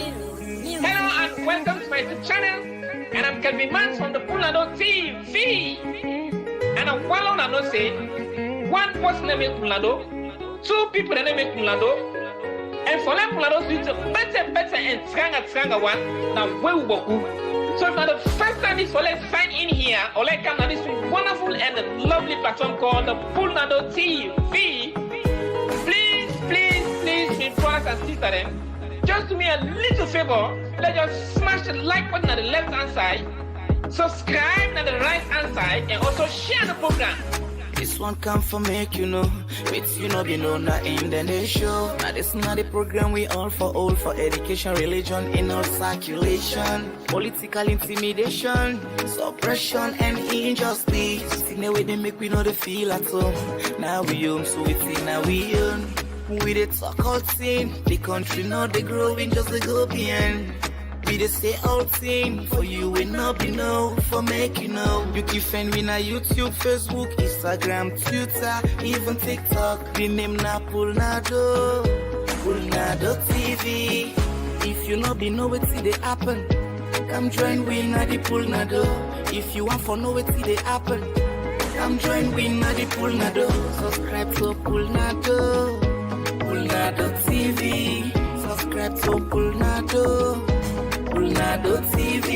Hello and welcome to my YouTube channel. And I'm Kelvin Mans from the Fullah TV. And I'm well on and say one person that make Fullah, two people that make Fullah, and for them Fullah do better and stronger one. Now we will. So if the first time is for let's sign in here or like come on this wonderful and lovely platform called the Fullah TV. Please, my brothers and sisters, just do me a little favor. Let us smash the like button at the left hand side, subscribe at the right hand side, and also share the program. This one come for make you know, with you know be know not in the nation. Now this not the program we all for education, religion in our circulation, political intimidation, suppression and injustice. In the way they make we know the feel at home. Now we own, so it's in now we own. We the talk out thing, the country not the growing, just the go beyond. We the say out thing, for you we not be know, for make you know. You can find me na YouTube, Facebook, Instagram, Twitter, even TikTok. The name na Fullah TV. If you not be know what see they happen, come join we na the Fullah. If you want for know what see they happen, come join we na the Fullah. Subscribe to Fullah TV. Subscribe to Fullah TV.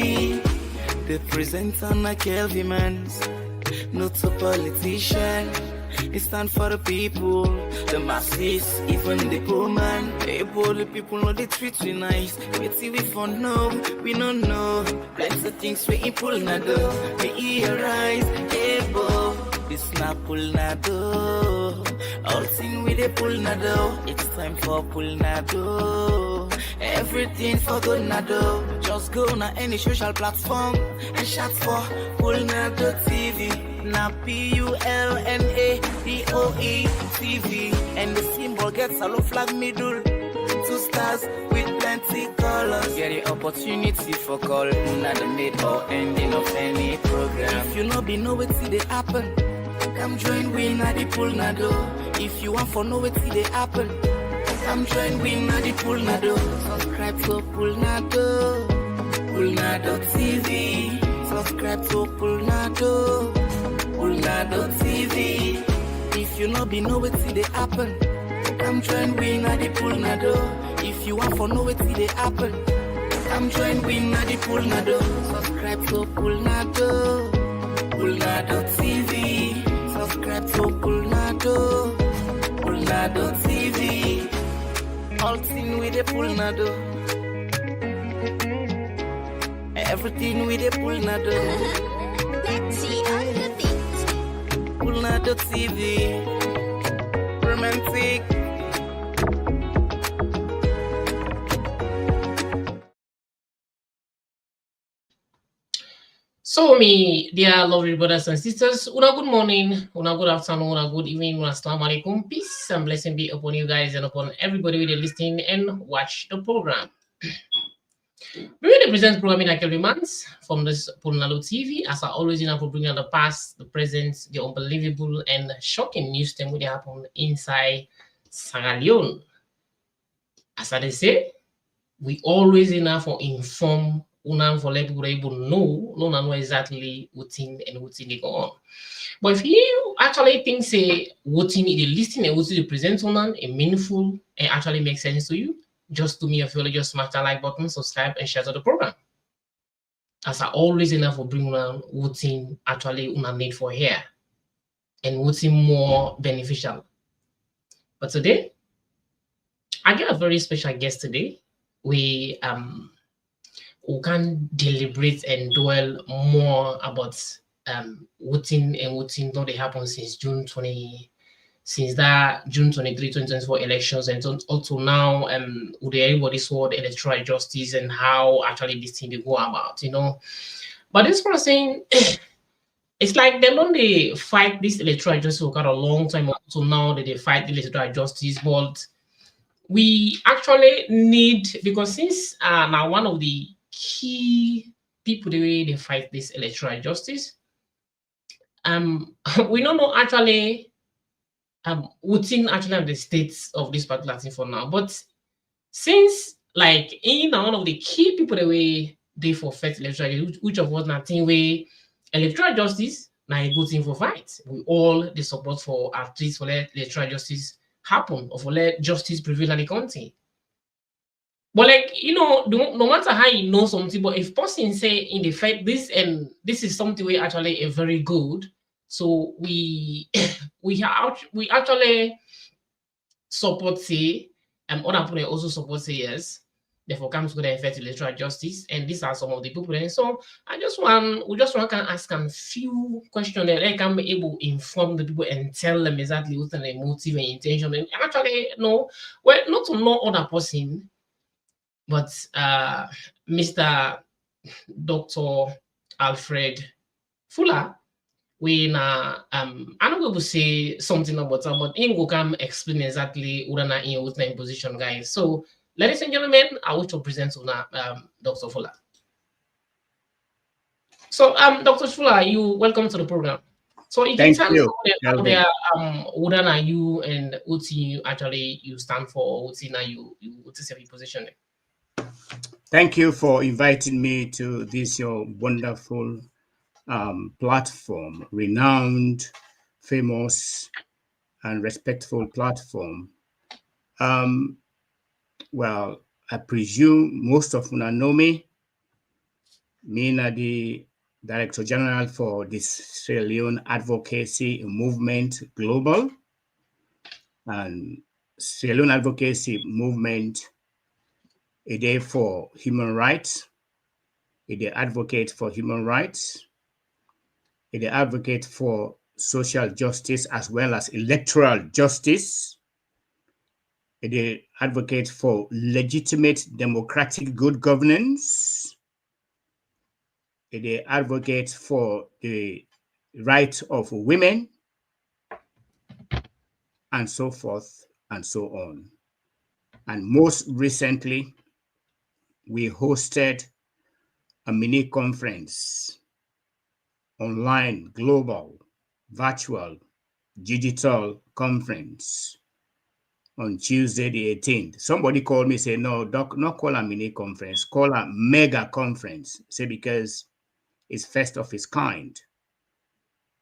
The presenter na Kelvin Mans, not a politician. It stand for the people, the masses, even the poor man. Hey boy, the people know they treat we nice. We see we for know, we don't know. Plenty of things we in Fullah. We ear eyes, hey boy, it's not Fullah. All thing with the Fullah. It's time for Fullah. Everything for good nado. Just go na any social platform and shout for Fullah TV. Na PULNADOE TV. And the symbol gets a low flag middle. 2 stars with plenty colors. Get the opportunity for call. Not the mid or ending of any program. If you know be know what see they happen, come join we na the Fullah. If you want for know what see they happen, come join we na the Fullah. Subscribe to Fullah TV. Subscribe to Fullah TV. If you know be know what see they happen, come join we na the Fullah. If you want for know what see they happen, come join we na the Fullah. Subscribe to Fullah TV. Subscribe to Fullah TV. All thing with the Fullah. Everything with the Fullah. Fullah TV. Romantic. So, me, dear lovely brothers and sisters, una good morning, una good afternoon, una good evening, una assalamu alaikum. Peace and blessing be upon you guys and upon everybody who is listening and watch the program. We will present programming like every month from this Fullah TV, as I always know, for bringing the past, the present, the unbelievable and shocking news thing that happen inside Sierra Leone. As I say, we always enough for inform. For let people able know exactly what thing and what thing they go on. But if you actually think say what thing is listing and what is the present on and meaningful and actually makes sense to you, just do me a favor, just smash that like button, subscribe, and share to the program. As I always enough for bringing on what thing actually una need for here and what's more beneficial. But today, I get a very special guest today. We can deliberate and dwell more about voting and voting that they happen since June 23, 2024 elections, and also now with everybody's word electoral justice and how actually this thing they go about, you know. But this person, it's like they don't they fight this electoral justice for quite a long time. So now that they fight the electoral justice, but we actually need, because since now one of the key people the way they fight this electoral justice, we don't know actually within actually the states of this particular thing for now, but since like in one of the key people that we they for fight electoral justice, which of us nothing we electoral justice now a good thing for fight. We all the support for at least for let electoral justice happen or for let justice prevail in the country. But like no matter how you know something, but if person say in the fight this and this is something we actually a very good, so we we actually support say other people also support say yes. Therefore, comes to the effect electoral justice, and these are some of the people. And so we just want to ask them few questions that they can be able to inform the people and tell them exactly what's their motive and intention. And actually, no, well, not to know other person, but Mr. Dr. Alfred Fuller, we na I don't go say something about that, but in go come explain exactly what na in what's in position, guys. So, ladies and gentlemen, I want to present to Dr. Fuller. So, Dr. Fuller, you welcome to the program. So, you can Thank tell you, someone out Kelvin. there what are you and what you actually you stand for, what what is your position? Thank you for inviting me to this your wonderful platform, renowned, famous, and respectful platform. Um, well, I presume most of you know me. Me na the Director General for the Sierra Leone Advocacy Movement Global, and Sierra Leone Advocacy Movement a day for human rights. They advocate for human rights. They advocate for social justice as well as electoral justice. They advocate for legitimate democratic good governance. They advocate for the rights of women and so forth and so on. And most recently, we hosted a mini conference, online, global, virtual, digital conference on Tuesday the 18th. Somebody called me, say, no, doc, not call a mini conference, call a mega conference. Say, because it's first of its kind.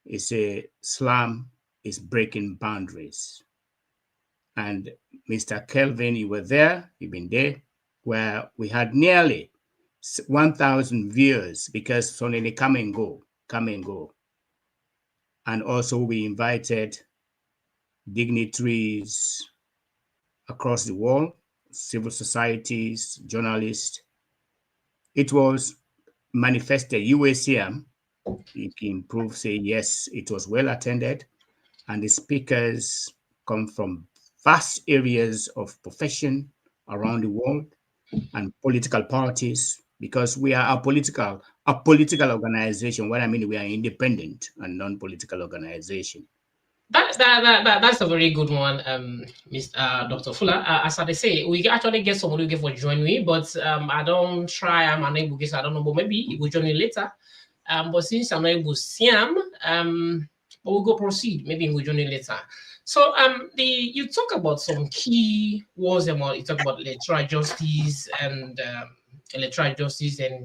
It's a Islam is breaking boundaries. And Mr. Kelvin, you were there, you've been there, where we had nearly 1,000 viewers because suddenly come and go. And also we invited dignitaries across the world, civil societies, journalists. It was manifested. UACM, you can prove, say, yes, it was well attended. And the speakers come from vast areas of profession around the world and political parties, because we are a political organization. What I mean, we are independent and non-political organization. That's a very good one, Mr. Dr. Fuller. As I say, we actually get somebody who get for join me, but I don't try. I'm unable to get. I don't know, but maybe he will join me later. But since I'm not able to see him, but we'll go proceed. Maybe we'll join you later. So you talk about some key words about you talk about electoral justice and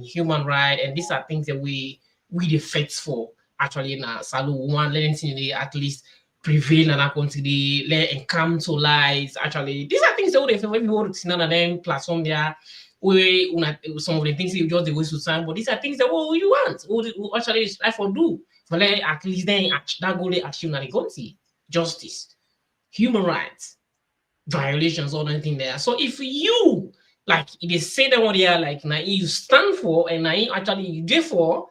human right, and these are things that we the fight for actually in a Salu one letting they at least prevail and account to the let and come to lies. Actually, these are things that would when we work in on them platform there. We some of the things you just the waste of time, but these are things that what you want, what actually strive for do for let at least then that goal they achieve in the country. Justice, human rights, violations, or anything there. So if you like they say that what they are like now you stand for and now you actually you do for,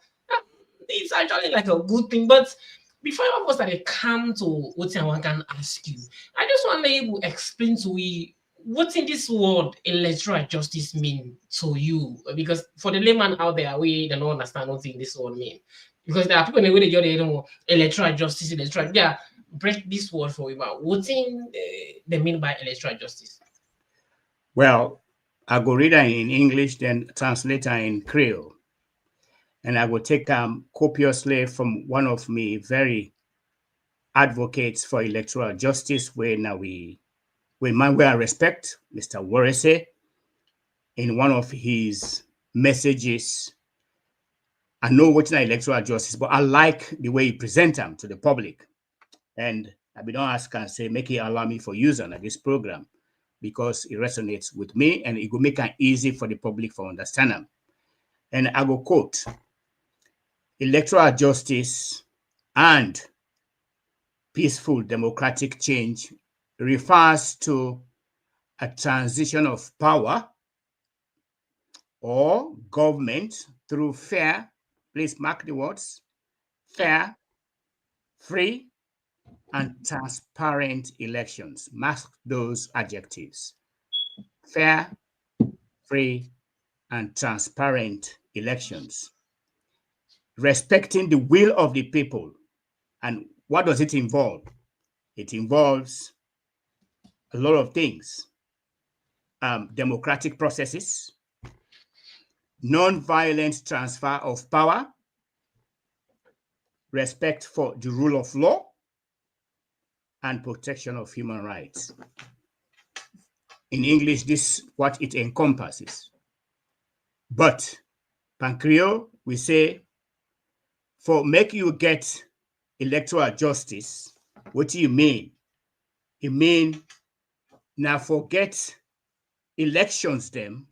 it's actually like a good thing. But before of course that I come to what I can ask you, I just want to able to explain to we what in this world electoral justice mean to you, because for the layman out there we don't understand what in this world mean, because there are people in the way they know electoral justice, electoral, yeah, break this word for you about what in they mean by electoral justice. Well, I go read it in English, then translate it in Creole. And I will take copiously from one of me very advocates for electoral justice, where now we man where I respect, Mr. Warese, in one of his messages. I know what's not electoral justice, but I like the way he presents them to the public. And I be don't ask and say, make it allow me for use on this program because it resonates with me and it will make it easy for the public for understand them. And I will quote, electoral justice and peaceful democratic change refers to a transition of power or government through fair, please mark the words, fair, free, and transparent elections. Mark those adjectives. Fair, free, and transparent elections. Respecting the will of the people. And what does it involve? It involves a lot of things. Democratic processes, non-violent transfer of power, respect for the rule of law, and protection of human rights. In English, this is what it encompasses. But, Pancreo, we say, for make you get electoral justice, what do you mean? You mean now forget elections them,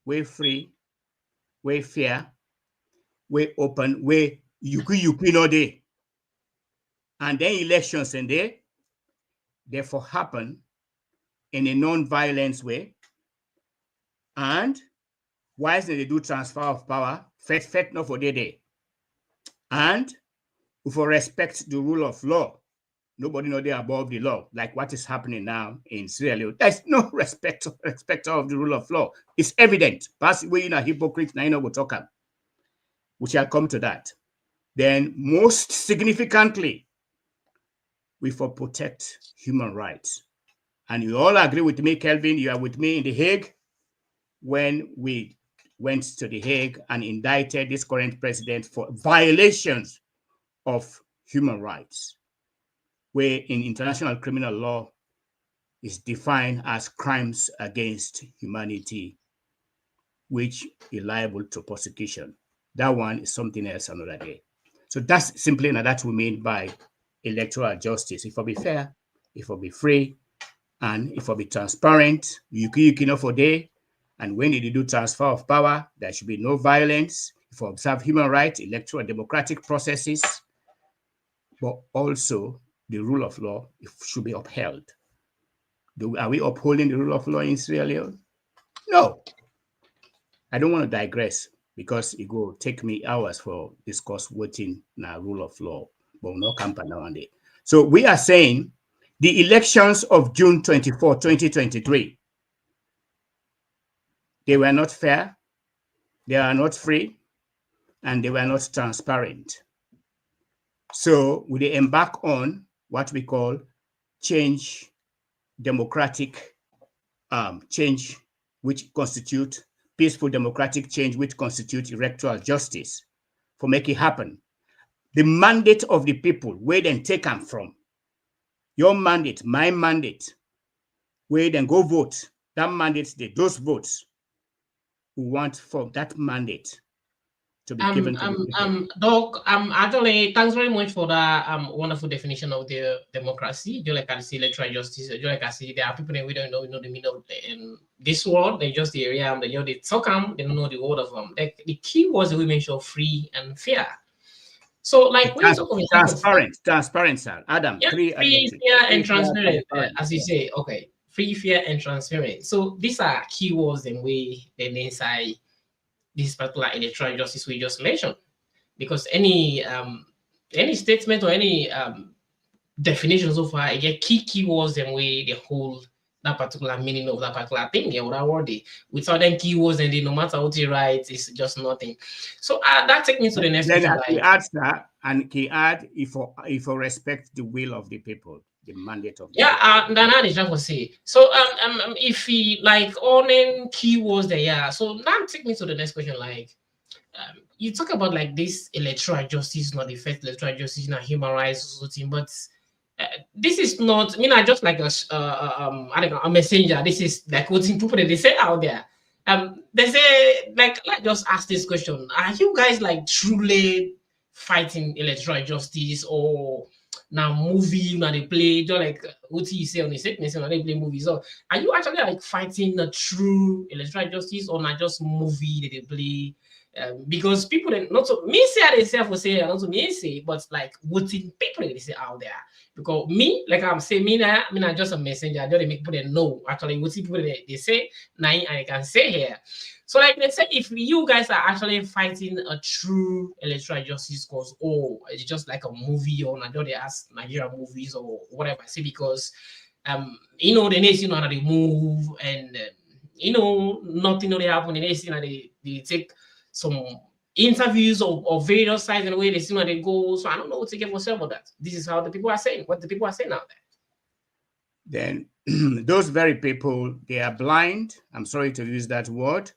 way free, way fair, way open, way you know they. And then elections and they therefore happen in a non-violence way. And why they do transfer of power, fet not for their day. And for respect the rule of law. Nobody know they're above the law, like what is happening now in Sierra Leone. There's no respect of the rule of law. It's evident. Pass way in a hypocrite, now you know we'll talk about. We shall come to that. Then most significantly, we for protect human rights. And you all agree with me, Kelvin, you are with me in The Hague when we went to The Hague and indicted this current president for violations of human rights, where in international criminal law is defined as crimes against humanity, which is liable to prosecution. That one is something else another day. So that's simply that we mean by electoral justice. It will be fair, it will be free, and it will be transparent. You know for day, and when you do transfer of power, there should be no violence. If you observe human rights, electoral democratic processes, but also the rule of law should be upheld. Are we upholding the rule of law in Sierra Leone? No. I don't want to digress because it will take me hours for discuss waiting now rule of law, but we'll not come now and day. So we are saying the elections of June 24, 2023, they were not fair, they are not free, and they were not transparent. So we embark on what we call change, democratic change, which constitute peaceful democratic change, which constitute electoral justice for make it happen. The mandate of the people, where then take them from. Your mandate, my mandate, where then go vote. That mandate, those votes who want for that mandate to be given to the people. Doc, actually, thanks very much for that wonderful definition of the democracy. You like I see electoral justice. You like I see there are people that we don't know, the meaning of this word. They just the area and they talk they don't know the word of them. The key was we mentioned free and fair. So, like when you talk about transparent, sir. Adam, yeah, free, fair, and transparent, as you say. Okay, free, fair, and transparent. So these are keywords in way then inside this particular electoral justice we just mentioned, because any statement or any definition so far, you get keywords and way they hold that particular meaning of that particular thing. Yeah, that word without them keywords and no matter what you write, it's just nothing. So that takes me to the next question. He adds that, and he add if for respect the will of the people, the mandate of the people. Then I just want to say. So if he like owning keywords there, yeah. So now take me to the next question. Like you talk about like this electoral justice, not the first electoral justice, not human rights or something, but this is not. I mean, I just like I don't know, a messenger. This is like what people that they say out there. They say, like, let's just ask this question: are you guys like truly fighting electoral justice, or now movie now they play just like what you say on the segment now they play movies? So are you actually like fighting the true electoral justice, or not just movie that they play? Because people then not so me say they say for say not to me say, but like what in people they say out there. Because me, like I'm saying, me not just a messenger. I don't make people that know actually what people they say now I can say here. So, like, let's say if you guys are actually fighting a true electoral justice cause, or it's just like a movie, or not they ask Nigerian movies or whatever. I say because, the nation how they move, and nothing they happen in the nation, they take some interviews of various sides and the way they see how they go. So I don't know what to get for about that. This is how the people are saying what the people are saying out there. Then those very people, they are blind. I'm sorry to use that word.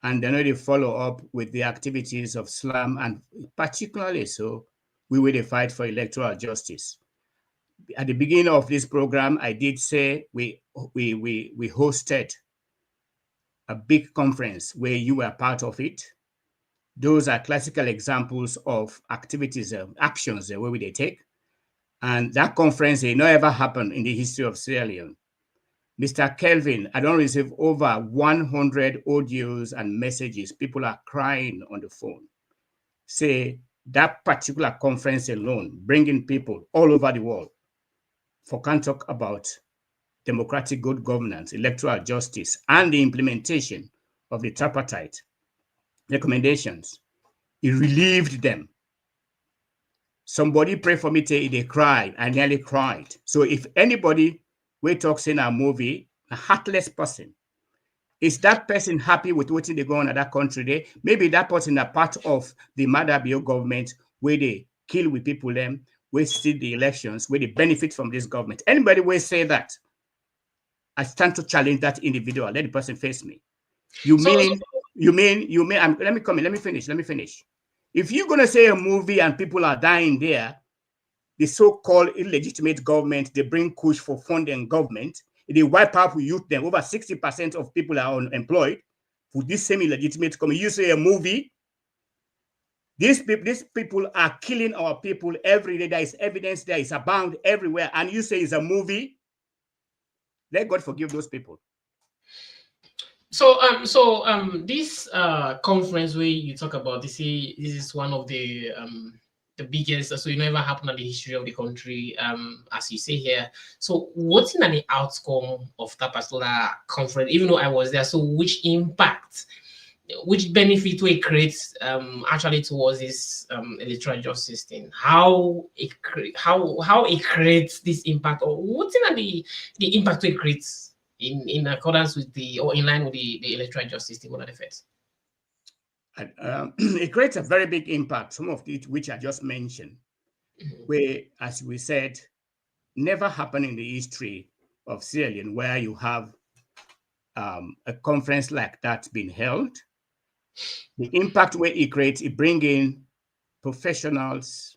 And then they follow up with the activities of Islam, and particularly so, we will fight for electoral justice. At the beginning of this program, I did say we hosted a big conference where you were part of it. Those are classical examples of activities, actions where they take. And that conference, it never ever happened in the history of Sierra Leone. Mr. Kelvin, I don't receive over 100 audios and messages. People are crying on the phone. Say that particular conference alone, bringing people all over the world for can talk about democratic good governance, electoral justice, and the implementation of the tripartite recommendations. It relieved them. Somebody pray for me till they cried. I nearly cried. So if anybody we talks in a movie, a heartless person, is that person happy with what they go on at that country there? Maybe that person are part of the Madabio government where they kill with people them, where steal the elections, where they benefit from this government. Anybody will say that, I stand to challenge that individual. Let the person face me. You mean, let me finish. If you're going to say a movie and people are dying there, the so-called illegitimate government, they bring push for funding government, they wipe out youth them. Over 60% of people are unemployed for this same illegitimate government. You say a movie, these people are killing our people every day. There is evidence, there is abound everywhere, and you say it's a movie. Let God forgive those people. So this conference where you talk about this is one of the biggest, so it never happened in the history of the country, as you say here. So what's in the outcome of that particular conference, even though I was there? So which impact, which benefit will it create actually towards this electoral justice thing? How it creates this impact, or what's in the impact it creates in accordance with or in line with the electoral justice thing on the first? It creates a very big impact, some of it which I just mentioned, where, as we said, never happened in the history of Sierra Leone where you have a conference like that being held. The impact where it creates, it brings in professionals,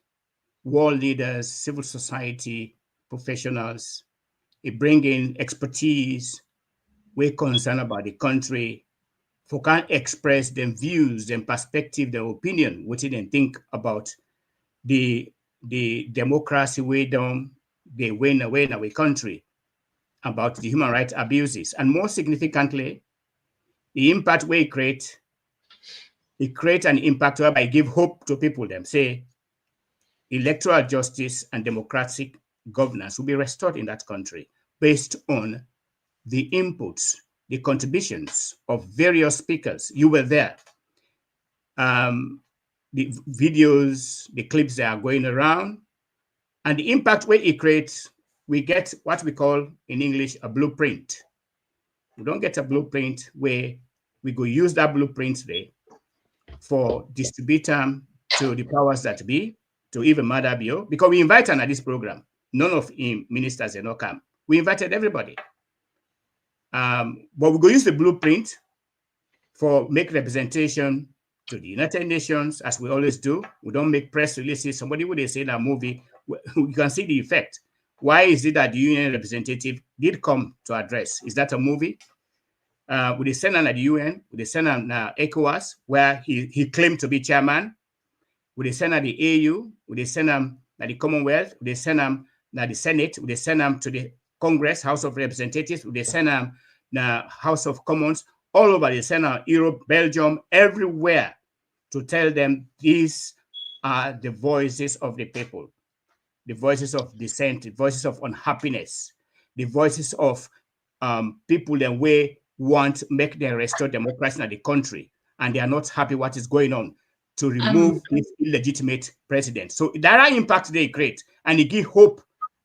world leaders, civil society professionals. It brings in expertise. We're concerned about the country. For can express their views, their perspective, their opinion, what they think about the democracy way down, they win away in our country, about the human rights abuses, and more significantly, the impact we create. It creates an impact whereby give hope to people. Them say electoral justice and democratic governance will be restored in that country based on the inputs, the contributions of various speakers. You were there. The videos, the clips that are going around, and the impact where it creates, we get what we call in English a blueprint. We don't get a blueprint where we go use that blueprint today for distribute them to the powers that be, to even Madabio, because we invite them at this program. None of him ministers did not come. We invited everybody. But we go use the blueprint for make representation to the United Nations, as we always do. We don't make press releases. Somebody would say that movie, we can see the effect. Why is it that the UN representative did come to address? Is that a movie? with the Senate at the UN, with the Senate ECOWAS, where he claimed to be chairman, with the Senate at the AU, with the Senate at the Commonwealth, with the Senate at the Senate, with the Senate to the Congress, House of Representatives, with the Senate, the House of Commons, all over the Senate, Europe, Belgium, everywhere, to tell them these are the voices of the people, the voices of dissent, the voices of unhappiness, the voices of people that we want make them restore democracy in the country, and they are not happy what is going on, to remove this illegitimate president. So there are impacts they create, and it give hope,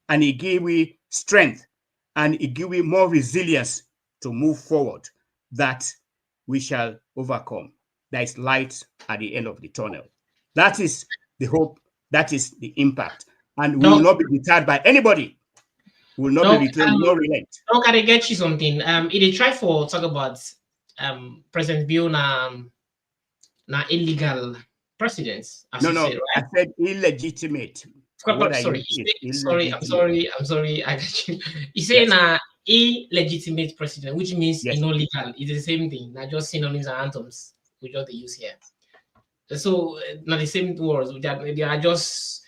and it give we strength, and it give we more resilience to move forward, that we shall overcome. There is light at the end of the tunnel. That is the hope. That is the impact. And we will not be deterred by anybody. We will not be deterred, no relent. How can I get you something? It try for talk about President Bill na illegal presidents. No, right? I said illegitimate. Sorry, I'm sorry. I got you. You say na illegitimate president, which means illegal. It's the same thing. Not just synonyms and anthems we just use here. So not the same words. They are just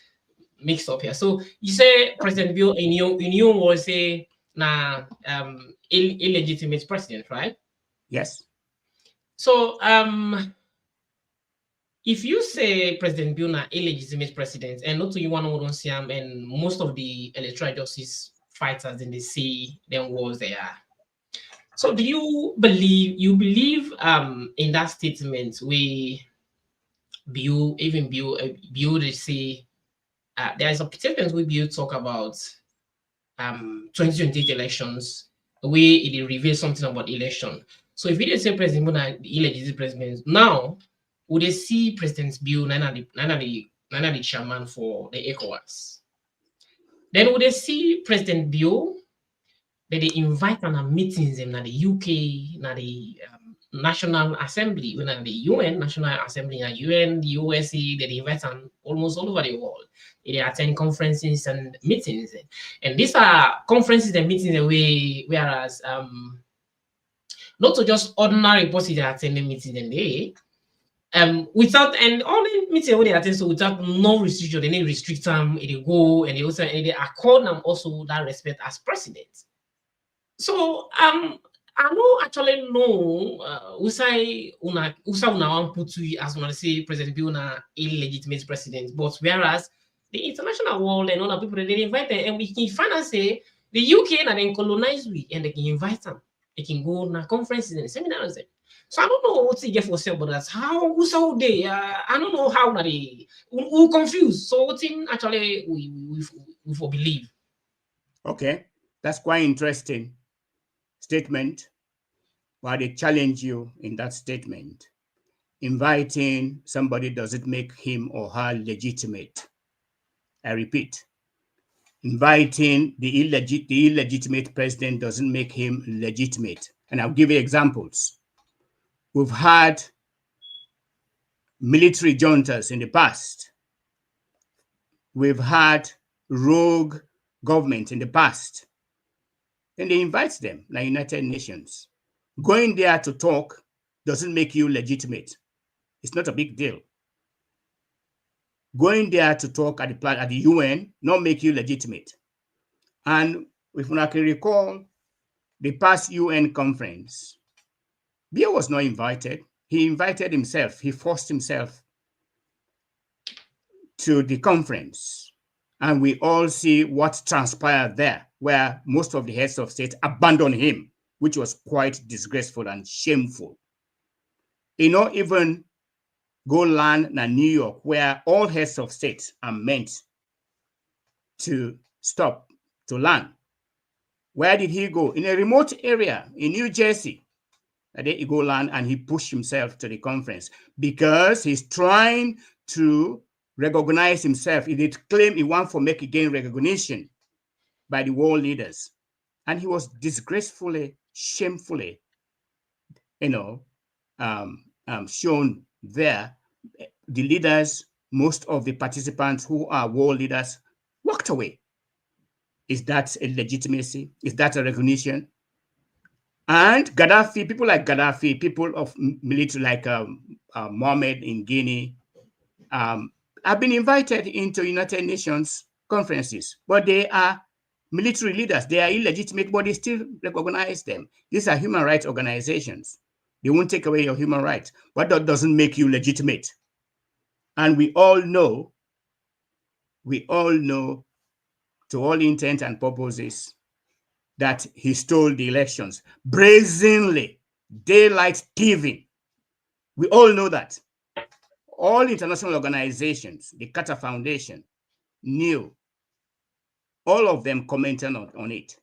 mixed up here. So you say President Bill in your words say na illegitimate president, right? Yes. So if you say President Bill na illegitimate president, and not to you one don't see him, and most of the electoral justice fighters in the see them was there. So do you believe in that statement we Bill they say there is a statement we Bill talk about 2028 elections, where it reveals something about election. So if we didn't say President Bill na illegitimate president, now would they see President Bill none of the chairman for the ECOWAS? Then would they see President Bill that they invite on a meetings in the UK, na the National Assembly, when the UN National Assembly, and UN, the USA, they invite on almost all over the world. They attend conferences and meetings, and these are conferences and meetings whereas not to just ordinary people they attend the meetings and they without and only meeting where they attend, so without no restriction, they need restrict them, they go and they also they accord them also that respect as president. So I don't actually know who say una want put to as when I say President Bill na illegitimate president, but whereas the international world and other people they invite them, and we can finally say the UK and then colonize we and they can invite them, they can go na conferences and seminars. So I don't know what to get for sale, but that's how who's all day. I don't know how they who confused. So what in actually we believe. Okay, that's quite interesting statement. Why they challenge you in that statement. Inviting somebody doesn't make him or her legitimate. I repeat, inviting the illegitimate president doesn't make him legitimate. And I'll give you examples. We've had military juntas in the past. We've had rogue government in the past. And they invite them, like United Nations. Going there to talk doesn't make you legitimate. It's not a big deal. Going there to talk at the UN not make you legitimate. And if I can recall the past UN conference, Bill was not invited. He invited himself. He forced himself to the conference. And we all see what transpired there, where most of the heads of state abandoned him, which was quite disgraceful and shameful. He not even go land in New York, where all heads of state are meant to stop to land. Where did he go? In a remote area in New Jersey. And then he go land and he pushed himself to the conference because he's trying to recognize himself. He did claim he want to make again recognition by the world leaders. And he was disgracefully, shamefully, shown there. The leaders, most of the participants who are world leaders, walked away. Is that a legitimacy? Is that a recognition? And Gaddafi, people like Gaddafi, people of military like Mohammed in Guinea, have been invited into United Nations conferences, but they are military leaders. They are illegitimate, but they still recognize them. These are human rights organizations. They won't take away your human rights, but that doesn't make you legitimate. And we all know, to all intent and purposes, that he stole the elections brazenly, daylight thieving. We all know that. All international organizations, the Carter Foundation, knew. All of them commented on it.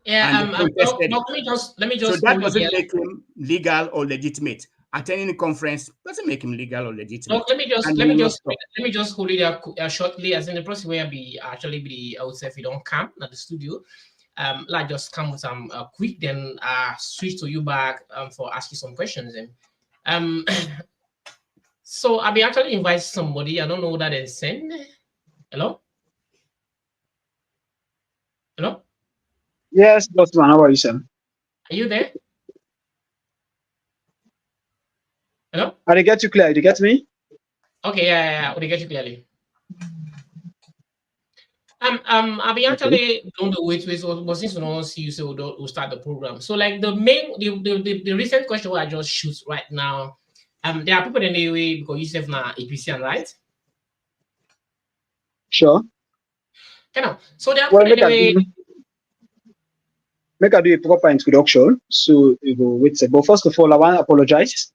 Yeah, And contested no, it. let me So just that hold it doesn't there. make him legal or legitimate. Attending a conference doesn't make him legal or legitimate. No, let me just And let me will not just stop. let me just hold it there shortly. As in the process where be actually be I would say if you don't come at the studio, like just come with some quick, then switch to you back for asking some questions. And so I be actually invite somebody. I don't know that is send. Hello, hello, Yes, Dr. How are you, sir? are you there? Hello. I did get you clear. Did you get me? Okay, yeah. We get you clearly. I've been Okay. actually doing the wait, but since we don't see you, so we'll start the program. So, like the main, the recent question I just shoot right now, there are people in the way because you have now APC, right? Sure. So there are Well, people in the way. make I do a proper introduction. So you go wait. But first of all, I want to apologize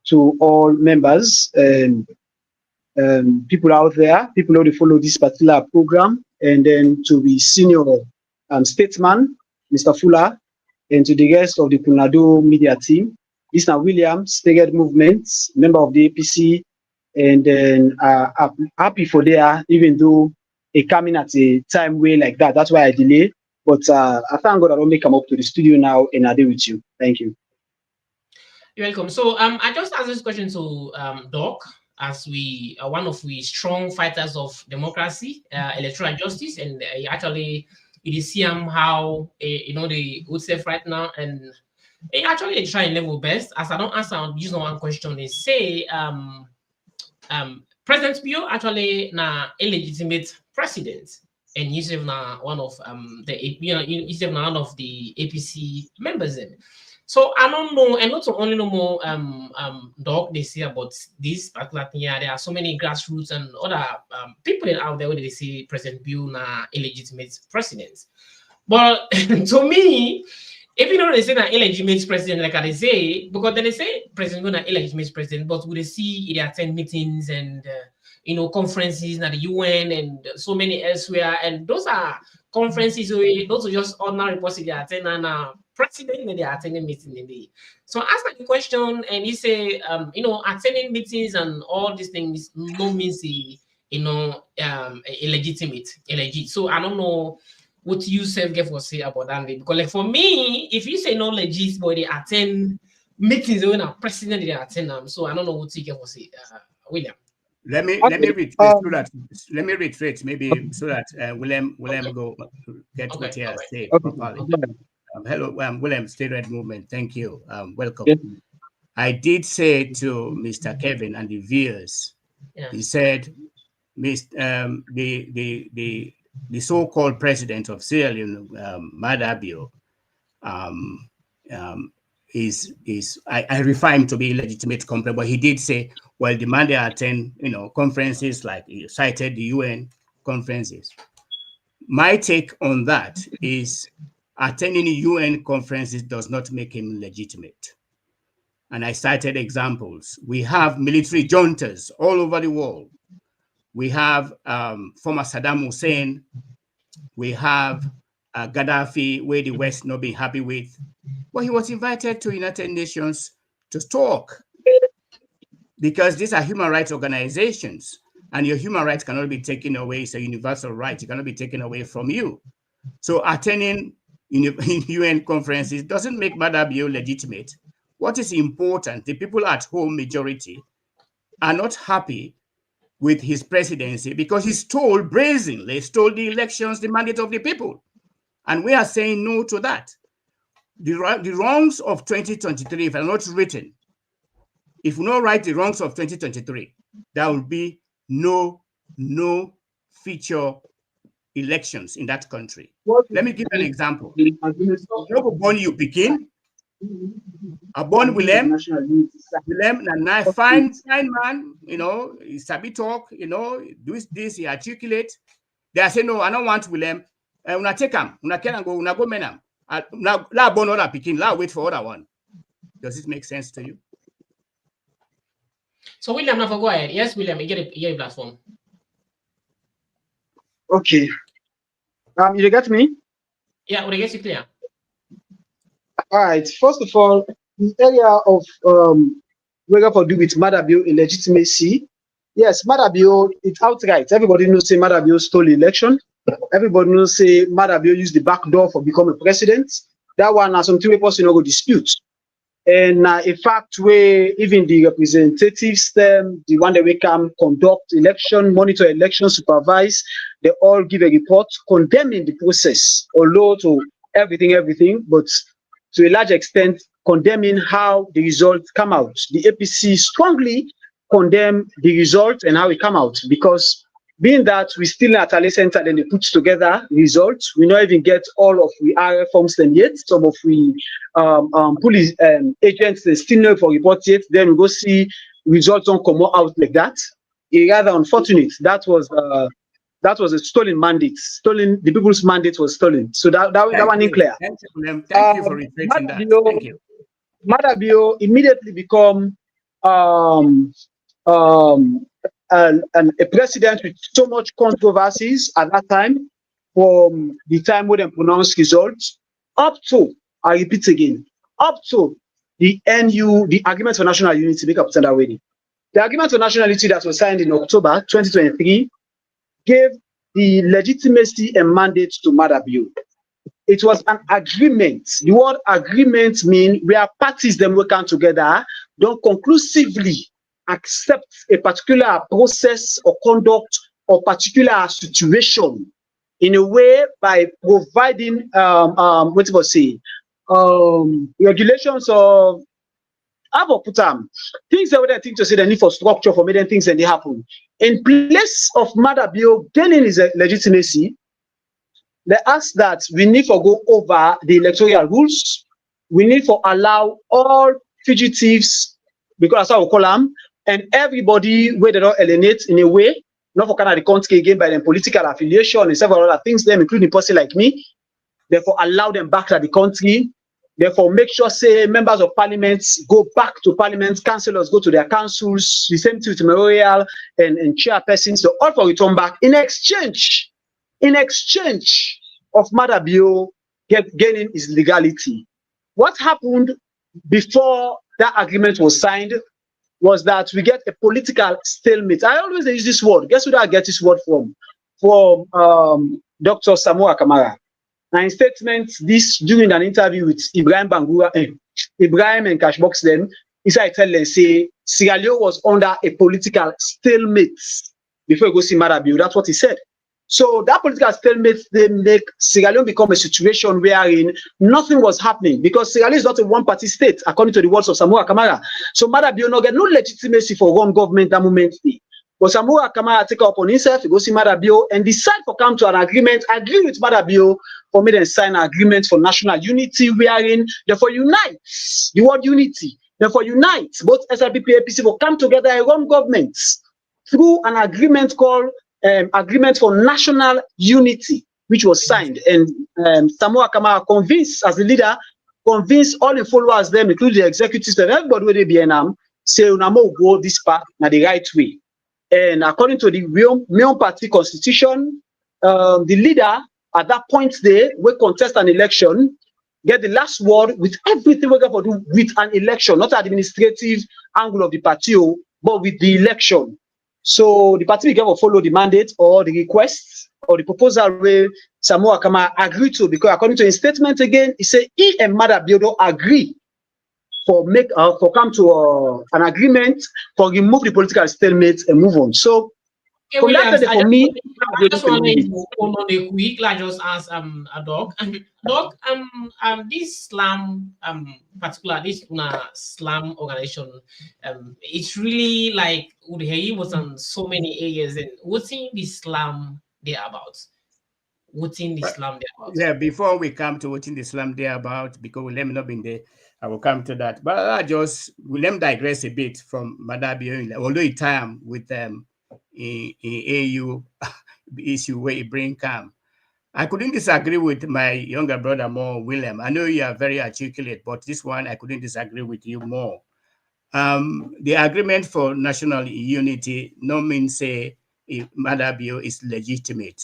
to all members and people out there, people who follow this particular program, and then to the senior statesman, Mr. Fullah, and to the rest of the Punado media team. This is now William, Staggered Movements, member of the APC, and then happy for there, even though it coming at a time way like that. That's why I delay. But I thank God I don't make come up to the studio now and I deal with you. Thank you. You're welcome. So I just asked this question to Doc, as we are one of the strong fighters of democracy, electoral justice, and actually it is see how you know the good self right now, and actually they try and level best. As I don't answer just one question, they say President Pio actually na illegitimate president, and he's na one of the he's one of the APC members in. So I don't know, and not only know more Doc they say about this particular thing. Yeah, there are so many grassroots and other people out there where they say President Pio na illegitimate president. But to me, even though they say an illegitimate president, like I say, because then they say president going to illegitimate president, but we see they attend meetings and conferences at the UN and so many elsewhere, and those are conferences where those are just ordinary person they attend and president when they are attending meeting in the. So ask the question and he say attending meetings and all these things no means illegitimate, illegit. So I don't know what you self get for say about that because like for me, if you say no legit, but they attend meetings when a president they attend them, so I don't know what you get for say, William. Let me reiterate so that maybe so that William go get what he has said properly. Hello, William, State Red Movement. Thank you. Welcome. Yes. I did say to Mr. Kevin and the viewers, he said, the so-called president of Sierra Leone, Madabio, I refer him to be illegitimate company, but he did say, well, the man they attend, conferences like he cited the UN conferences. My take on that is attending UN conferences does not make him legitimate. And I cited examples. We have military juntas all over the world. We have former Saddam Hussein. We have Gaddafi, where the West not being happy with. But he was invited to United Nations to talk because these are human rights organizations and your human rights cannot be taken away. It's a universal right. It cannot be taken away from you. So attending UN conferences doesn't make Madabio legitimate. What is important, the people at home, majority, are not happy with his presidency because he stole brazenly, stole the elections, the mandate of the people. And we are saying no to that. the wrongs of 2023, if are not written, if we don't write the wrongs of 2023, there will be no future elections in that country. Let me give you an example. Born you Pekin, a born Willem, a fine man, he sabi talk, do this, he articulate. They are saying, no, I don't want Willem. Una take him, una go menam. La born other Pekin, la wait for other one. Does it make sense to you? So William, now go ahead. Yes, William, you get a platform. Okay. You get me? Yeah, we get you clear. All right. First of all, the area of we're for do with Madabio illegitimacy. Yes, Madabio, it's outright. Everybody knows say Madabio stole the election. Everybody knows say Madabio used the back door for becoming president. That one has something we possibly go dispute. And in fact, where even the representatives, the one that we can conduct election, monitor election, supervise, they all give a report condemning the process, although to everything, but to a large extent condemning how the results come out. The APC strongly condemn the result and how it come out, because being that we still at a center, then they put together results. We not even get all of the RF forms them yet. Some of the police agents they still know for report yet. Then we go see results don't come out like that. It's rather unfortunate. That was a stolen mandate. The people's mandate was stolen. So that one is clear. Thank you for repeating that. Thank you. Madabio immediately become a president with so much controversies at that time, from the time when they pronounced results up to, I repeat again, up to the NU, the Agreement for National Unity, make up standard wedding. The Agreement for National Unity that was signed in October 2023 gave the legitimacy and mandate to Madabio. It was an agreement. The word agreement means where parties them working together don't conclusively accept a particular process or conduct or particular situation in a way by providing regulations or how put things that they think to say they need for structure for making things and they happen. In place of Madabio gaining his legitimacy, they ask that we need to go over the electoral rules. We need to allow all fugitives, because that's how we call them, and everybody where they don't alienate in a way, not for kind of the country again by their political affiliation and several other things, them including person like me. Therefore, allow them back to the country. Therefore, make sure say members of parliament go back to parliament, councillors go to their councils, the same thing with memorial and chairpersons, so all for return back in exchange of Madabio gaining his legality. What happened before that agreement was signed was that we get a political stalemate. I always use this word. Guess where I get this word from? From Dr. Samura Kamara. Now, in statement, this during an interview with Ibrahim and Cashbox, then he said, say Sierra Leone was under a political stalemate before you go see Madabio. That's what he said. So that political stalemate, they make Sierra Leone become a situation wherein nothing was happening, because Sierra Leone is not a one-party state, according to the words of Samura Kamara. So Madabio no get no legitimacy for one government that moment. But Samura Kamara take up on himself to go see Madabio and decide to come to an agreement, agree with Madabio for me to sign an agreement for national unity, wherein therefore unite, the word unity, therefore unite both SLPP and APC will come together and run governments through an agreement called Agreement for National Unity, which was signed. And Samura Kamara convinced, as the leader, convinced all the followers, them, including the executives and everybody where they be in say, Unamo go this path na the right way. And according to the Mion Party constitution, the leader at that point there will contest an election, get the last word with everything we're going to do with an election, not administrative angle of the party, but with the election. So the party will follow the mandate or the request or the proposal where Samura Kamara agreed to, because according to his statement again, he said he and Madabio agree for come to an agreement for remove the political stalemate and move on. So Okay, From that Williams, day, for me, I they just don't want believe to it. hold on a quick, like just ask a dog. Dog, this slam particular this slam organization, it's really like Udhei was on so many areas, and what's in the slam they about? What's in the But slam they about? yeah, before we come to what in the Islam they about, because we let me not be in there, I will come to that. But I just let me digress a bit from Madabio, although it time with them in AU issue where it bring come. I couldn't disagree with my younger brother more, William. I know you are very articulate, but this one I couldn't disagree with you more. The agreement for national unity no mean say Madabio is legitimate.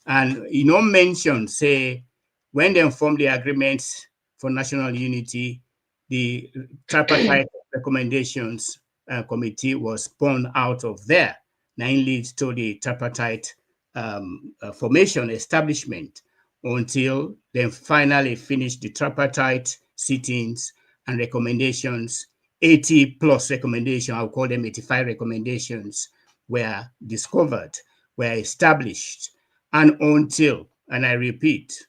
And you know mention say when they form the agreements for national unity, the tripartite recommendations committee was born out of there. Now it leads to the tripartite formation establishment until they finally finish the tripartite sittings and recommendations. 80 plus recommendations, I'll call them 85 recommendations, were discovered, were established, and until, and I repeat,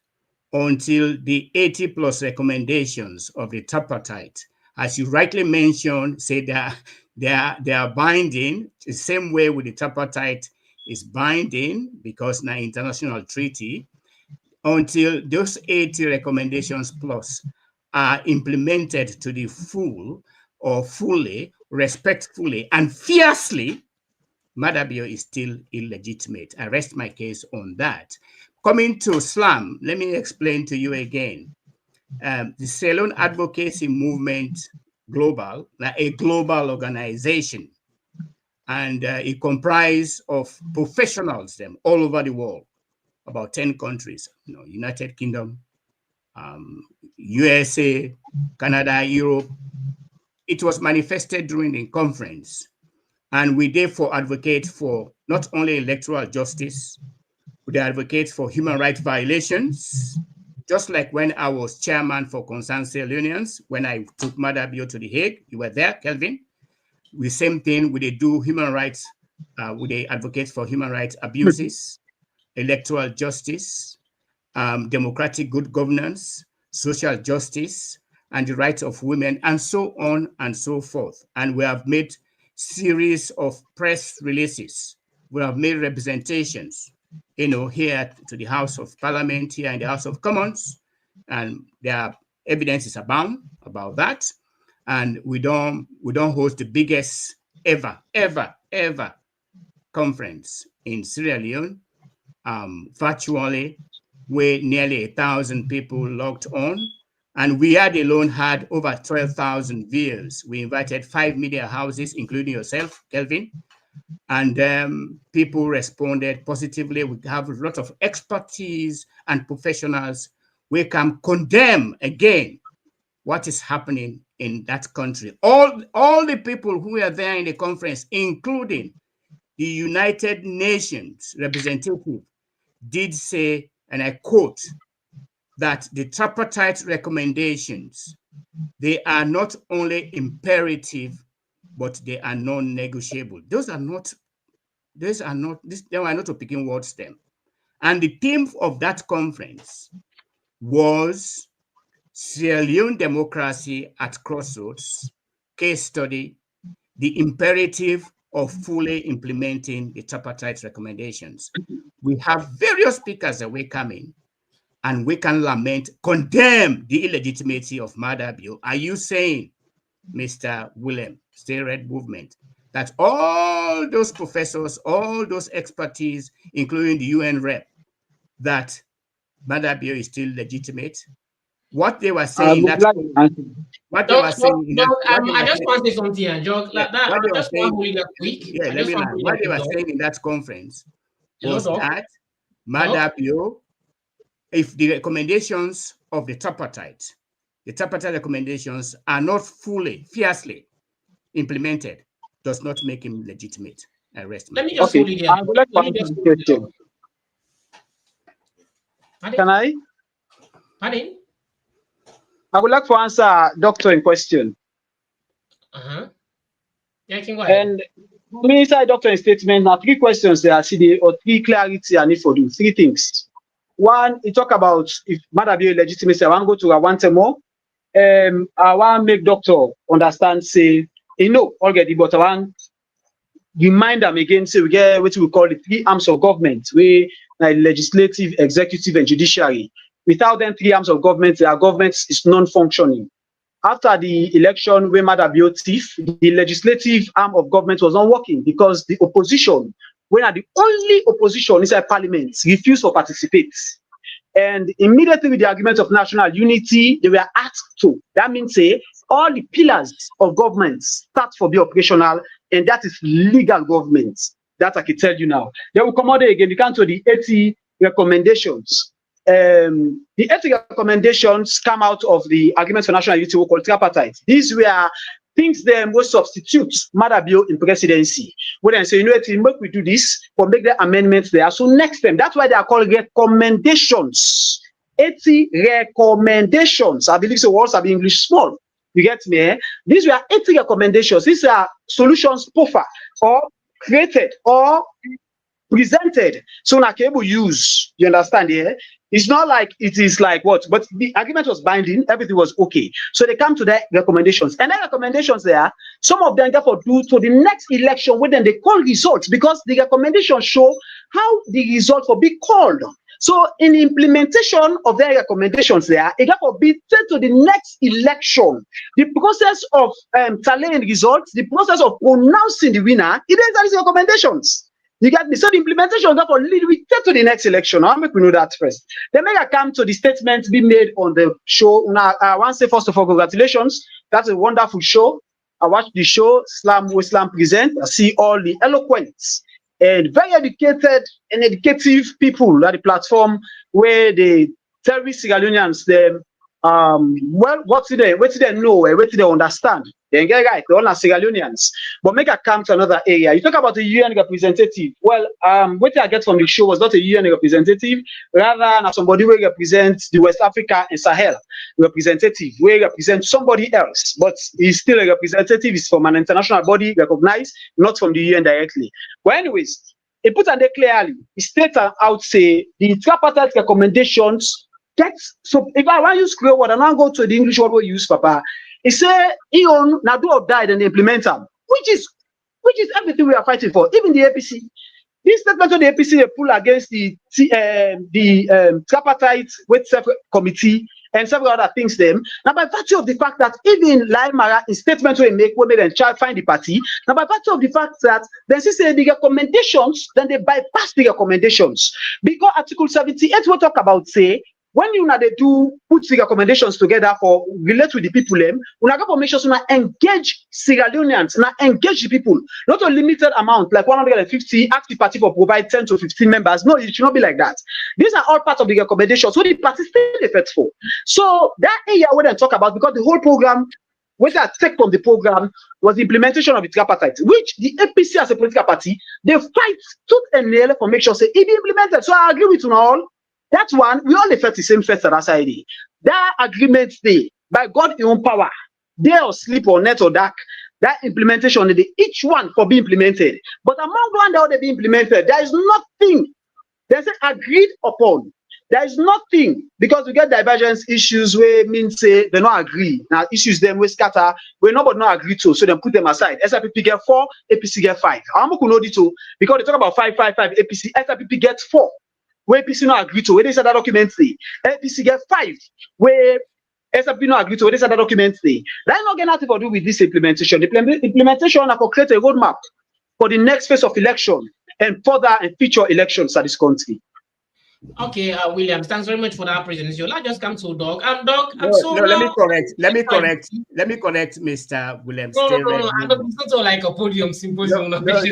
until the 80 plus recommendations of the tripartite, as you rightly mentioned, say they are binding, the same way with the tripartite is binding because now international treaty, until those 80 recommendations plus are implemented to the full or fully, respectfully, and fiercely, Madabio is still illegitimate. I rest my case on that. Coming to Islam, let me explain to you again. The Ceylon Advocacy Movement Global, like a global organization, and it comprises of professionals them all over the world, about 10 countries, United Kingdom, USA, Canada, Europe. It was manifested during the conference. And we therefore advocate for not only electoral justice, we advocate for human rights violations, just like when I was chairman for Concerned Sale Unions, when I took Madabio to The Hague, you were there, Kelvin. The same thing, we do human rights, we advocate for human rights abuses, electoral justice, democratic good governance, social justice, and the rights of women, and so on and so forth. And we have made series of press releases. We have made representations, here to the House of Parliament, here in the House of Commons, and there are evidences abound about that. And we don't host the biggest ever conference in Sierra Leone, virtually, with nearly 1,000 people logged on. And we alone had over 12,000 viewers. We invited 5 media houses, including yourself, Kelvin, and people responded positively. We have a lot of expertise and professionals. We can condemn again what is happening in that country. All the people who were there in the conference, including the United Nations representative, did say, and I quote, that the tripartite recommendations, they are not only imperative, but they are non-negotiable. They are not picking words them. And the theme of that conference was Sierra Leone democracy at crossroads, case study, the imperative of fully implementing the tripartite recommendations. We have various speakers that will come in, and we can lament, condemn the illegitimacy of Madabio. Are you saying, Mr. William, Stay Red Movement, that all those professors, all those expertise, including the UN rep, that Madabio is still legitimate? What they were I saying would that like to answer. what they Dog, were dog, saying in that dog, what they I were just saying, want to say something, and Jog, yeah, like that. what I they were just want saying, to read that quick. yeah, I let just me want know. to read What that they quick, were dog. saying in that conference Hello, was dog. that Dog. Madabio, if the recommendations of the tripartite recommendations are not fully, fiercely implemented, does not make him legitimate. I rest my Let me just case. Okay, hold it there, I dog. would like to Let me answer just the hold it there, question. dog. Pardon? Can I? Pardon? I would like to answer doctor in question. Uh-huh. Yeah, you can go ahead. And Inside doctor statement, now 3 questions there, see or 3 clarity I need for do 3 things. One, he talk about if matter be legitimacy. I want to go to I want more. I want make doctor understand, say, already, but I want remind them again, say we get what we call the 3 arms of government, we like legislative, executive, and judiciary. Without them 3 arms of government, their government is non-functioning. After the election, when Madabio thief, the legislative arm of government was not working because the opposition, when are the only opposition inside parliament, refused to participate. And immediately with the argument of national unity, they were asked to. That means all the pillars of government start for be operational, and that is legal government. That I can tell you now. Then we come out again, we come to the 80 recommendations. The 80 recommendations come out of the agreement for national unity we call tripartite. These were things them will substitute Madabio in presidency. When I say, make we do this, or make the amendments there. So next time, that's why they are called recommendations. 80 recommendations. I believe the words are being English small. You get me? Eh? These were 80 recommendations. These are solutions POFA or created or presented. So Nakebo use, you understand here? Yeah? It's not like it is like what, but the agreement was binding, everything was okay. So they come to the recommendations. And then recommendations there, some of them therefore do to the next election when then they call results because the recommendations show how the results will be called. So in the implementation of their recommendations there, it therefore be sent to the next election. The process of tallying results, the process of pronouncing the winner, it is these recommendations. You get me? So the implementation therefore lead we take to the next election. I'll make we know that first. Then make I come to the statements being made on the show. Now I want to say first of all, congratulations. That's a wonderful show. I watched the show, Islam present. I see all the eloquent and very educated and educative people at the platform where the terrorist Sierra Leoneans them well what do they know, what do they understand? They get right, they're all Sierra Leoneans. But make a come to another area. You talk about the UN representative. Well, what I get from the show was not a UN representative, rather somebody who represents the West Africa and Sahel representative, who represents somebody else, but he's still a representative, he's from an international body recognized, not from the UN directly. But anyways, it puts on there clearly, it states out say the tripartite recommendations get so if I want to use Creole word and I go to the English word we use, Papa. He say he own now do or die and implement them, which is everything we are fighting for. Even the APC, this statement of the APC they pull against the tripartite with separate committee and several other things. Them now by virtue of the fact that even Laimara in statement we make then try find the party. Now by virtue of the fact that they say the recommendations, then they bypass the recommendations because Article 78 will talk about say. When you they do put the recommendations together for relate with the people, you go for make sure to engage Sierra Leoneans, engage the people, not a limited amount like 150. Ask the party for provide 10 to 15 members. No, it should not be like that. These are all part of the recommendations. So the party still effectful. So that area we then talk about because the whole program, what I take from the program was the implementation of the tripartite, which the APC as a political party they fight tooth and nail for make sure say it be implemented. So I agree with you all. That one, we all affect the same first that side. That agreement day, by God's own power, day or sleep or net or dark, that implementation, each one for being implemented. But among one that they be implemented, there is nothing, there's agreed upon. There is nothing, because we get divergence issues where means say they not agree. Now issues them we scatter, where nobody not agree to, so then put them aside. SIPP get 4, APC get 5. I'm not know this too, because they talk about 5, APC, SIPP get 4. Where APC not agree to, where they said that document say. APC get 5, where SIP not agree to, where they said that document say. That not get nothing to do with this implementation. The implementation are to create a roadmap for the next phase of election and further and future elections at this country. Okay, William, thanks very much for that presentation. Let's just come to Doc. Doc, let me correct, Mr. Williams. No, I don't think so like a podium symposium. No, but I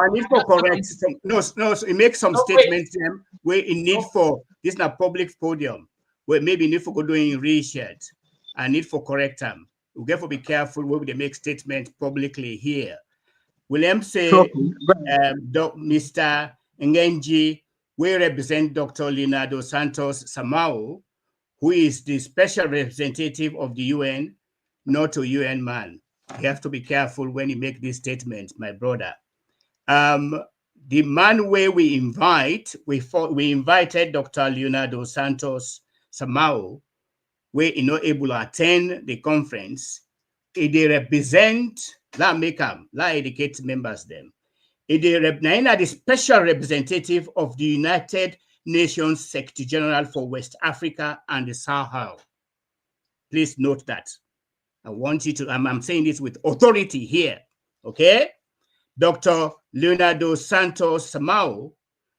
need to correct some. No, so it makes some statements where in need for this not public podium, where maybe need for doing research and need for correct them. We have to be careful where they make statements publicly here. William say, Mr. Ngenji, we represent Dr. Leonardo Santos Samau, who is the special representative of the UN, not a UN man. You have to be careful when you make this statement, my brother. The man where we invited Dr. Leonardo Santos Samao, where he not able to attend the conference. They represent la make la educate members them. They are the special representative of the United Nations Secretary General for West Africa and the Sahel. Please note that. I want you to, I'm saying this with authority here, okay? Dr. Leonardo Santos Samao,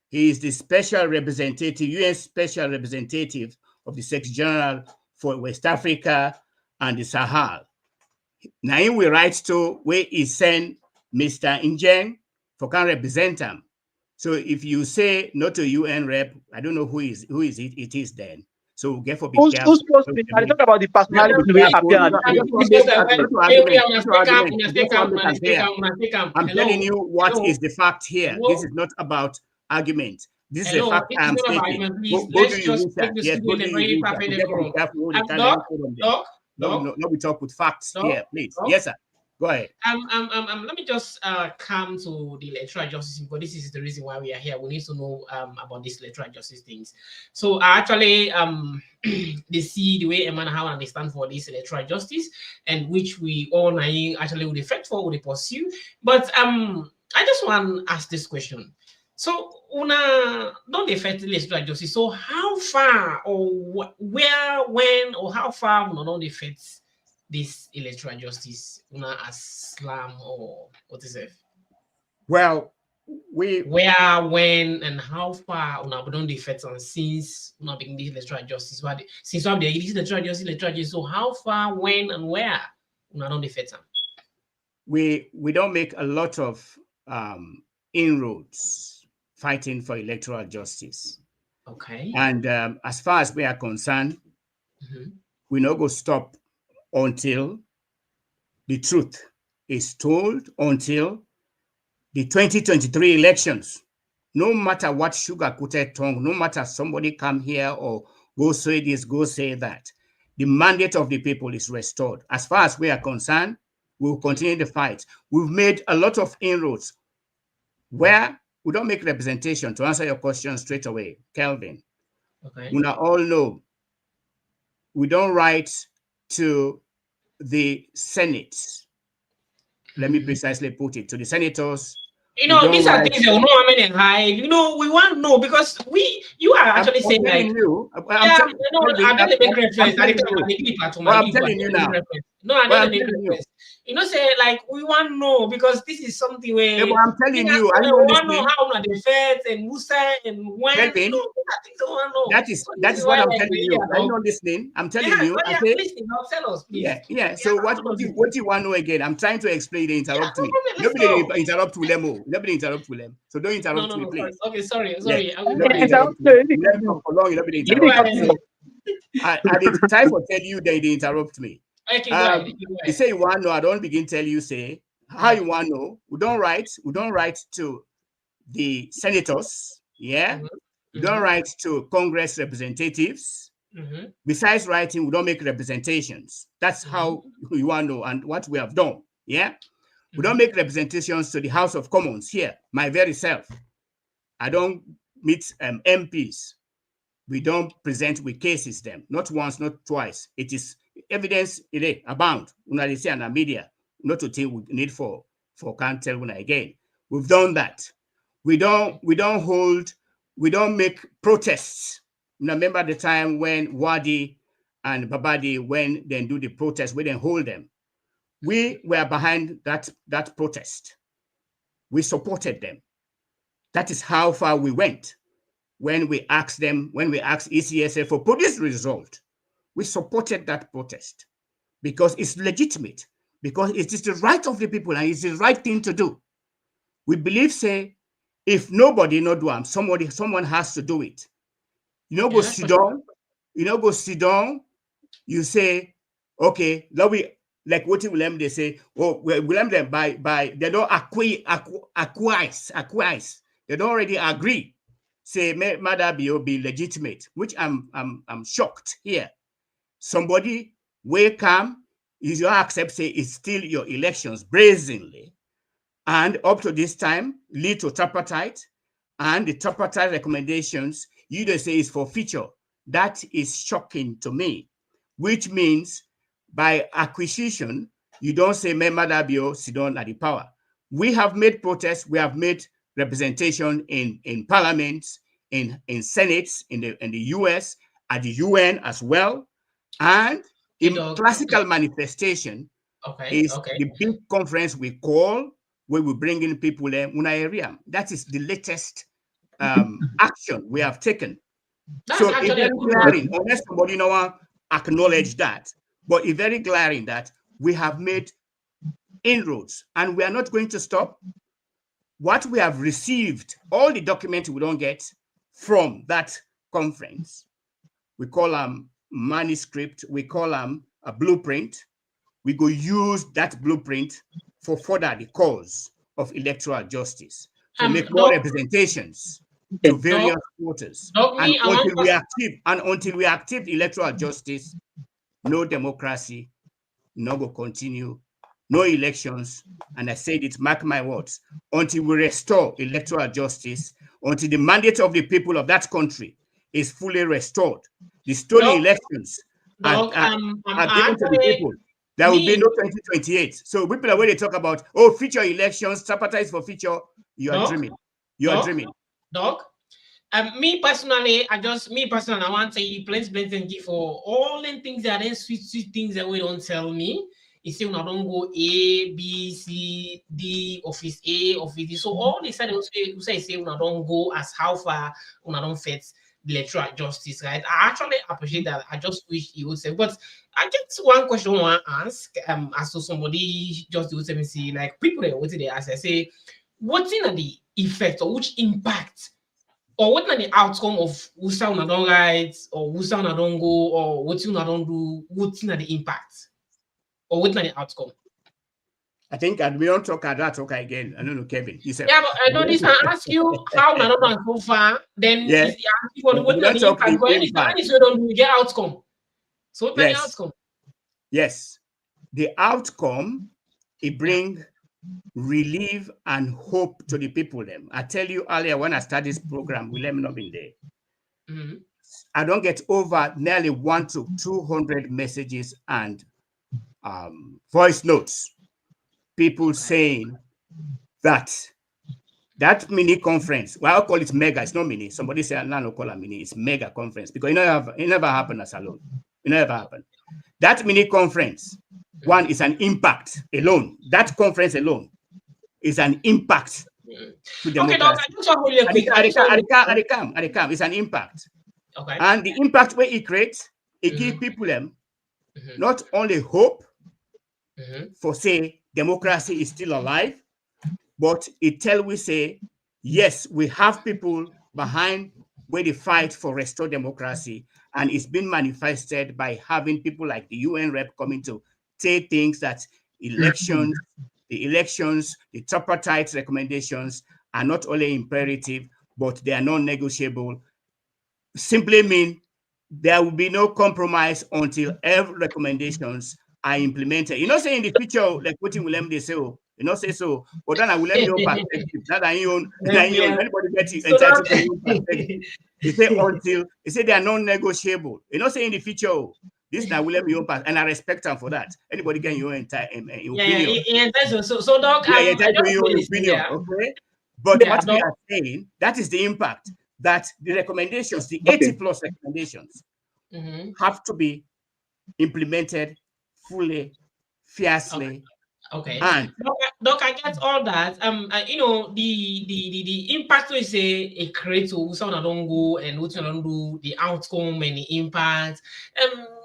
he is the special representative, UN special representative of the Secretary General for West Africa and the Sahel. Now he will write to where he sent Mr. Njeng for can represent him. So if you say not to UN rep, I don't know who is it is then. So get for Who's supposed to be? I talk about the personality we appear. I'm telling you what is the fact here. This is not about argument. This is a fact I'm stating. Go to your research. Yes, go to your research. No, we talk with facts here, please. Yes, sir. Go ahead. Let me just come to the electoral justice, because this is the reason why we are here. We need to know about these electoral justice things. So actually, they see the way Emmanuel how they stand for this electoral justice, and which we all actually would fight for, would pursue. But I just want to ask this question. So, una don't affect the electoral justice. So, how far or where, when, or how far una don't affect this electoral justice, una as Islam or what is it? Well, where, when, and how far una don't affect on since una begin this electoral justice? What since one day this electoral justice. So, how far, when, and where una don't affect them? We don't make a lot of inroads fighting for electoral justice. Okay. And as far as we are concerned, we not go stop until the truth is told, until the 2023 elections. No matter what sugar-coated tongue, no matter somebody come here or go say this, go say that, the mandate of the people is restored. As far as we are concerned, we will continue the fight. We've made a lot of inroads where we don't make representation. To answer your question straight away, Kelvin. Okay. We all know we don't write to the Senate. Let me precisely put it, to the senators. You know, these are things that we know how many hide. You know, we want to know because you are actually saying like you. I'm telling you now. No, I don't make reference. You know, say like we want to know because this is something where I'm telling you, I want to know how much the feds and who said and when. Kelvin, that is what I'm telling you. Are you not listening? I'm telling you. I say, listen, tell us, please. Yeah. So what do you want to know again? I'm trying to explain. They interrupt me. Nobody interrupt Willem. Nobody interrupt Willem. So don't interrupt me, please. Okay, sorry. Nobody interrupt me. For long, nobody interrupt me. I did time for tell you they interrupt me. You say you want to know, I don't begin tell you, say, how you want to know. We don't write to the senators, yeah? We don't write to Congress representatives. Besides writing, we don't make representations. That's how we want to know and what we have done, yeah? We don't make representations to the House of Commons here, my very self. I don't meet MPs. We don't present with cases them, not once, not twice. It is evidence abound. Una see in the media, not to think we need for can't tell una again. We've done that. We don't make protests. Remember the time when Wadi and Babadi, when they do the protest, we didn't hold them. We were behind that protest. We supported them. That is how far we went. When we asked ECSA for produce result, we supported that protest because it's legitimate, because it is the right of the people and it's the right thing to do. We believe, say, if nobody not do it, someone has to do it. Go sit down. You say, okay, now we like what William they say. Oh, William them by they don't acquiesce. They don't already agree. Say, may that be legitimate, which I'm shocked here. Somebody will come, is your accept, say it's still your elections brazenly, and up to this time lead to tripartite, and the tripartite recommendations you just say is for future. That is shocking to me, which means by acquisition, you don't say member Dabio Sidon at the power. We have made protests, we have made representation in parliaments, in senates, in the US, at the UN as well. And in classical manifestation is the big conference we call, where we bring in people in una area. That is the latest action we have taken. That's so it's actually very a good glaring, one. unless somebody acknowledge that, but it's very glaring that we have made inroads and we are not going to stop. What we have received, all the documents we don't get from that conference, we call them manuscript, we call them a blueprint. We go use that blueprint for further the cause of electoral justice, to make more representations to various voters. And until we achieve electoral justice, no democracy, no go continue, no elections. And I said it, mark my words, until we restore electoral justice, until the mandate of the people of that country is fully restored, the stolen elections are given to the people. There will be no 2028. So people are when they talk about future elections, tripartite for future, you are dreaming. You are dreaming. Doc, me personally, I want to say plenty for all the things that are sweet things that we don't tell me. You say when I don't go A, B, C, D, office A, office D. So all the side you say when I don't go as how far when I don't fit the electoral justice, right? I actually appreciate that. I just wish you would say, but I get one question I want to ask. As to somebody just would say, see, like people what they ask, I say, what's in the effect or which impact or what the outcome of who sound I don't right or who sound I don't go or what you don't do, what's the impact or what's the outcome? I think we don't talk at that talk again. I don't know, Kevin. You said, yeah, but I know this. I ask you how I don't go far. Then yes. What the impact? But anytime you don't do, get outcome. So what's the outcome? Yes, the outcome it bring relief and hope to the people. Them. I tell you earlier when I started this program, we let me not been there. Mm-hmm. I don't get over nearly 100 to 200 messages and voice notes. People saying that mini conference, well, I'll call it mega. It's not mini. Somebody say, no, call it mini. It's mega conference because it never happened as alone. It never happened. That mini conference, one is an impact alone. That conference alone is an impact to democracy. It's an impact. Okay. And the impact where it creates, it gives people them not only hope for say democracy is still alive, but it tell we say, yes, we have people behind where they fight for restore democracy. And it's been manifested by having people like the UN rep coming to say things that the elections, the tripartite recommendations are not only imperative, but they are non-negotiable. Simply mean there will be no compromise until every recommendations are implemented. You know, say in the future, like what you will let me say, you know, say so, but then I will let me own perspective. That I own, anybody get entitled to your perspective. They say they are non-negotiable. You know, say in the future, this now will let me own part, and I respect them for that. Anybody get your entire opinion. So Doc, entitled to your own opinion, okay? But what we are saying, that is the impact that the recommendations, the 80 plus recommendations, have to be implemented fully, fiercely. Okay. And Doc, I get all that. You know, the impact we say it creates who someone don't go and what you don't do, the outcome and the impact.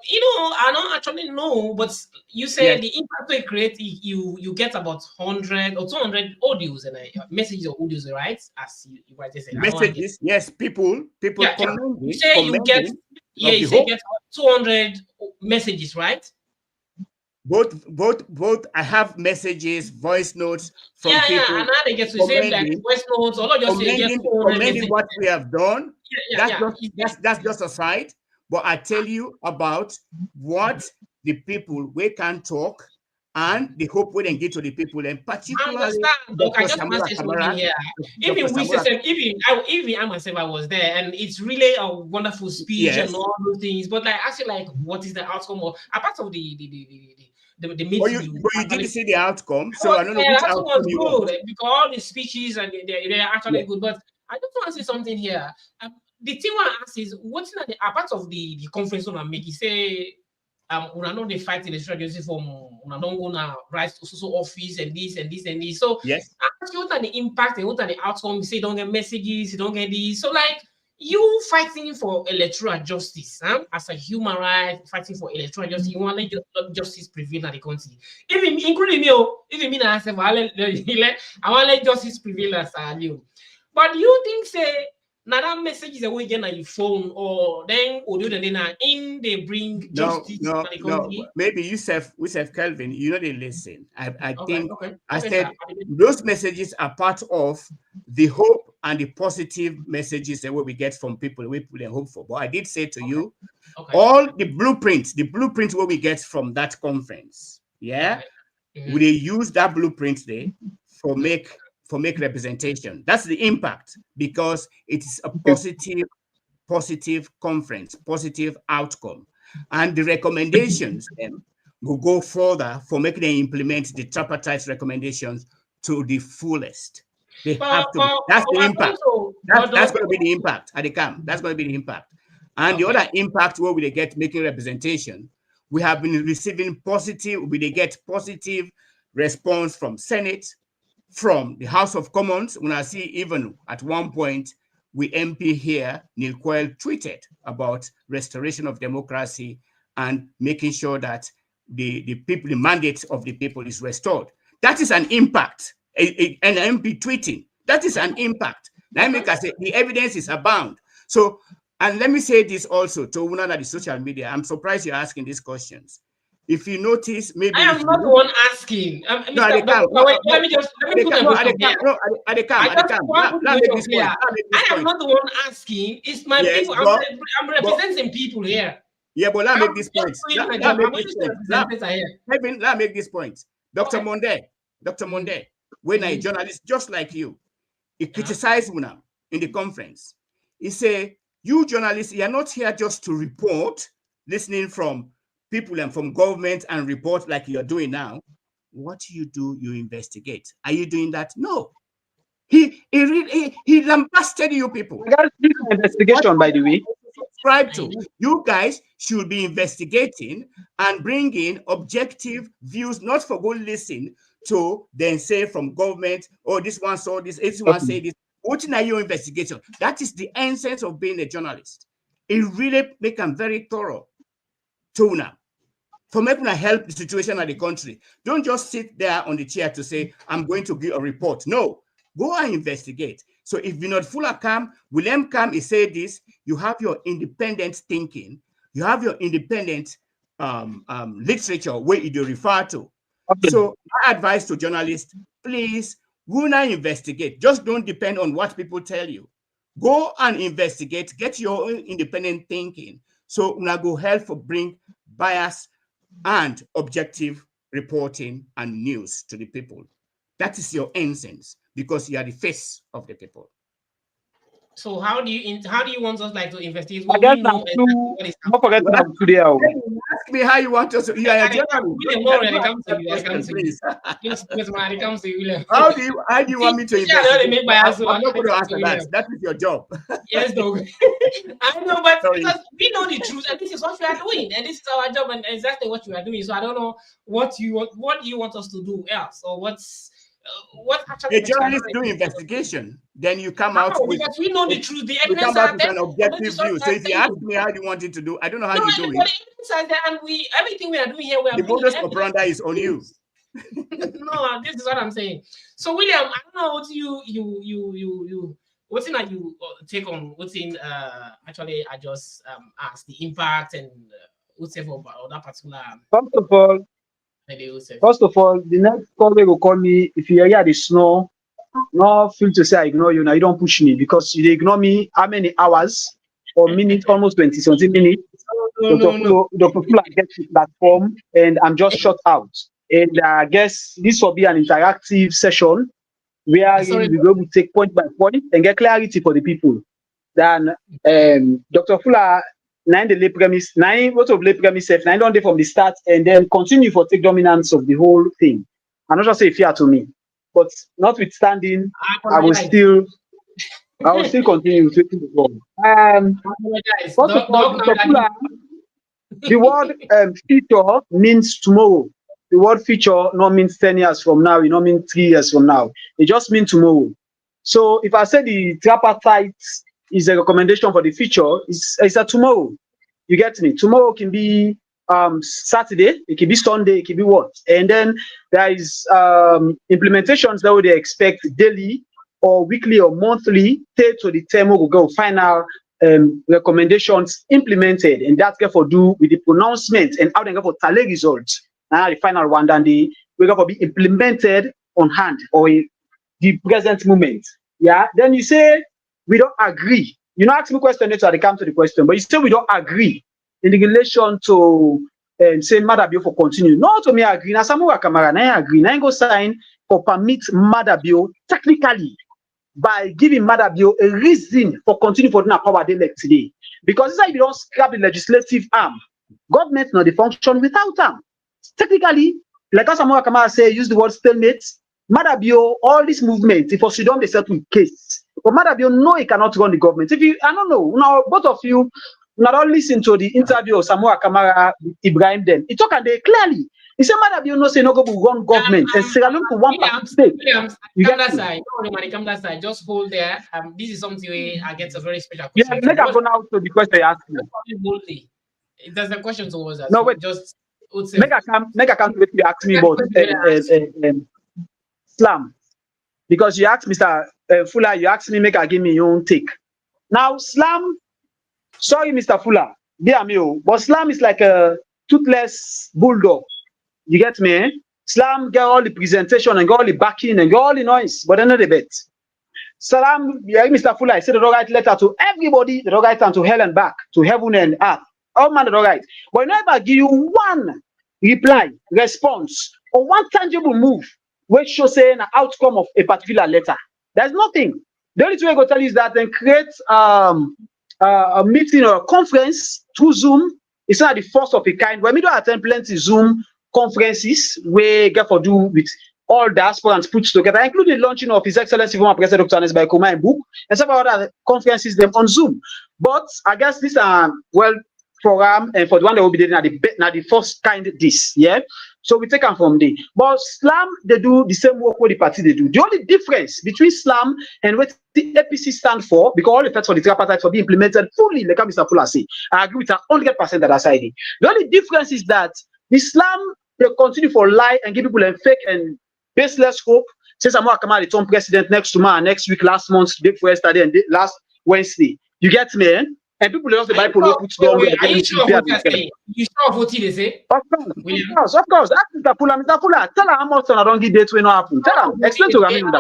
You know, I don't actually know, but you say the impact we create, you get about 100 or 200 audios and messages or audios, right? As you rightly said. Messages, yes, people commenting. You say you get, you say get 200 messages, right? Both. I have messages, voice notes from people. Yeah, and now they get to say like voice notes, or not just commenting what we have done. That's just a side. But I tell you about what the people we can talk and the hope we then get to the people, and I particularly understand. Look, I Dr. just want Samura to say something Kamara. here. Dr. Even we Samura, say, even I myself, I was there, and it's really a wonderful speech yes. and all those things. But like, actually, like, what is the outcome of apart of the But you, meeting? but you didn't see the outcome, so I don't know The which outcome outcome was you want. good because all the speeches and they're actually Yeah. good. But I just want to say something here. The thing I ask is, what's not the apart of the conference on make you say when I know they fight in the strategy from when I don't wanna rise to social office and this and this and this. So Yes. I ask you what are the impact and what are the outcome? You say you don't get messages, you don't get this. So like you fighting for electoral justice, as a human right, fighting for electoral justice, you want to let justice prevail in the country. Even including me, even me, I say, I want to let justice prevail as a you. But you think say now that message is away again on your phone, or then in they bring justice No, to the no. country. Maybe Yusuf Kelvin, you know they listen. I think I Okay, said sir. those messages are part of the hope and the positive messages that we get from people we put a hope for. But I did say to you, Okay. all the blueprints what we get from that conference, yeah, we they use that blueprint there for make representation. That's the impact because it is a positive conference, positive outcome. And the recommendations will go further for making them implement the tripartite recommendations to the fullest. They have to. That's the impact. That's going to be the impact at the camp. That's going to be the impact. And the other impact where we get making representation, we have been receiving positive, we get positive response from Senate, from the House of Commons. When I see even at one point, we MP here, Neil Quayle, tweeted about restoration of democracy and making sure that the people, the mandate of the people is restored. That is an impact. An MP tweeting, that is an impact. Let me say the evidence is abound. So, and let me say this also to one of the social media. I'm surprised you're asking these questions. If you notice, maybe I am not the one asking. no, at the camp. Let me put my voice up here. At the camp. I am not the one asking. It's my people. I'm representing people here. Yeah, but let me make this point. Let me make this point. Dr. Monde, when a journalist just like you, he criticized Munam in the conference. He said, you journalists, you're not here just to report, listening from people and from government and report like you're doing now. What you do, you investigate. Are you doing that? No. He lambasted you people. I got this investigation, by the way. Subscribe to. You guys should be investigating and bringing objective views, not for go listen to then say from government, oh, this one saw this, this one say this. What are your investigation? That is the essence of being a journalist. It really make them very thorough. Tuna. For making help the situation of the country. Don't just sit there on the chair to say, I'm going to give a report. No, go and investigate. So if you're not Fullah come, William come, he said this, you have your independent thinking, you have your independent literature where you refer to. So my advice to journalists, please, go and investigate. Just don't depend on what people tell you. Go and investigate, get your own independent thinking. So una go help for bring bias and objective reporting and news to the people. That is your essence because you are the face of the people. So how do you want us like to investigate? I guess not forget to today. Ask me how you want us to. You are a journalist. Please. How do you want me to investigate? I'm not going to answer that. That is your job. Yes, dog. I know, but because we know the truth, and this is what we are doing, and this is our job, and exactly what we are doing. So I don't know what do you want us to do else, or what actually a journalist do investigation, then you come out with because we know the truth, the you evidence come out are with there. an objective view. So if you ask me how you want it to do, I don't know how you do it. The evidence are there, and everything we are doing here, we are the modus operandi is on you. No, this is what I'm saying. So William, I don't know what you what's in that you take on what's in actually I just asked the impact and whatever about that particular. First of all, the next caller will call me if you hear the snore. No feel to say I ignore you. Now you don't push me because you ignore me. How many hours or minutes? Almost 20 something minutes. Dr. Fullah gets the platform and I'm just shut out. And I guess this will be an interactive session where Sorry. we go to take point by point and get clarity for the people. Then Dr. Fullah, nine the lay premise, nine what of lay premise, nine on day from the start, and then continue for take dominance of the whole thing. I'm not just say fear to me, but notwithstanding, I will still continue to the goal. First of all, Dr. Fullah, the word future means tomorrow. The word future not means 10 years from now, it not mean 3 years from now. It just means tomorrow. So if I say the tripartite is a recommendation for the future, it's a tomorrow. You get me? Tomorrow can be Saturday, it can be Sunday, it can be what? And then there is implementations that they expect daily or weekly or monthly, take to the term will go final recommendations implemented, and that's for do with the pronouncement and how they go for tally results. Now the final one, then the we go for be implemented on hand or in the present moment. Yeah. Then you say we don't agree. You know, ask me question later, I come to the question, but you say we don't agree in relation to say Madabio for continue. No, to me agree. Now Samura Kamara, I agree. Now I go sign for permit Madabio technically by giving Madabio a reason for continuing for the power they elect today. Because it's like you don't scrap the legislative arm. Government not the function without arm. Technically, like as Samura Kamara say, use the word stalemate. Madabio, all this movement, if you don't settle case. But Madabio, no, he cannot run the government. If you, I don't know, now both of you not all listen to the interview of Samura Kamara with Ibrahim then. He talk and they clearly. He said Madabio no say no go to run government and Sierra Leone for one state. You come that side. No, come that side. Just hold there. This is something where I get a very special question. Yeah, make I go now to the question you asked me. There's a question towards us. No, wait. Just make I come to what you asked me about Islam. Because you asked Mr. Fullah, you asked me, make I give me your own take. Now, Islam, sorry, Mr. Fullah, but Islam is like a toothless bulldog. You get me? Eh? Islam get all the presentation and get all the backing and get all the noise, but then not the bet. Salam, yeah, Mr. Fullah, I said the right letter to everybody, the right hand to hell and back, to heaven and earth. All man the right. But I never give you one reply, response, or one tangible move which shows an outcome of a particular letter. There's nothing. The only thing I go tell you is that then create a meeting or a conference through Zoom. It's not the first of a kind. When we don't attend plenty Zoom conferences, we get for do with all the aspirants put together, including launching of His Excellency former President Dr. Anes by Kuma book and several other conferences them on Zoom. But I guess this program and for the one that will be there now the first kind this, yeah. So we take them from there. But Islam, they do the same work what the party they do. The only difference between Islam and what the APC stand for, because all the facts for the tripartite for be implemented fully, like Mr. Fullah say, I agree with 100% that side. The only difference is that Islam they continue for lie and give people a fake and baseless hope. Since Samura Kamara the term president next week, last month, day before yesterday, and last Wednesday. You get me? Eh? And people just the Bible put down. Are you sure what you're saying? You sure what they say? Of course. Ask Mr. Fullah, tell her how much I don't give date when it happen. Tell him, explain to him. Now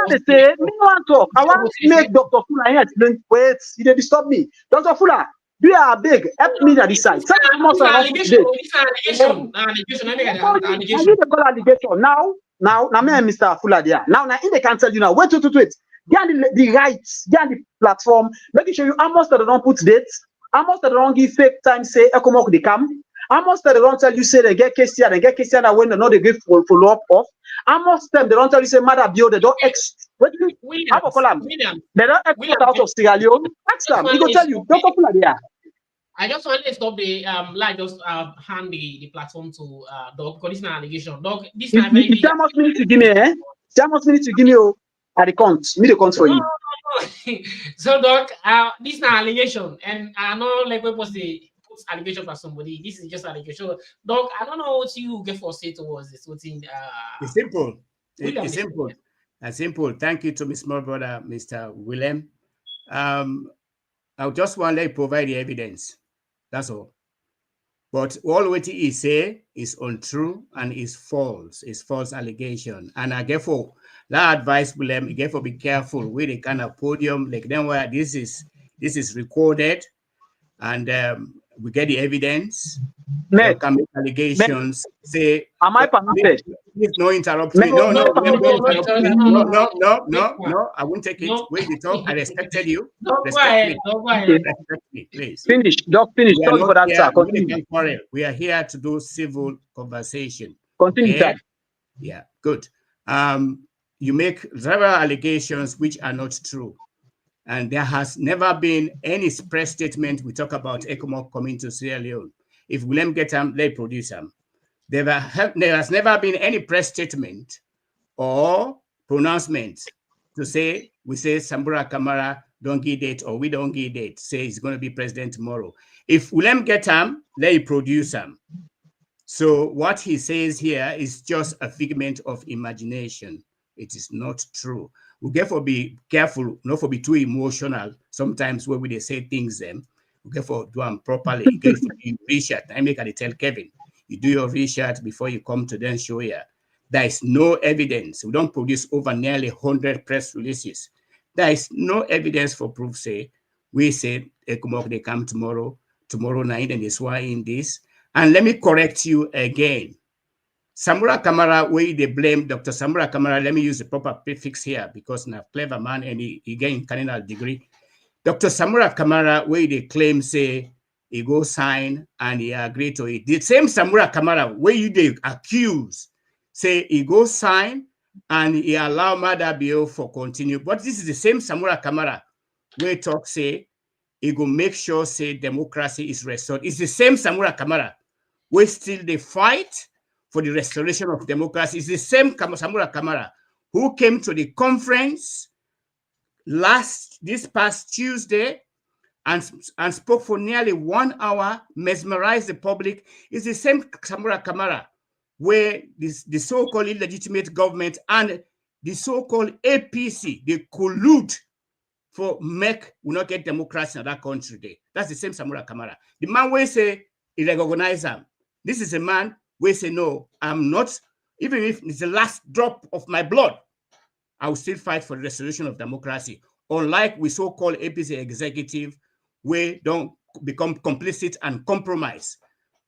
they say, me want talk. I want to make Dr. Fullah here explain. Wait, you didn't disturb me. Dr. Fullah, you are big. Help me at this side. Tell her how much I don't give date. Allegation. Now, me and Mr. Fullah there. Now, in the can tell you now. Wait. Get the rights, get the platform, making sure you almost that they don't put dates, almost that they don't give fake time, say, Ecomoc they come, almost that they don't tell you, say, they get case here, that when they know they give follow up off, almost them, they don't tell you, say, Madabio, they don't have a column. They don't export out of Sierra Leone. Ask them, he will tell you, don't popular there. I just want to stop the hand the platform to Doc, because this is an allegation. Doc, this is very big. How much minutes to give me, eh? How much minutes to give me, at the count, me the count for you. So, Doc, this is an allegation, and I know like people say put allegation for somebody. This is just allegation. Doc, I don't know what you get for say towards this. It's simple. It's simple. It's simple. Thank you to my small brother, Mr. William. I just want to provide the evidence. That's all. But all what he say is untrue and is false. It's false allegation. And I therefore that advice will therefore be careful with the kind of podium like then where this is recorded and we get the evidence. Matt, You can make allegations. Say, am I permitted? please no interrupt Matt, me. No, am I no, no, don't permitted? interrupt me. no, No, no, no, no, wait, no, no. I won't take it. no. Wait, the talk. I respected you. Don't go Respect ahead. me. Don't go Okay. ahead. Respect me, please. Finish. Doc, finish. We are Sorry not for that, here. sir. We Continue. can't quarrel. We are here to do civil conversation. Continue, Okay? sir. Yeah, good. You make several allegations which are not true. And there has never been any press statement. We talk about ECOMOG coming to Sierra Leone. If William get them, they produce them. There has never been any press statement or pronouncement to say, we say Samura Kamara don't give date or we don't give date, say he's going to be president tomorrow. If William get them, they produce them. So what he says here is just a figment of imagination. It is not true. We therefore be careful not to be too emotional. Sometimes when we say things, we therefore do them properly. You get to do research. I make I tell Kevin, you do your research before you come to then show here. There is no evidence. We don't produce over nearly 100 press releases. There is no evidence for proof. Say we said ECOMOG they come tomorrow night, and they swear in this. And let me correct you again. Samura Kamara, where they blame Dr. Samura Kamara, let me use the proper prefix here because he's a clever man and he gained cardinal degree. Dr. Samura Kamara, where they claim, say, he go sign and he agree to it. The same Samura Kamara, where you they accuse, say he go sign and he allow Madabio for continue. But this is the same Samura Kamara, where talk say, he go make sure, say, democracy is restored. It's the same Samura Kamara, where still they fight for the restoration of democracy. It's the same Samura Kamara who came to the conference this past Tuesday and spoke for nearly 1 hour, mesmerized the public. It's the same Samura Kamara where the so-called illegitimate government and the so-called APC, they collude for we not get democracy in that country today. That's the same Samura Kamara. The man will say he recognize him. This is a man will say, no, I'm not, even if it's the last drop of my blood, I will still fight for the restoration of democracy. Unlike we so-called APC executive, where don't become complicit and compromise,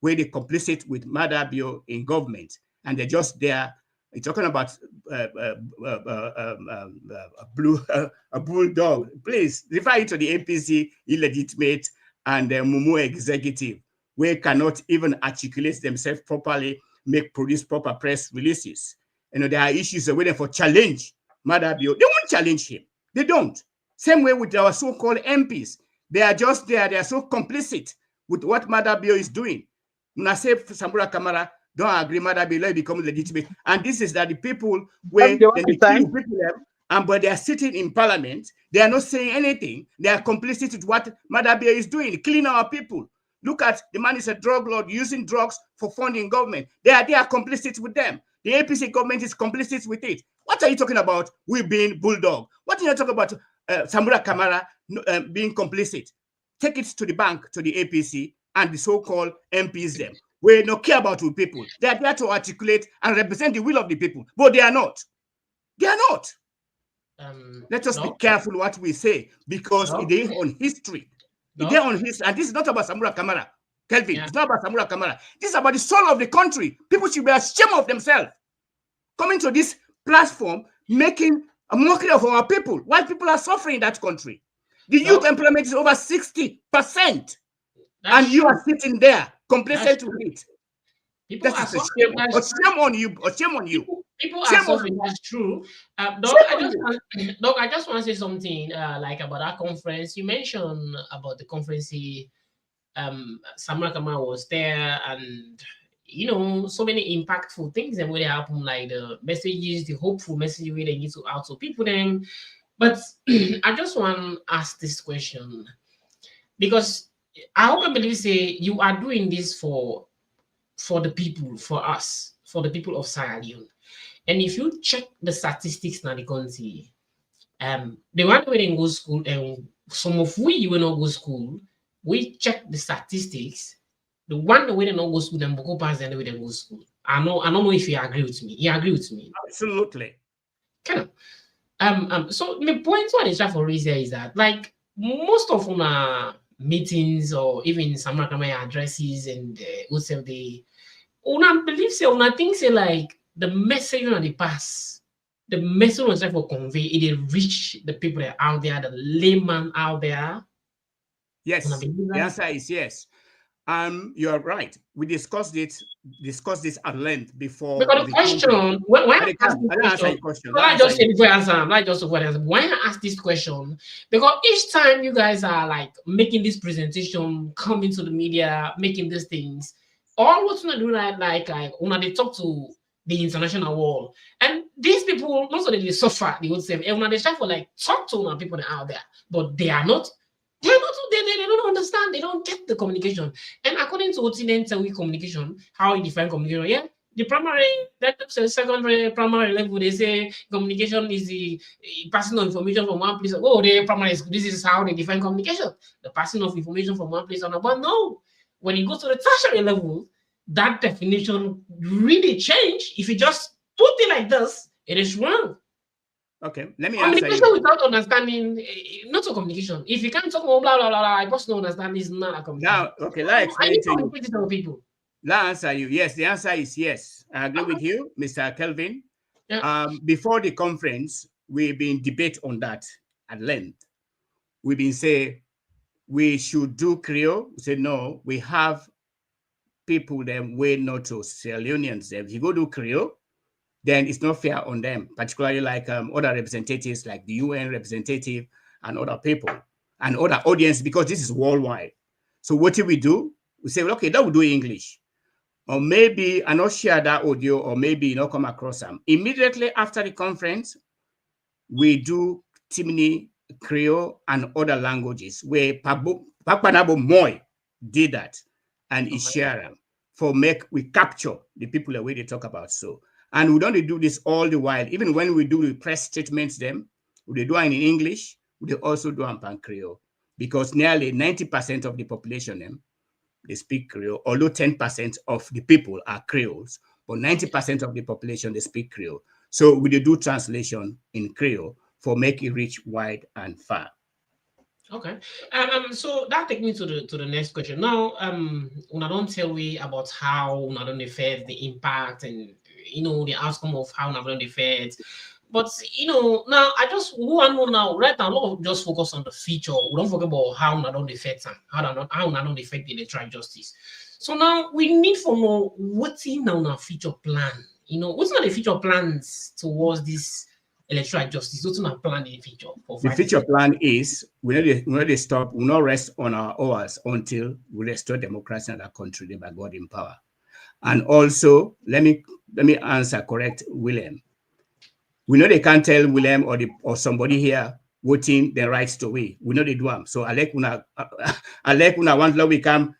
where they complicit with Madabio in government, and they're just there. You're talking about a bulldog. Please refer it to the APC illegitimate and the Mumu executive, where cannot even articulate themselves properly, produce proper press releases. You know, there are issues waiting for challenge Madabio. They won't challenge him. They don't. Same way with our so-called MPs. They are just there. They are so complicit with what Madabio is doing. When I say Samura Kamara, don't agree, Madabio become legitimate. And this is that the people where they kill people, but they are sitting in parliament, they are not saying anything. They are complicit with what Madabio is doing, killing our people. Look at the man is a drug lord using drugs for funding government. They are complicit with them. The APC government is complicit with it. What are you talking about? We being bulldog. What are you talking about? Samura Kamara being complicit. Take it to the bank, to the APC and the so-called MPs them. We don't care about the people. They are there to articulate and represent the will of the people, but they are not. They are not. Let us be careful what we say because it is on history. It is on history, and this is not about Samura Kamara. Kelvin, it's not about Samura Kamara. This is about the soul of the country. People should be ashamed of themselves. Coming to this platform, making a mockery of our people, while people are suffering in that country. The youth employment is over 60%. And you are sitting there, complacent with it. People are suffering. Shame on you. Shame on you. People are suffering. That's true. Doc, I just want to say something like about that conference. You mentioned about the conference. Samura Kamara was there, and you know, so many impactful things and where they happen, like the messages, the hopeful message where they need to out to people them. But I just want to ask this question because I hope and believe say you are doing this for the people, for us, for the people of Sierra Leone. And if you check the statistics in the country, the one where they go school and some of we will not go school, we check the statistics. The one way they not go school, them go past the way they go school. I don't know if you agree with me. You agree with me? Absolutely. Kind of. So the point what is trying for raise here is that like most of meetings or even Samura addresses and what's the una believe say una think say like the message on the pass, the message was trying to convey it dey reach the people that are out there, the layman out there. Una Yes, believe the that? answer is yes. You are right. We discussed this at length before Because the the conference. question, when I ask this I don't answer question, your question. so Let me I answer just say you. before I answer, like just before I answer, when I ask this question, because each time you guys are like making this presentation, coming to the media, making these things, all what's not doing like when they talk to the international world, and these people, most of them they suffer, they would say, and when they try for like talk to people that are out there, but they're not, they don't understand, they don't get the communication. And according to Continental communication, how you define communication, yeah, the primary, that secondary, primary level, they say communication is the passing of information from one place. Oh, the primary school, this is how they define communication, the passing of information from one place on another. But no, when you go to the tertiary level, that definition really change. If you just put it like this, it is wrong. Okay, let me answer Communication you. without understanding, not a communication. If you can't talk about blah blah blah, blah, I just don't understand. Is not a communication. Now, okay, let me I explain need it to to you. communicate with people. Let me answer you. Yes, the answer is yes. I agree Okay. with you, Mr. Kelvin. Yeah. Before the conference, we've been debate on that at length. We've been saying we should do Creole. We say no, we have people them way not to Sierra Leoneans. If you go do Creole, then it's not fair on them, particularly like other representatives, like the UN representative and other people and other audience, because this is worldwide. So what do? We say, well, okay, that will do English. Or maybe I not share that audio, or maybe not come across them. Immediately after the conference, we do Timini, Creole, and other languages where Papanabo Moy did that and is Okay. share them for we capture the people the way they talk about. So, and we don't do this all the while. Even when we do the press statements, them we do it in English, we also do it in Creole, because nearly 90% of the population them they speak Creole, although 10% of the people are Creoles, but 90% of the population they speak Creole. So we do translation in Creole for make it reach wide and far. Okay. So that takes me to the next question. Now, una don't tell me about how una don't affect the impact and the outcome of how una don't affect. But now I just want to know now, right now, a lot of just focus on the future. We don't forget about how una don't affect and how una don't affect the electoral justice. So now we need to know what's in our future plan. What's not the future plans towards this electoral justice? What's not plan in the future for The 5 to future 6? plan is we need to stop, we not rest on our oars until we restore democracy in our country by God in power. And also, let me answer correct William. We know they can't tell William or somebody here voting the rights to we. We know they do them. So I like una want we come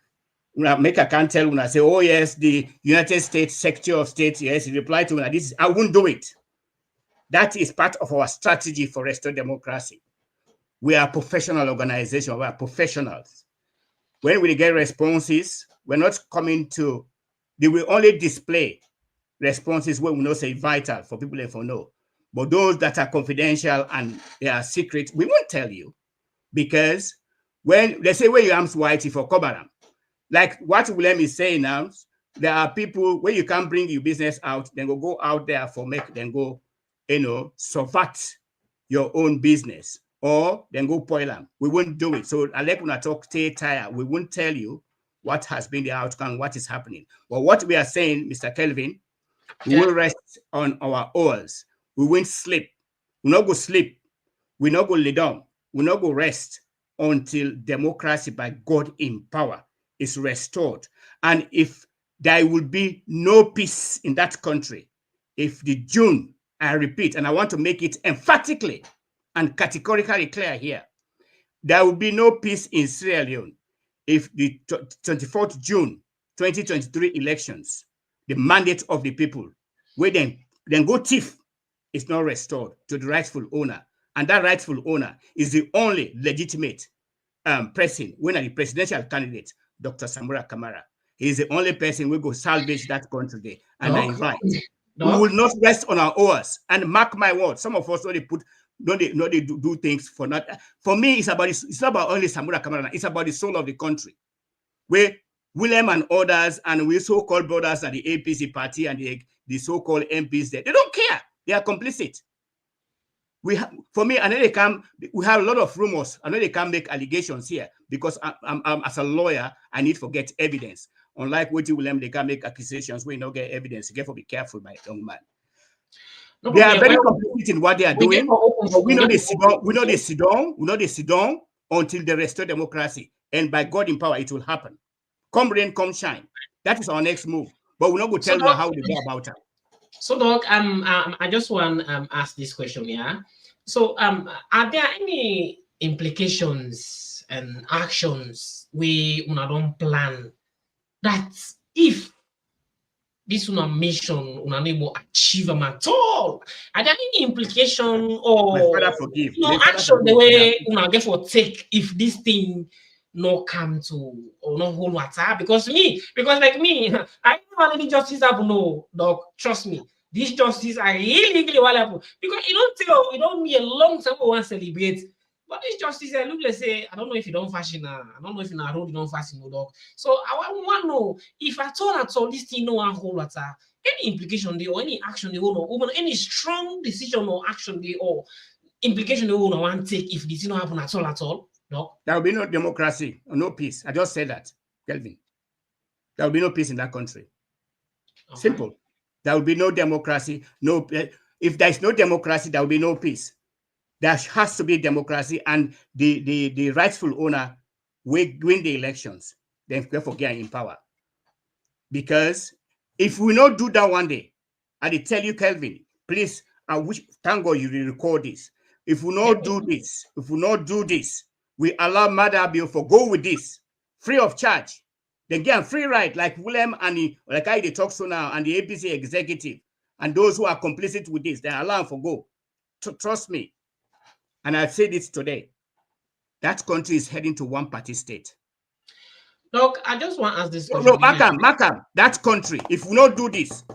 make a can tell when I say, oh yes, the United States Secretary of State, yes, reply to when this. I won't do it. That is part of our strategy for restore democracy. We are a professional organization. We are professionals. When we get responses, we're not coming to. They will only display responses where we know say vital for people to know. But those that are confidential and they are secret, we won't tell you, because when they say where your arms whitey for cover them, like what William is saying now, there are people where you can't bring your business out, then go out there for make, then go, subvert your own business, or then go spoil them. We won't do it. So I like when I talk stay tired, we won't tell you what has been the outcome, what is happening. But what we are saying, Mr. Kelvin, we Yeah. will rest on our oars. We won't sleep. We not go sleep. We not go lay down. We not go rest until democracy by God in power is restored. And if there will be no peace in that country, if the June, I repeat, and I want to make it emphatically and categorically clear here, there will be no peace in Sierra Leone if the 24th June 2023 elections, the mandate of the people, where then go thief, is not restored to the rightful owner. And that rightful owner is the only legitimate person, when the presidential candidate, Dr. Samura Kamara. He is the only person who will go salvage that country. And I Doc, invite. We Doc. will not rest on our oars. And mark my word, some of us already put they do things for not. For me, it's not about only Samura Kamara. It's about the soul of the country, where William and others and we so-called brothers at the APC party and the so-called MPs there, they don't care. They are complicit. For me, I know they can. We have a lot of rumors. I know they can't make allegations here because I'm as a lawyer, I need to get evidence. Unlike with William, they can make accusations when you don't get evidence. You have to be careful, my young man. No, they are very complicit in what they are doing. But we know they sit down. We know they sit down. We know they sit down until they restore democracy. And by God in power, it will happen. Come rain, come shine. That is our next move. But we're not going to tell you how we go about it. So, Doc, I just want to ask this question here. So, are there any implications and actions we don't plan that if this mission unable achieve them at all? Are there any implication or action the way get for take if this thing no come to or no hold water? Because like me, I never any justice happen. No, Doc, trust me. These justice are illegally valuable because you don't mean a long time we want to celebrate. But this justice, I look, let's say, I don't know if you don't fashion, I don't know if in a road you don't fashion, no, Dog. So I want to know if at all this thing no one hold water, any implication there or any action they will or any strong decision or action they or implication they will want to take if this thing don't happen at all. No, there will be no democracy or no peace. I just said that, Kelvin. There will be no peace in that country. Okay. Simple. There will be no democracy. No, if there is no democracy, there will be no peace. There has to be democracy, and the rightful owner will win the elections. Then therefore get in power. Because if we not do that one day, I tell you, Kelvin, please, I wish, thank God you record this. If we not do this, we allow Madabil for go with this free of charge. Then get a free ride like William and like I they talk so now and the APC executive and those who are complicit with this, they allow them for go. Trust me. And I've said it today. That country is heading to one-party state. Look, I just want to ask this question. No, Makam, that country, if we not do this,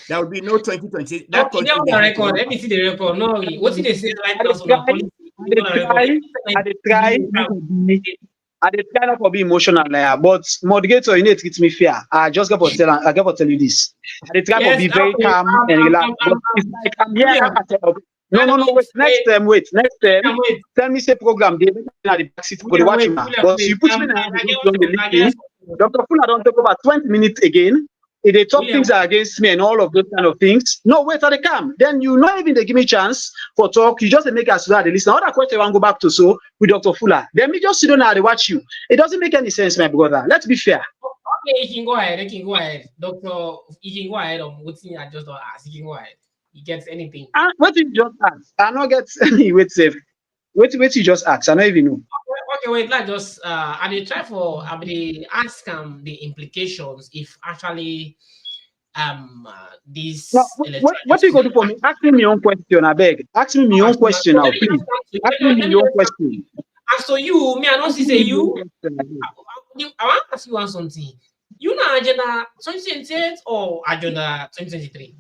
there will be no 2020. That country. The record. Let me see the record. No, what did they say right now? I try not to be emotional there, but moderator, you need to treat me fair. I just got to tell you this. I try to be very calm and relaxed. But it's like I'm here. No, wait. Next time, tell me say program. They at the back seat for the watching. But you put me in the meeting. Dr. Fullah don't talk about 20 minutes again. If they talk things against me and all of those kind of things, no, wait till they come. Then you not even they give me chance for talk. You just make us start the listen. All that question I want to go back to so with Dr. Fullah. Then me just sit down and they watch you. It doesn't make any sense, my brother. Let's be fair. Okay, you can go ahead. Doctor, you can go ahead on what I just asked. You can go ahead. You get anything. What did you just ask? I don't get any wait you just ask. I don't even know. Okay, wait, let's just I will try for ask the implications if actually this what you go to for me? Ask me my own question, I beg. Ask me my own question now, please. Ask me my own question. As to you, me I don't see say you. I want to ask you on something. You know agenda 2028 or agenda 2023?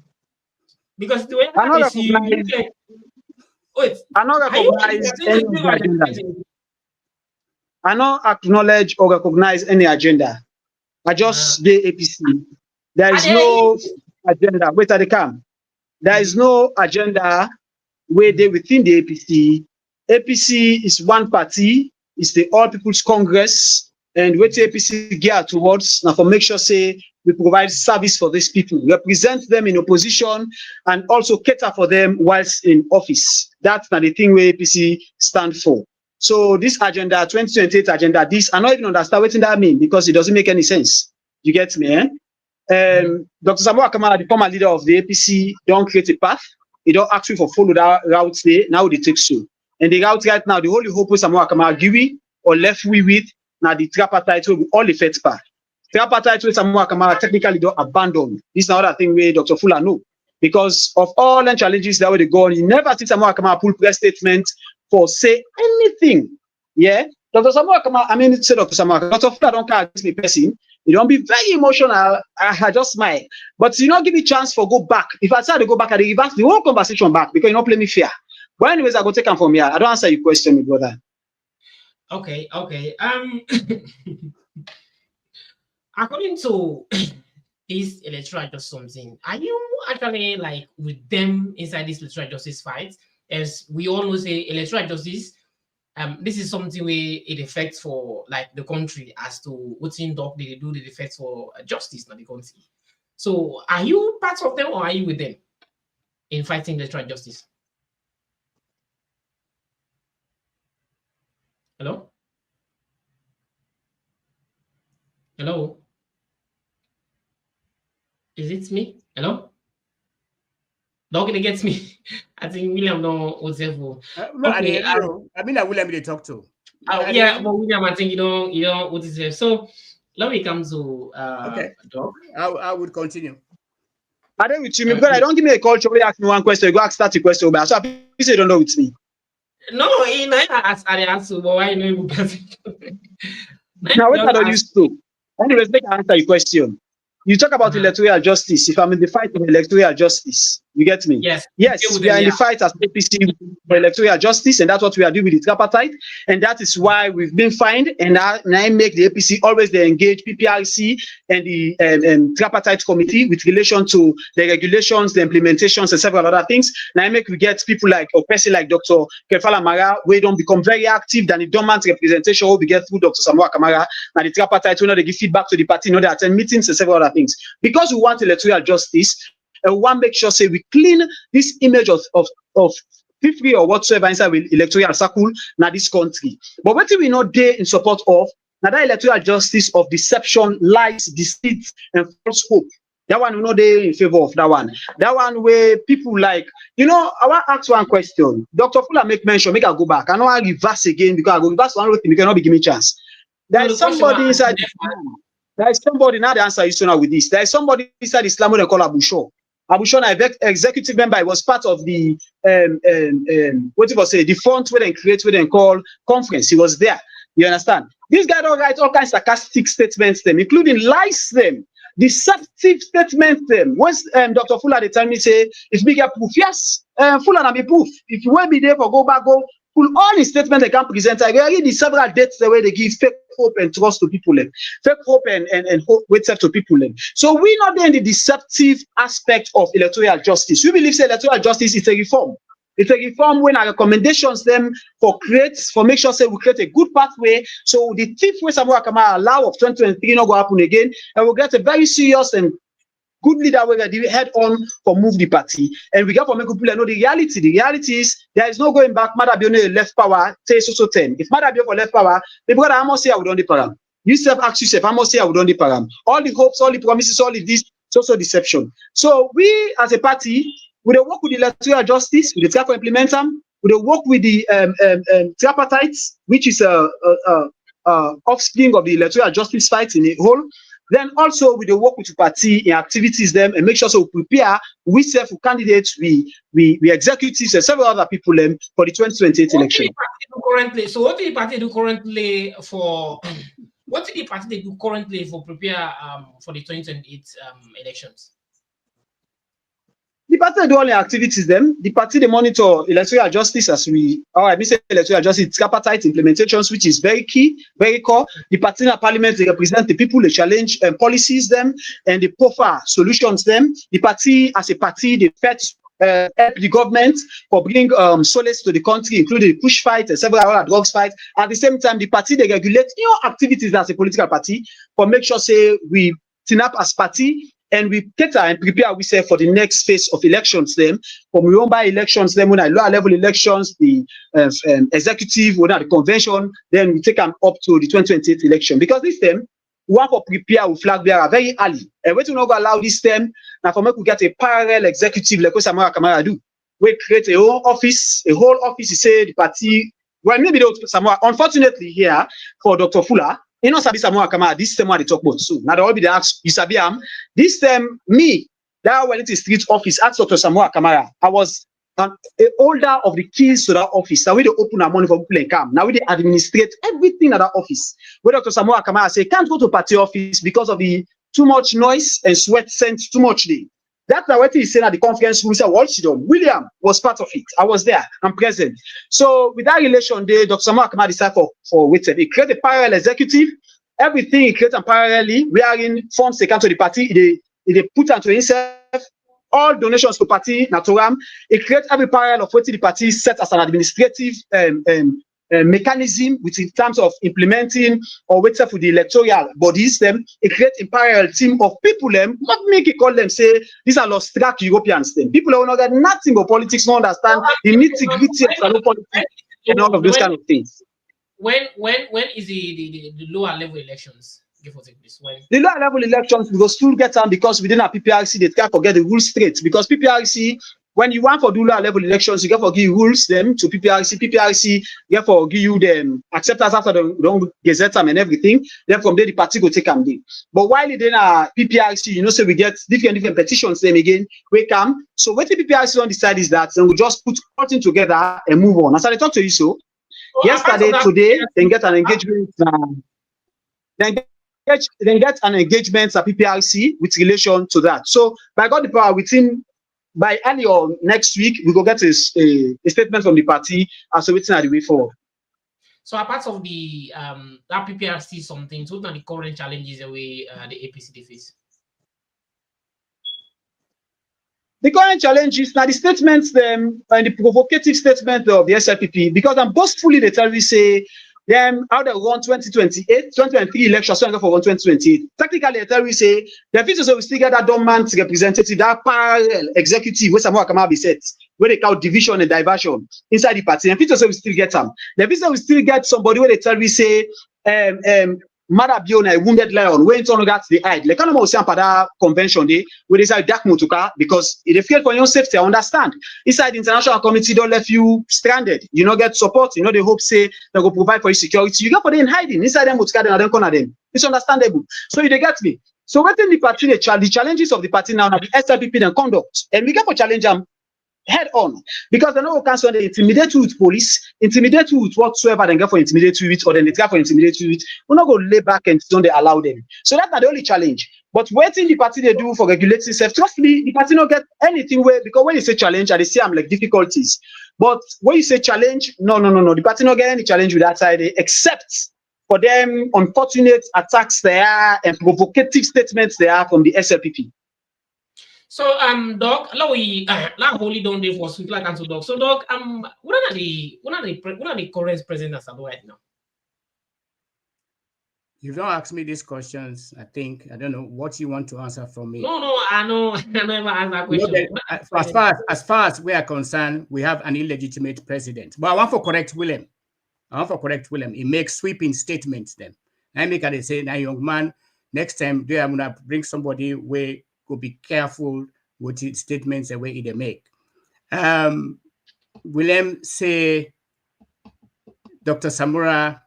Because the way I see you, wait, I don't recognize any agenda. I don't acknowledge or recognize any agenda. I just the APC. There is no agenda. Wait at the camp. There is no agenda where they within the APC. APC is one party. It's the All People's Congress, and what the APC gear towards now for make sure say we provide service for these people, represent them in opposition, and also cater for them whilst in office. That's not the thing where APC stand for. So this agenda, 2028 agenda, I don't even understand what that means because it doesn't make any sense. You get me, eh? Dr. Samura Kamara, the former leader of the APC, don't create a path. He don't actually for follow that route there. Now they take so. And the route right now, the only hope is Samura Kamara give or left with now the tripartite will be all the feds path. Tripartite with Samura Kamara technically don't abandon. This is another thing where Dr. Fullah know. Because of all the challenges that way they go on, you never see Samura Kamara pull press statement for say anything. Yeah. Dr. Samura Kamara, I mean, say Dr. Samura, Dr. Fullah don't care against me person. You don't be very emotional. I just smile. But you not give me chance for go back. If I try to go back, I reverse the whole conversation back because you don't play me fair. But anyways, I go take them from here. I don't answer your question, my brother. Okay. According to this electoral justice something, are you actually like with them inside this electoral justice fight? As we all know, say electoral justice, this is something where it affects for like the country as to what's in doc they do the effects for justice in the country. So are you part of them or are you with them in fighting electoral justice? Hello? Hello? Is it me? Hello? Nobody gets me. I think William know what's there for. No, Okay. I mean, I William they talk to. Yeah, but William, I think you don't what is there. So let me come to Okay. Doc. I would continue. I don't with you, because I don't give me a culture where you ask me one question, you go ask 30 questions, but so you say you don't know with me. No, I answer, but why you know you get it? Now, what I don't use to. Anyways, let me answer your question. You talk about electoral justice. If I'm in the fight for electoral justice, you get me? Yes. Yes, we are in the fight as APC for electoral justice, and that's what we are doing with the tripartite. And that is why we've been fined. And I make the APC always they engage PPRC and the tripartite committee with relation to the regulations, the implementations, and several other things. Now I make we get people like a person like Dr. Kefala Mara, we don't become very active than the dormant representation we get through Dr. Samura Kamara and the tripartite. We know they give feedback to the party, they attend meetings and several other things. Because we want electoral justice, and we want to make sure say we clean this image of free or whatsoever inside with electoral circle now this country. But what we not there in support of now that electoral justice of deception, lies, deceit, and false hope. That one we know they in favor of that one. That one where people like, I want to ask one question. Dr. Fullah make mention, make I go back. I know I reverse again because I go reverse one thing, you cannot be give me chance. There is somebody inside. There is somebody now the answer is now with this. There is somebody inside Islam they call Abu Shor. Abu Shor, an executive member, he was part of the what it was say the front where they create where they call conference. He was there. You understand? This guy don't write all kinds of sarcastic statements them, including lies them, deceptive statements them. Once Dr. Fullah they tell me say if we get proof, yes, Fullah na be proof. If you will be there for go back go. All the statements they can present, I read the several dates the way they give fake hope and trust to people, fake hope and hope to people. So we not in the deceptive aspect of electoral justice. We believe say electoral justice is a reform. It's a reform when our recommendations them for make sure say we create a good pathway. So the thief way Samura Kamara allow of 2023 not go happen again, and we'll get a very serious and good leader where they head on for move the party, and we got for make people know the reality. The reality is there is no going back. Madabione left power, say so 10. If Madabione for left power, the brother I must say I would on the param. You self ask yourself, I must say I would on the param. All the hopes, all the promises, all of this, so deception. So we as a party, we work with the electoral justice, we try to implement them. We work with the tripartites, which is offspring of the electoral justice fight in a whole. Then also we work with the party in activities them and make sure so we prepare we self candidates, we executives and several other people for the 2028 election. What did the party do currently for what did the party do currently for prepare for the 2028 elections? The party do all the activities them. The party they monitor electoral justice as say electoral justice tripartite implementations, which is very key, very core. The party in the parliament they represent the people, they challenge policies them and they proffer solutions them. The party as a party they help the government for bring solace to the country, including the push fight and several other drugs fight. At the same time, the party they regulate activities as a political party for make sure say we team up as party. And we cater and prepare ourselves for the next phase of elections. Them from we by elections, then when I lower level elections, the executive, when the convention, then we take them up to the 2028 election. Because this time we want to prepare with flag bearer very early. And we do not allow this time now for me to get a parallel executive like what Samura Kamara do. We create a whole office, You say the party. Well, maybe Samura. Unfortunately, here for Dr. Fullah. Sabi Samura Kamara, this time they talk about soon. Now they all be the ask, you sabi this time me, that when it is street office, asked Dr. Samura Kamara. I was an holder of the keys to that office. Now we they open our money for people and come. Now we they administrate everything at that office. Where Dr. Samura Kamara say can't go to party office because of the too much noise and sweat sent too much day. That's what he said at the conference. We said, William was part of it. I was there. I'm present. So with that relation, Dr. Samura came out decided for Waited. He created a parallel executive. Everything he created parallelly, wherein funds they come to the party, they put into himself all donations to party Naturam. It creates every parallel of what the party set as an administrative mechanism, which in terms of implementing or waiting for the electoral bodies, them it creates a parallel team of people, them not make it call them say these are lost track Europeans. Them people who know that nothing but politics, don't understand the nitty-gritty of politics and all of those kind of things. When is the lower level elections? Give us this. When the lower level elections we will still get them because within our PPRC they can't forget the rules straight because PPRC when you want for the lower level elections you get for give rules them to PPRC you get for give you them acceptance after the don't gazette them and everything. Then from there the party will take them. But while it in our PPRC you know so we get different petitions them again we come. So what the PPRC on decide is that then we just put everything together and move on. As I talk to you so. Yesterday, today, then get an engagement. Then get an engagement at PPRC with relation to that. So, by God the power, within by early or next week, we go get a statement from the party as to waiting at the way forward. So, apart of the that PPRC something, so what are the current challenges the way the APC face? The current challenge is now the statements them and the provocative statement of the SLPP because I'm boastfully they tell me say them how they run 2023 elections so for 2028. Technically they tell me say the future so we still get that dormant representative, that parallel executive where Samura come be set, where they call division and diversion inside the party. And future so we still get them. The future we still get somebody where they tell me say Marabiona, a wounded lion, went on regards the eye. Like, I don't know that convention day where they say dark motuka because if they feel for your safety, I understand. Inside the international community, don't let you stranded. You don't get support. You know, they hope say they will provide for you security. You get for them in hiding inside them motuka, then I don't corner them. It's understandable. So you they get me. So within the party, the challenges of the party now, the SLPP and conduct, and we get for challenge them head on because they know cancer they intimidate you with police, intimidate you with whatsoever they get for intimidate you with, or then they try for intimidate you with. We're not going to lay back and don't they allow them. So that's not the only challenge. But waiting the party they do for regulating itself, trustfully, the party not get anything where because when you say challenge, I see I'm like difficulties. But when you say challenge, no. The party not get any challenge with that side, except for them unfortunate attacks there and provocative statements there from the SLPP. So Doc, we holy don't do for sweet like answer Doc. So Doc, what are the current president as right now? You don't ask me these questions. I don't know what you want to answer from me. No, I know. I never asked that question. As far as we are concerned, we have an illegitimate president. But I want to correct William. He makes sweeping statements then. I make it say, now young man, next time I'm gonna bring somebody where go be careful with the statements the way they make. William say Dr. Samura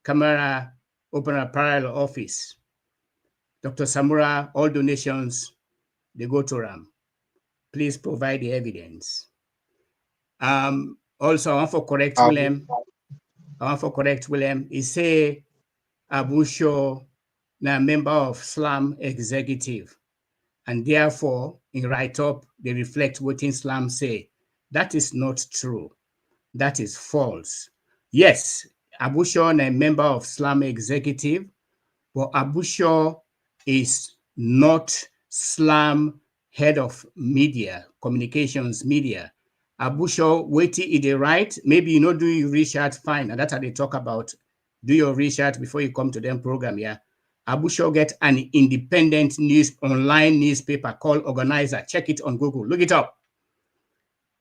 Kamara open a parallel office. Dr. Samura, all donations, they go to RAM. Please provide the evidence. Also, I want to correct William. He say Abusho na member of SLAM executive. And therefore, in write-up, they reflect what Islam say. That is not true. That is false. Yes, Abu Shah is a member of SLAM executive, but Abu Shah is not SLAM head of media, communications media. Abu Shah, waiting in the right, maybe you know do your research, fine, and that's how they talk about do your research before you come to them program, yeah. Abu Shah get an independent online newspaper called Organizer. Check it on Google. Look it up.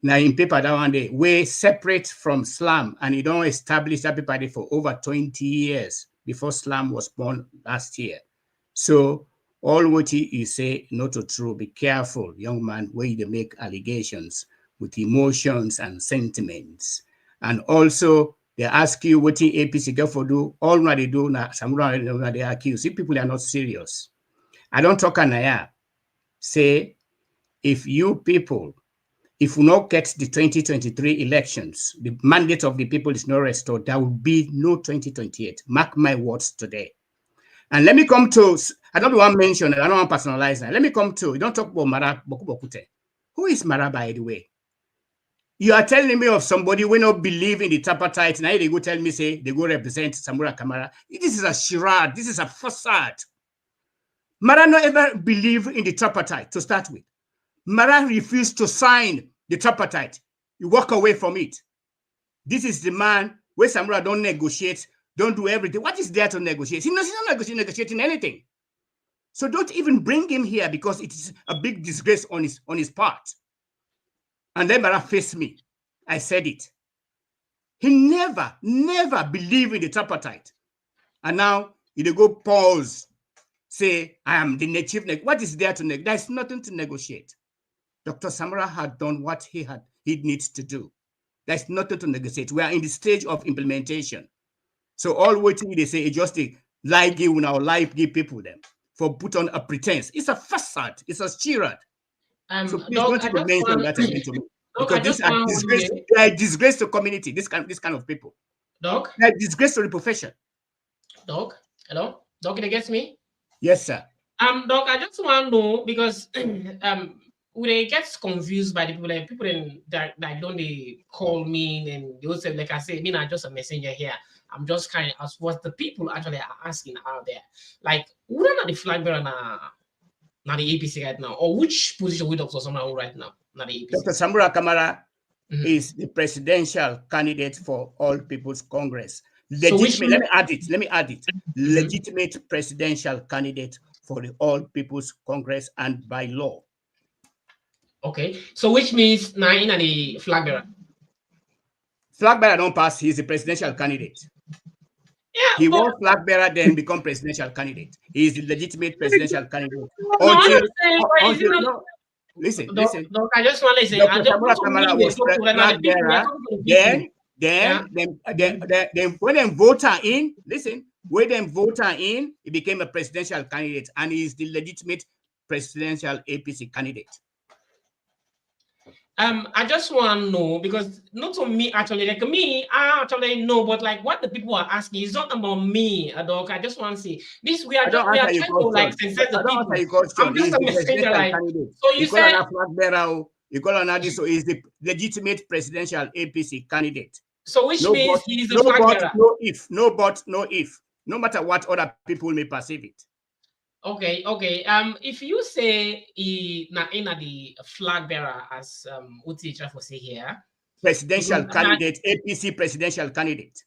Now in paper that one day, way separate from SLAM, and you don't establish that paper for over 20 years before SLAM was born last year. So all what you say not true. Be careful, young man, where you make allegations with emotions and sentiments. And also they ask you what the APC get for do. All what they do now, Samura they accuse. See, people are not serious. I don't talk anaya. Say, if you people, if we not get the 2023 elections, the mandate of the people is not restored, there will be no 2028. Mark my words today. And let me come to, I don't want to mention it, I don't want to personalize that. Let me come to, you don't talk about Mara Bokubokute. Who is Mara, by the way? You are telling me of somebody who don't believe in the tripartite. Now they go tell me, say, they go represent Samura Kamara. This is a charade. This is a facade. Mara not ever believe in the tripartite to start with. Mara refused to sign the tripartite. You walk away from it. This is the man where Samura don't negotiate, don't do everything. What is there to negotiate? He's not negotiating anything. So don't even bring him here because it is a big disgrace on his part. And then Mara faced me. I said it. He never believed in the tripartite. And now he go pause, say, I am the chief. What is there to negotiate? There's nothing to negotiate. Dr. Samura had done what he needs to do. There's nothing to negotiate. We are in the stage of implementation. So all waiting they say is just a lie give now, lie give people them for put on a pretense. It's a facade. It's a charade. So please don't even mention that again to me. Because these are disgrace. They are a disgrace to community. This kind of people. Doc? They are a disgrace to the profession. Doc? Hello? Doc, can you get me? Yes, sir. Doc, I just want to know because they get confused by the people that don't they call me and they also like I say, me not just a messenger here. I'm just kind of ask what the people actually are asking out there. Like, who are not the flag bearer now the APC right now? Or which position with Dr. Samura right now? Not the APC. Dr. Samura Kamara is the presidential candidate for All People's Congress. Legitimate, let me add it. Legitimate presidential candidate for the All People's Congress and by law. Okay, so which means now in the flag bearer. Flag bearer don't pass, he's a presidential candidate. Yeah, he was flag bearer, then become presidential candidate. He is the legitimate presidential candidate. Listen. Doc, I just want to say, Dr. Samura Kamara was flag bearer. Then when them voter in, when them voter in, he became a presidential candidate, and he is the legitimate presidential APC candidate. I just want to know because not to me actually, like me, I actually know, but like what the people are asking is not about me, Doc. I just want to see this. We are trying to like sensitize the people. I'm just a messenger, like so. You said you call on this, so he's the legitimate presidential APC candidate. So which means he's the flag bearer. No if. No matter what other people may perceive it. Okay. If you say he na the flag bearer as Uti try for say here, presidential candidate, APC presidential candidate.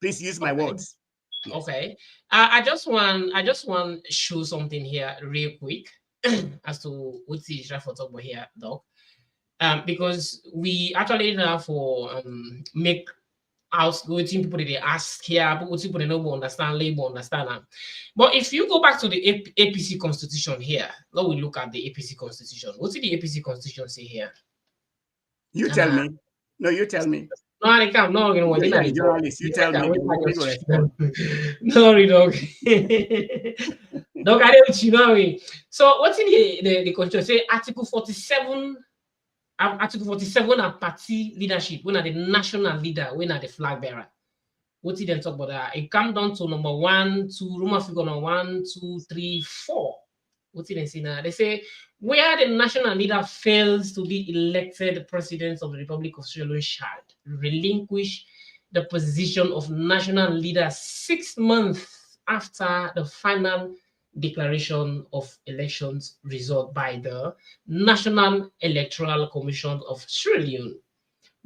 Please use my words. Yes. Okay. I just want to show something here real quick as to Uti try for talk about here, Doc. Because we actually have for make out waiting people they ask here, but people they know understand, label understand. But if you go back to the APC constitution here, now we look at the APC constitution. What's the APC constitution say here? You tell me. No, you tell me. No, I can't. No, you know what? You're a journalist. You tell me. No, Doc. Doc, I don't know. So what's in the constitution? Say Article 47. Article 47 are party leadership. When are the national leader? When are the flag bearer? What did they talk about that? It come down to number 1, 2, Roman figure number 1, 2, 3, 4. What did they say now? They say where the national leader fails to be elected president of the Republic of Sierra Leone shall relinquish the position of national leader 6 months after the final declaration of elections result by the National Electoral Commission of Sierra Leone,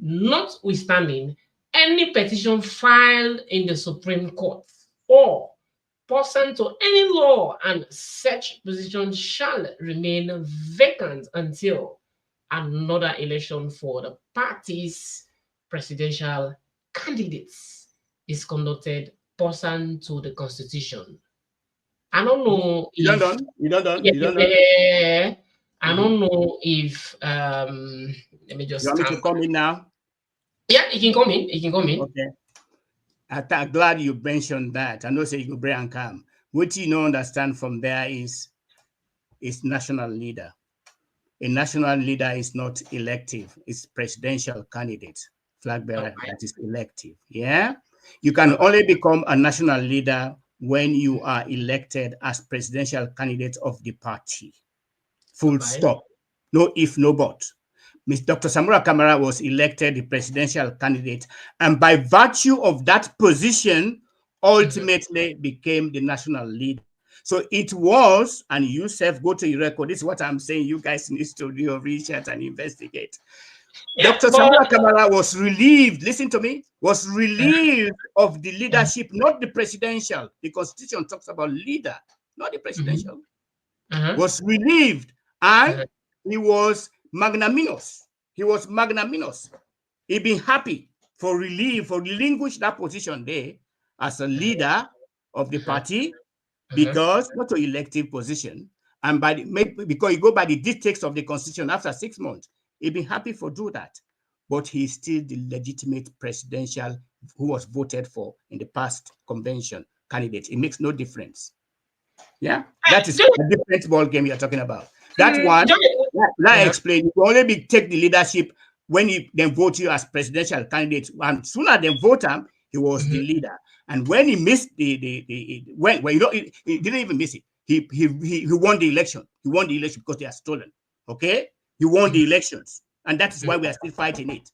notwithstanding any petition filed in the Supreme Court or pursuant to any law, and such position shall remain vacant until another election for the party's presidential candidates is conducted pursuant to the Constitution. I don't know if you don't done. I don't know if let me just. You want me to come in now? Yeah, it can come in. Okay. I'm glad you mentioned that. I know say you go bring and come. What you don't understand from there is national leader. A national leader is not elective, it's presidential candidate, flag bearer that is elective. Yeah. You can only become a national leader when you are elected as presidential candidate of the party. Full stop. No if, no but. Dr. Samura Kamara was elected the presidential candidate, and by virtue of that position, ultimately became the national leader. So it was, and you self go to your record. This is what I'm saying. You guys need to do your research and investigate. Dr. Samura Kamara was relieved, listen to me, was relieved of the leadership, not the presidential. The Constitution talks about leader, not the presidential. Was relieved, and he was magnanimous. He was magnanimous. He'd been happy for relinquish that position there as a leader of the party, because not an elective position, and because you go by the dictates of the Constitution after 6 months. He'd be happy for do that, but he's still the legitimate presidential who was voted for in the past convention candidate. It makes no difference. Yeah, that is a different ball game you're talking about. That one, let I explain. You only take the leadership when you then vote you as presidential candidate. And sooner than vote him, he was the leader. And when he missed when you know he didn't even miss it. He won the election. He won the election because they are stolen. Okay. He won the elections, and that is why we are still fighting it.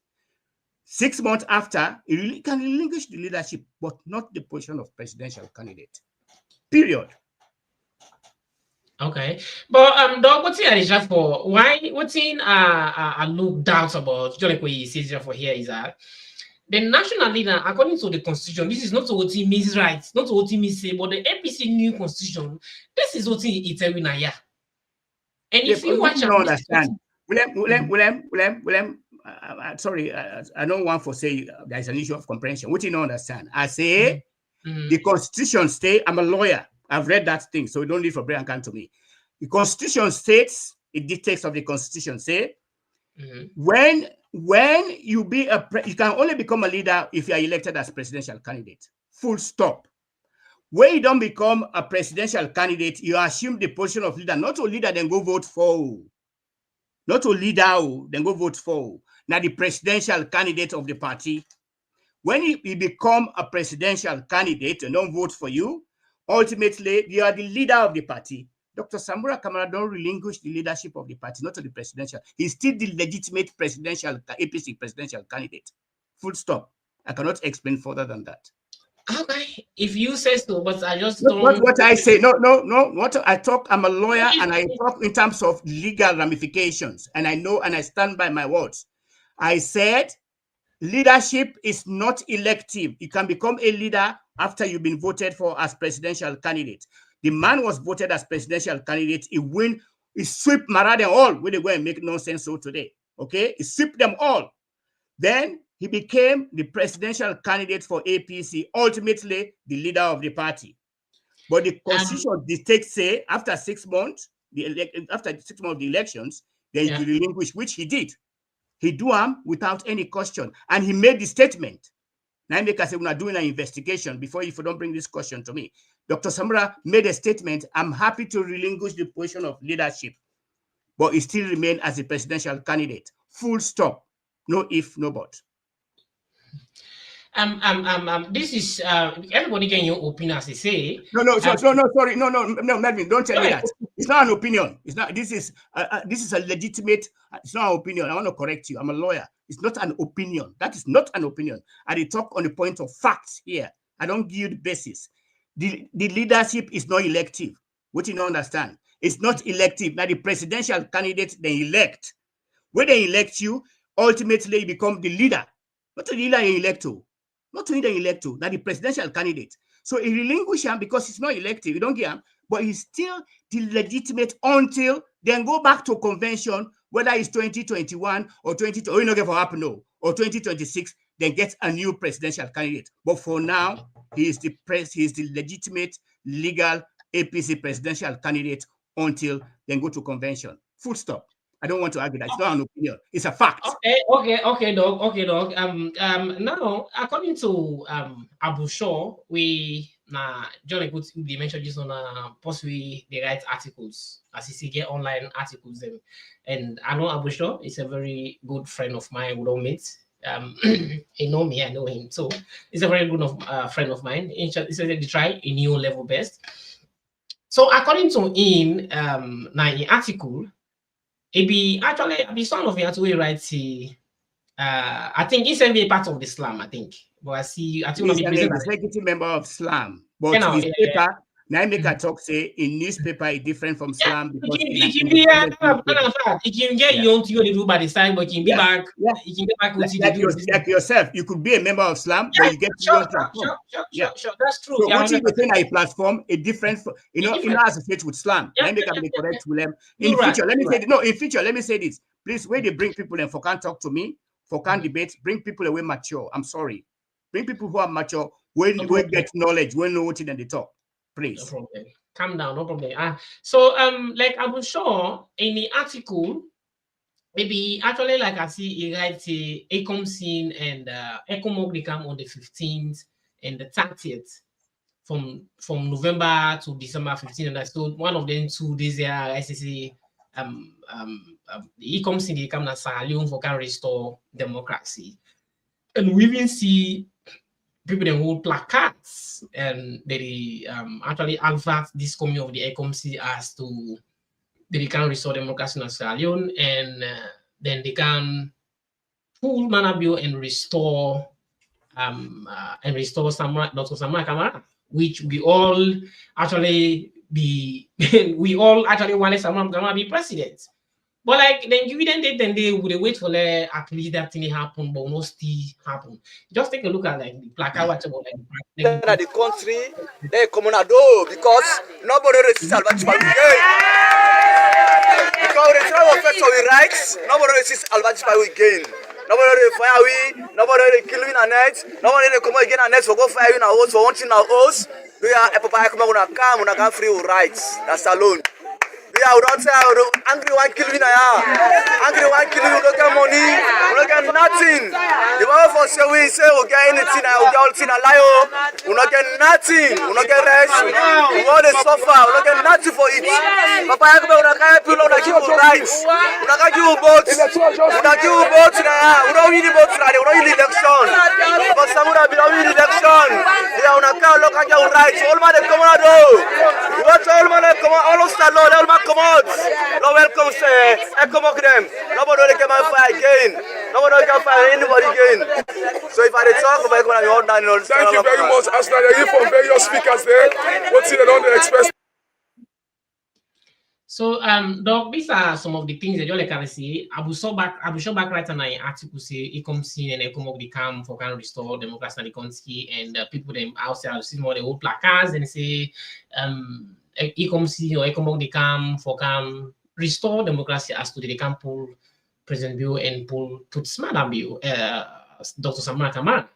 6 months after, he really can relinquish the leadership, but not the position of presidential candidate. Period. Okay, but dog, what's the for why? What's in I look doubts about? Just like what he says for here is that the national leader, according to the constitution, this is not what he means right, not what he means say, but the APC new constitution, this is what he tell you now. Yeah, and if you watch, understand. William, sorry, I don't want to say there's an issue of comprehension. What you don't understand? I say the constitution states, I'm a lawyer. I've read that thing, so you don't need for Brian come to me. The constitution states, the dictates of the constitution say, when you be you can only become a leader if you are elected as presidential candidate. Full stop. When you don't become a presidential candidate, you assume the position of leader, not a leader, then go vote for. Not a leader, then go vote for. Now the presidential candidate of the party. When you become a presidential candidate and don't vote for you, ultimately you are the leader of the party. Dr. Samura Kamara don't relinquish the leadership of the party, not to the presidential. He's still the legitimate presidential APC presidential candidate. Full stop. I cannot explain further than that. Okay, if you say so, but I just don't. What I say, no. What I talk, I'm a lawyer, and I talk in terms of legal ramifications, and I know and I stand by my words. I said leadership is not elective. You can become a leader after you've been voted for as presidential candidate. The man was voted as presidential candidate. He win. He sweep Marade all. Where they go and make nonsense so today. Okay, he sweep them all. Then he became the presidential candidate for APC, ultimately the leader of the party. But the constitution dictates say after 6 months, after 6 months of the elections, then he relinquish, which he did. He do them without any question, and he made the statement. Now, I say we're not doing an investigation before. If you don't bring this question to me, Dr. Samura made a statement. I'm happy to relinquish the position of leadership, but he still remain as a presidential candidate. Full stop. No if, no but. This is everybody getting your opinion as they say. No, sorry, Melvin, don't tell me that. It's not an opinion. It's not. This is a legitimate. It's not an opinion. I want to correct you. I'm a lawyer. It's not an opinion. That is not an opinion. I talk on the point of facts here. I don't give you the basis. The leadership is not elective. What you don't understand? It's not elective. Now the presidential candidate they elect. When they elect you, ultimately you become the leader. Not the leader you elect to. Not to the elector, that the presidential candidate. So he relinquish him because he's not elected. You don't get him, but he's still the legitimate until then go back to convention, whether it's 2021 or 2020, or you know, for happen no, or 2026, then get a new presidential candidate. But for now, he is the legitimate legal APC presidential candidate until then go to convention. Full stop. I don't want to argue that. It's not an opinion. It's a fact. Okay, dog. Now, according to Abu Shaw, John they mentioned this on possibly they write articles, as you see, get online articles them. And I know Abu Shaw is a very good friend of mine. We don't meet. He know me, I know him. So he's a very good friend of mine. He said they try a new level best. So according to him, now in article, it be some of the article writes I think he's a part of the Islam, I think. But I think He's an executive member of Islam, but Genau, his yeah. paper, now make a talk say in newspaper is different from Islam because It can be it can get you on to you do by the side, but it can be back. It can get back with like yourself. You could be a member of Islam, but you get sure. That's true. So what you within a platform, a different, you know, in associate with Islam. Let me be correct with them. In future, let me say no. In future, let me say this. Please, when they bring people in for can't talk to me, for can't debate, bring people away mature. I'm sorry. Bring people who are mature, when we get knowledge, when know what in they talk. Please. No problem. Calm down, no problem. So like I was sure in the article, maybe actually like I see he writes a ECOM scene and ECOMOG they come on the 15th and the 30th from November to December 15th. And I told one of them 2 days there, I say the ECOM scene they come to Sierra Leone for can restore democracy. And we even see people that hold placards and they actually advert this coming of the ECOMC as to they can restore democracy in Sierra Leone and then they can pull Manabio and restore Samura, Dr. Samura Kamara, which we all actually we all actually wanted Samura Kamara be president. But like then give them date and they would wait for at least that thing happen, but no still happen. Just take a look at like the placard whatever like the country they come on a door because nobody resists Albert again. Because they try to affect our rights, nobody resists Albert again. Nobody they fire we, nobody they kill we in a net, nobody they come again a net for go fire we in a house for wanting our house. We are a papa come on a come free our rights. That's alone. Yeah, we don't say angry one kill me now. Angry one kill me, we don't get money, we don't get nothing. The one for say we get anything, we get all thing a lie. We don't get nothing, we don't get rest. We want to suffer, we don't get nothing for it. Papa, I come on a people, we don't give you rights, we don't give you votes, we don't give you votes now. We don't win the votes now, we don't win the election. Because Samura we don't win the election. Yeah, we don't look at your rights. All man they come on do. You want all man they come on, all of all man. Come on, no welcome, say, I come up them. Nobody can fight again. Nobody can fight anybody again. So if I talk about it, I'm done. Thank you very much. As I hear from various speakers there, what's in the express? So Doc, these are some of the things that you can see. Abu Shobak right now in article say ECOMC and ECOMOG they come for can restore democracy in the country and people them outside see more the old placards and say ECOMC or ECOMOG they come for can restore democracy as to they can pull President Bill and pull Tutsmada Bill, Dr. Samura Kamara.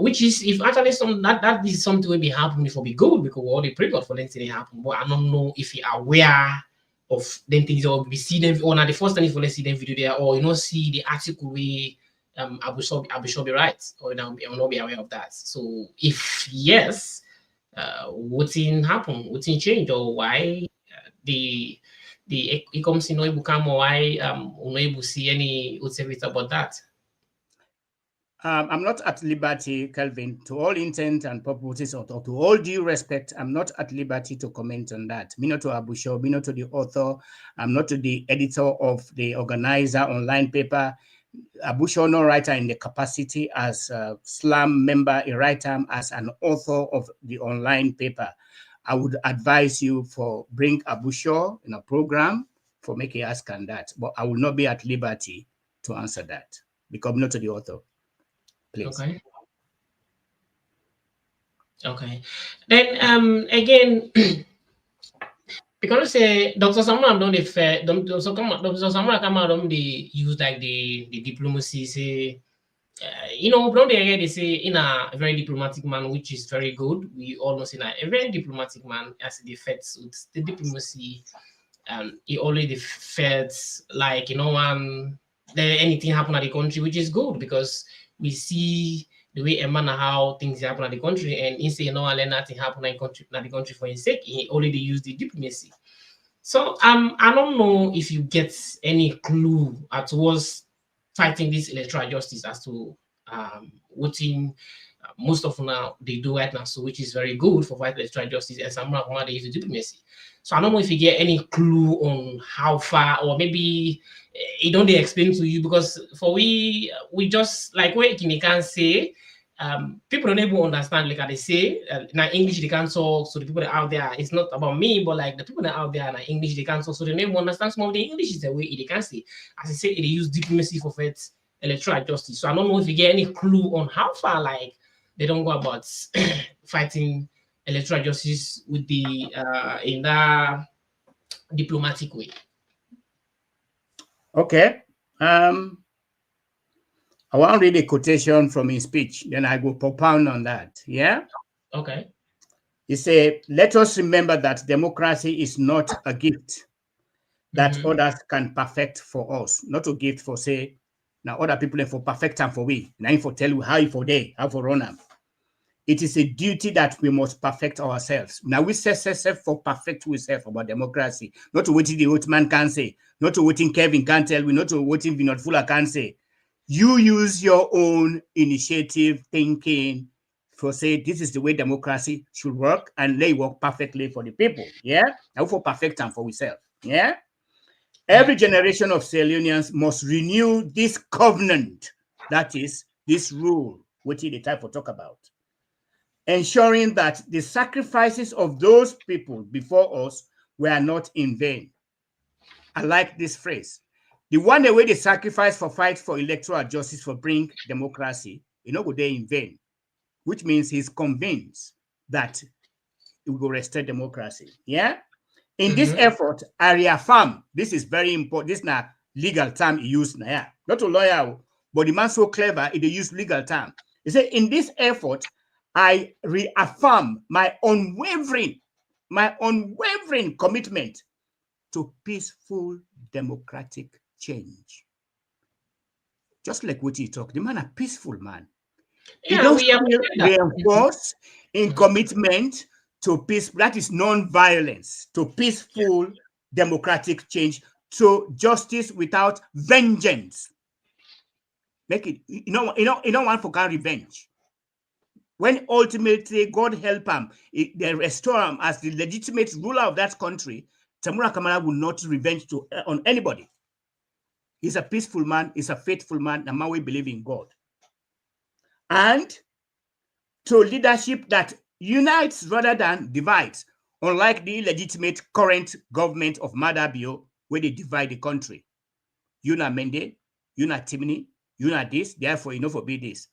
Which is if actually that is something will be happening for be good because all the pray God for them to happen. But I don't know if you are aware of them things or we see them or not the first time if you see them video there or you know see the article we Abu Shobi writes or now I will not be aware of that. So if yes, what's in happen, what's in change or why the ECOMC no able come or why no able see any what's about that. I'm not at liberty, Kelvin, to all intent and purposes, or to all due respect, I'm not at liberty to comment on that. Me not to Abu Shah, me not to the author, I'm not to the editor of the organizer online paper. Abu Shah, no writer in the capacity as a SLAM member, a writer, as an author of the online paper. I would advise you for bring Abu Shah in a program for making ask on that, but I will not be at liberty to answer that because I'm not to the author. Please. Okay. Then again, because Dr. Samura don't Dr. Samura come out don't they use like the diplomacy say you know from there they say in a very diplomatic man which is very good. We almost in a very diplomatic man as the feds with the diplomacy he already felt like you know anything happen at the country which is good because we see the way a man how things happen at the country, and he say no, let nothing happen at the country for his sake. He already used the diplomacy. So I don't know if you get any clue at what's fighting this electoral justice as to voting. Most of now they do right now, so which is very good for fighting electoral justice. And Samura they use the diplomacy. So I don't know if you get any clue on how far, or maybe it don't they explain to you, because for we just like what Kimi can say. People don't even understand, like they say, now English they can't talk, so the people that are out there, it's not about me, but like the people that are out there now English they can't talk, so they don't even understand some of the English is the way they can say. As I say, they use diplomacy for fight electoral justice. So I don't know if you get any clue on how far like they don't go about fighting electoral justice with the in that diplomatic way. Okay. I want to read a quotation from his speech, then I go propound on that. Yeah? Okay. He said, let us remember that democracy is not a gift that others can perfect for us. Not a gift for, say, now other people for perfect and for we. Now for tell you how you for they, how for run them. It is a duty that we must perfect ourselves. Now we say for perfect ourselves about democracy. Not to what the old man can say, not to what Kevin can tell, we not to what Fullah can say. You use your own initiative thinking for say this is the way democracy should work, and they work perfectly for the people. Yeah, now for perfect and for ourselves. Yeah, every generation of Sierra Leoneans must renew this covenant. That is this rule, which is the type of talk about, ensuring that the sacrifices of those people before us were not in vain. I like this phrase. The one the way they sacrifice for fight for electoral justice for bring democracy, go there in vain, which means he's convinced that it will restore democracy. Yeah. In this effort, I reaffirm, this is very important. This is not legal term he used now. Yeah. Not a lawyer, but the man so clever, he use legal term. He said, in this effort, I reaffirm my unwavering commitment to peaceful democratic change. Just like what he talked, the man a peaceful man. He don't reinforce in commitment to peace, that is non-violence, to peaceful democratic change, to justice without vengeance. Make it, you don't want for revenge. When ultimately God help him, they restore him as the legitimate ruler of that country, Samura Kamara will not revenge on anybody. He's a peaceful man, he's a faithful man, and man we believe in God. And to leadership that unites rather than divides, unlike the illegitimate current government of Madabio, where they divide the country. You not Mende, you not Timini, you not this, therefore you know forbid this.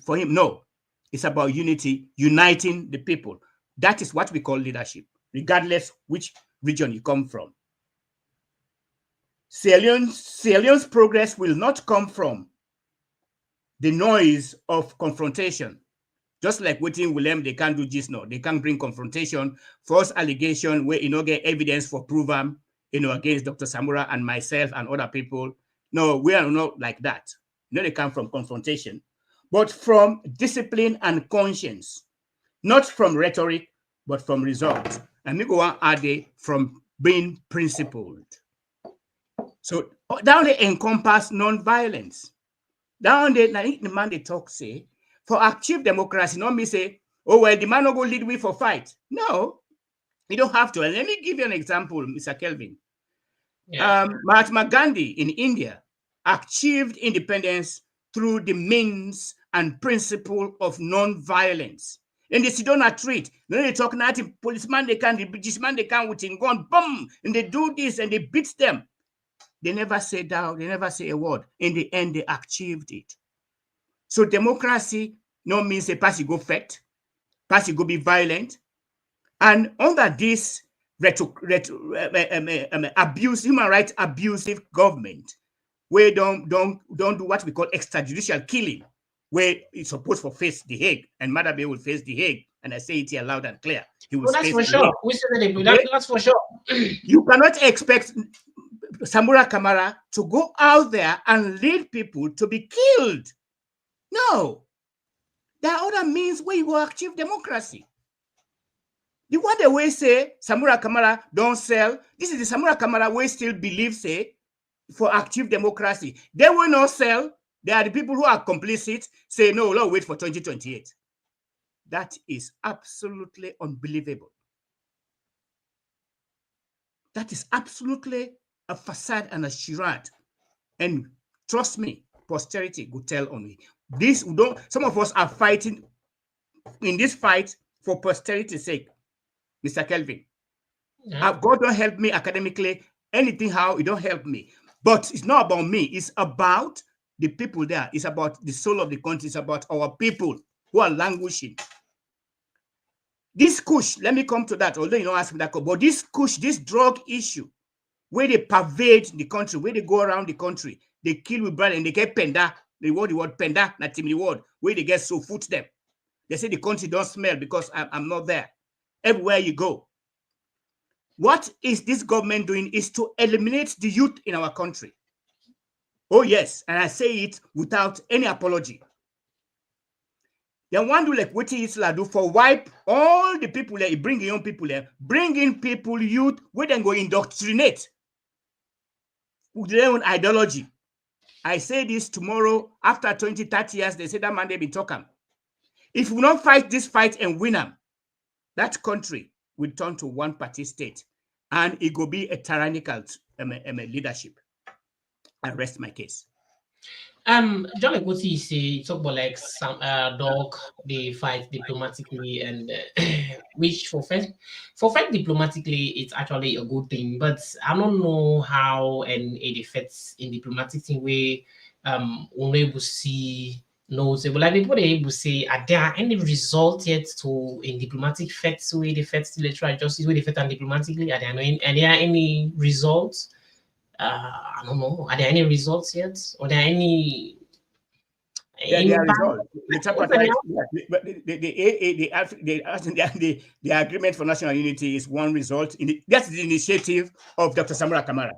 For him, no. It's about unity, uniting the people. That is what we call leadership, regardless which region you come from. Sierra Leone's progress will not come from the noise of confrontation. Just like waiting William, they can't do this now. They can't bring confrontation, false allegation where get evidence for proven, against Dr. Samura and myself and other people. No, we are not like that. They come from confrontation, but from discipline and conscience, not from rhetoric, but from results. And we go on add from being principled. So down they encompass non-violence. Down there, the man they talk say, for achieve democracy, not me say, oh, well, the man will go lead we for fight. No, you don't have to. And let me give you an example, Mr. Kelvin. Yeah. Mahatma Gandhi in India achieved independence through the means and principle of non-violence. And they sit down a treat. Then they talk nothing. Policeman they can, the British man they can with in gun, boom, and they do this and they beat them. They never say down, they never say a word. In the end, they achieved it. So democracy no means a party go fight, party go be violent. And under this abuse, human rights abusive government, where don't do what we call extrajudicial killing, where it's supposed to face the Hague, and Madabe will face the Hague. And I say it here loud and clear. He will that's for sure. We said that's for sure. You cannot expect Samura Kamara to go out there and lead people to be killed. No. There are other means where you will achieve democracy. The one they will say Samura Kamara don't sell. This is the Samura Kamara we still believe say for active democracy. They will not sell. They are the people who are complicit, say, no, let's wait for 2028. That is absolutely unbelievable. That is absolutely a facade and a charade. And trust me, posterity will tell on me. This don't. Some of us are fighting in this fight for posterity's sake, Mr. Kelvin. Yeah. God don't help me academically. Anything how it don't help me. But it's not about me. It's about the people there. It's about the soul of the country. It's about our people who are languishing. This kush, let me come to that, although you don't ask me that, but this kush, this drug issue, where they pervade the country, where they go around the country, they kill with blood and they get penda, the word penda, not the word, where they get so foot them. They say the country don't smell because I'm not there. Everywhere you go. What is this government doing is to eliminate the youth in our country. Oh yes, and I say it without any apology. They want to like what Islam do for wipe all the people there, bring young people there, bring in people, youth, where then go indoctrinate with their own ideology. I say this tomorrow, after 20, 30 years, they say that man they been talking. If we don't fight this fight and win them, that country will turn to one party state and it will be a tyrannical leadership. I rest my case. John, like what you say, talk about like some dog, they fight diplomatically, and which for fight diplomatically, it's actually a good thing. But I don't know how and it affects in diplomatic thing way. We're able to see knows it. But like people they able to say, are there any result yet to in diplomatic facts way the facts the electoral justice way the fact and diplomatically? Are there any results? I don't know. Are there any results yet? Or there any? Yeah, there are results. The tripartite, the agreement for national unity is one result. That's the initiative of Dr. Samura Kamara,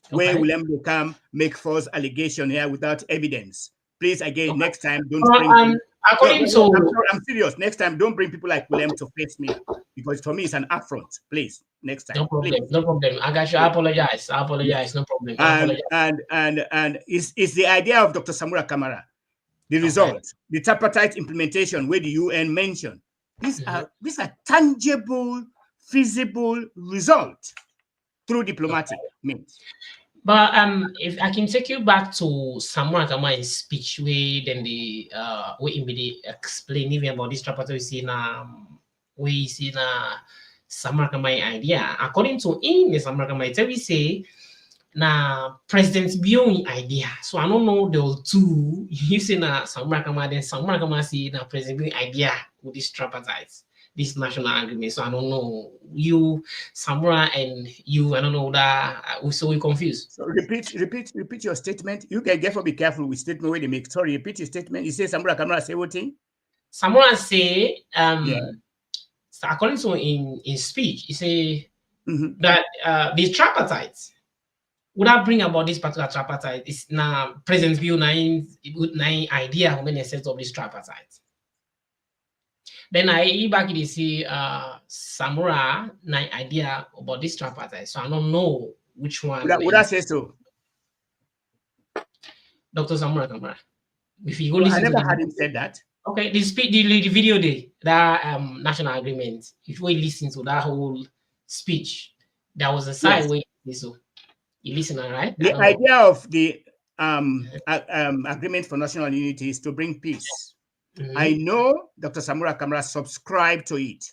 where William will come make false allegation here without evidence. Please, again, next time, don't bring. According to, I'm serious. Next time, don't bring people like William to face me, because for me, it's an affront. Please, next time. No problem. Please. No problem. I got you. I apologize. Yes. No problem. And it's the idea of Dr. Samura Kamara. The result, the tripartite implementation, where the UN mentioned, these are tangible, feasible results through diplomatic means. But if I can take you back to Samura Kamara's speech, where then the where he explain even about this tripartite, we see Samura Kamara idea. According to him, the Samura Kamara, we say. Na President Bion idea. So I don't know the two. You say na Samura Kamara, then Samura Kamara say na President Bion idea with this tripartite, this national agreement. So I don't know you, Samura, and you. I don't know that. So we confused. So repeat your statement. You can therefore be careful with statement where they make. Sorry, repeat your statement. You say Samura Kamara say what thing? Samura say so according to in speech, he say that the tripartite. Would I bring about this particular tripartite? It's now President Bill 9 idea when they set up this tripartite. Then I back they see Samura 9 idea about this tripartite. So I don't know which one. Would I say so? Dr. Samura Kamara. If you go listen I never to had him said that. Okay, the video day, that national agreement. If we listen to that whole speech, there was a side where so. You listen, right? The idea of the agreement for national unity is to bring peace. I know Dr. Samura Kamara subscribed to it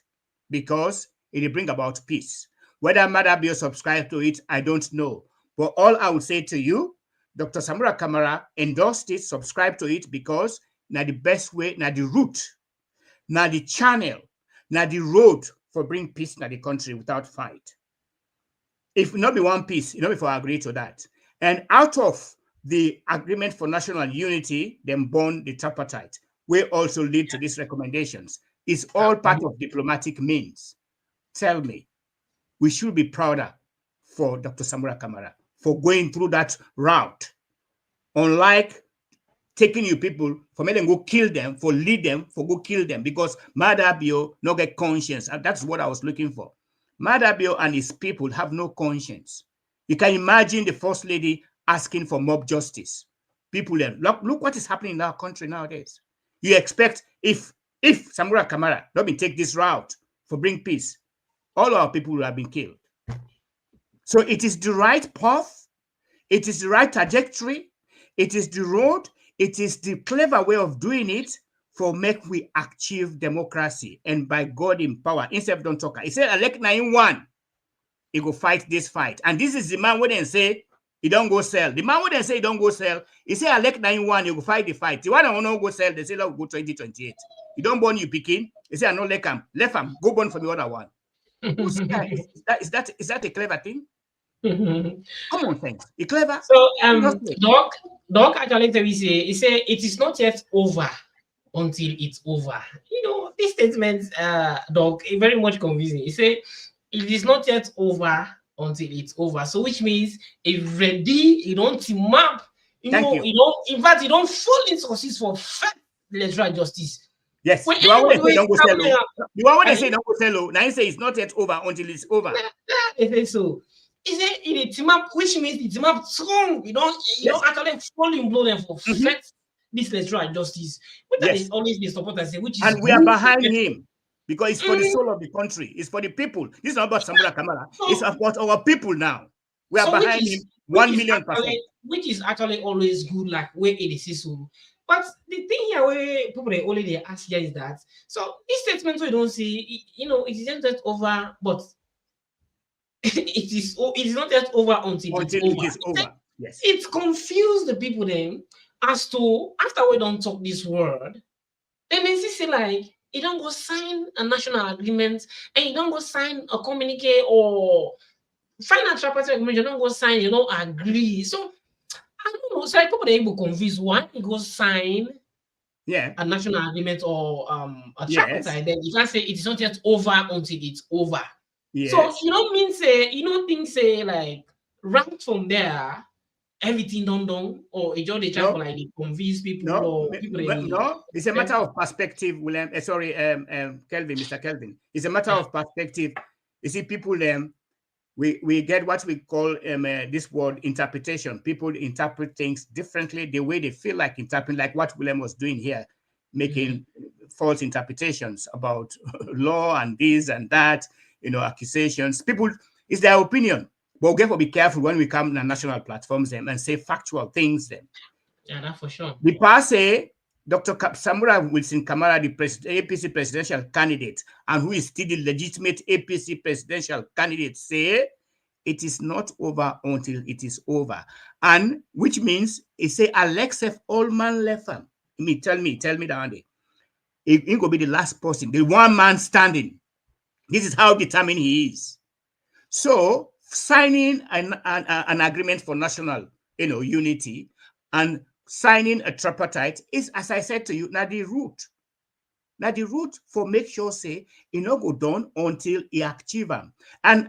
because it will bring about peace. Whether Madabio subscribed to it, I don't know. But all I would say to you, Dr. Samura Kamara endorsed it, subscribed to it because now the best way, now the route, now the channel, now the road for bring peace in the country without fight. If not be one piece, you know, if I agree to that. And out of the agreement for national unity, then born the tripartite, will also lead to these recommendations. It's all part of diplomatic means. Tell me, we should be prouder for Dr. Samura Kamara for going through that route. Unlike taking you people, for me, then go kill them, for lead them, for go kill them, because Madabio no get conscience. And that's what I was looking for. Madabio and his people have no conscience. You can imagine the First Lady asking for mob justice. People then look what is happening in our country nowadays. You expect if Samura Kamara don't take this route for bring peace, all our people will have been killed. So it is the right path, it is the right trajectory, it is the road, it is the clever way of doing it for make we achieve democracy and by God in power. Instead of don't talk, he said elect 9-1, he go fight this fight. And this is the man who then say he don't go sell. The man who then say he don't go sell, he say elect 9-1, he go fight the fight. The one who don't go sell, they say let go 2028. You don't born you picking. He say I no let him. Left him. Go born for the other one. Is that a clever thing? Common sense. It's clever. So Doc actually he say it is not yet over until it's over. You know, this statement, Doc, is very much confusing. He say it is not yet over until it's over. So which means if ready, you don't map, you don't, in fact, you don't fully succeed for electoral justice. Yes, when the one when they say don't go sell, the one when they say don't go sell, now he say it's not yet over until it's over. They say so. He said in a team up, which means the team up strong. You don't actually falling blow them for this electoral justice. But that is always the supporters say, which is and we are behind him because it's for the soul of the country, it's for the people. This is not about Samura Kamara, it's about our people now. We are behind him 1,000,000%. Which is actually always good, like where it is so. But the thing here where people only they ask here is that so this statement we don't see, it isn't yet over, but it is not yet over until it is over. Yes. It confused the people then as to after we don't talk this word, then they say like you don't go sign a national agreement and you don't go sign a communique or financial party agreement, you don't go sign, you don't agree. So I don't know. So like people are able to confuse why you go sign a national agreement or a tripartite, then you can't say it is not yet over until it's over. Yes. So you don't think say like right from there everything done or it just try for like convince people or people. No, it's a matter of perspective, William. Kelvin, Mr. Kelvin. It's a matter of perspective. You see, people we get what we call this word interpretation. People interpret things differently, the way they feel like interpreting, like what William was doing here, making false interpretations about law and this and that, accusations. People, it's their opinion. But we have to be careful when we come to national platforms and say factual things. Yeah, that's for sure. The past say Dr. Samura Wilson Kamara, the APC presidential candidate, and who is still the legitimate APC presidential candidate, say it is not over until it is over. And which means it say Alexef Allman Lefam. Tell me that day. It will be the last person, the one man standing. This is how determined he is. So signing an agreement for national, unity and signing a tripartite is, as I said to you, now the route. Now the route for make sure say go down until he achieve them. And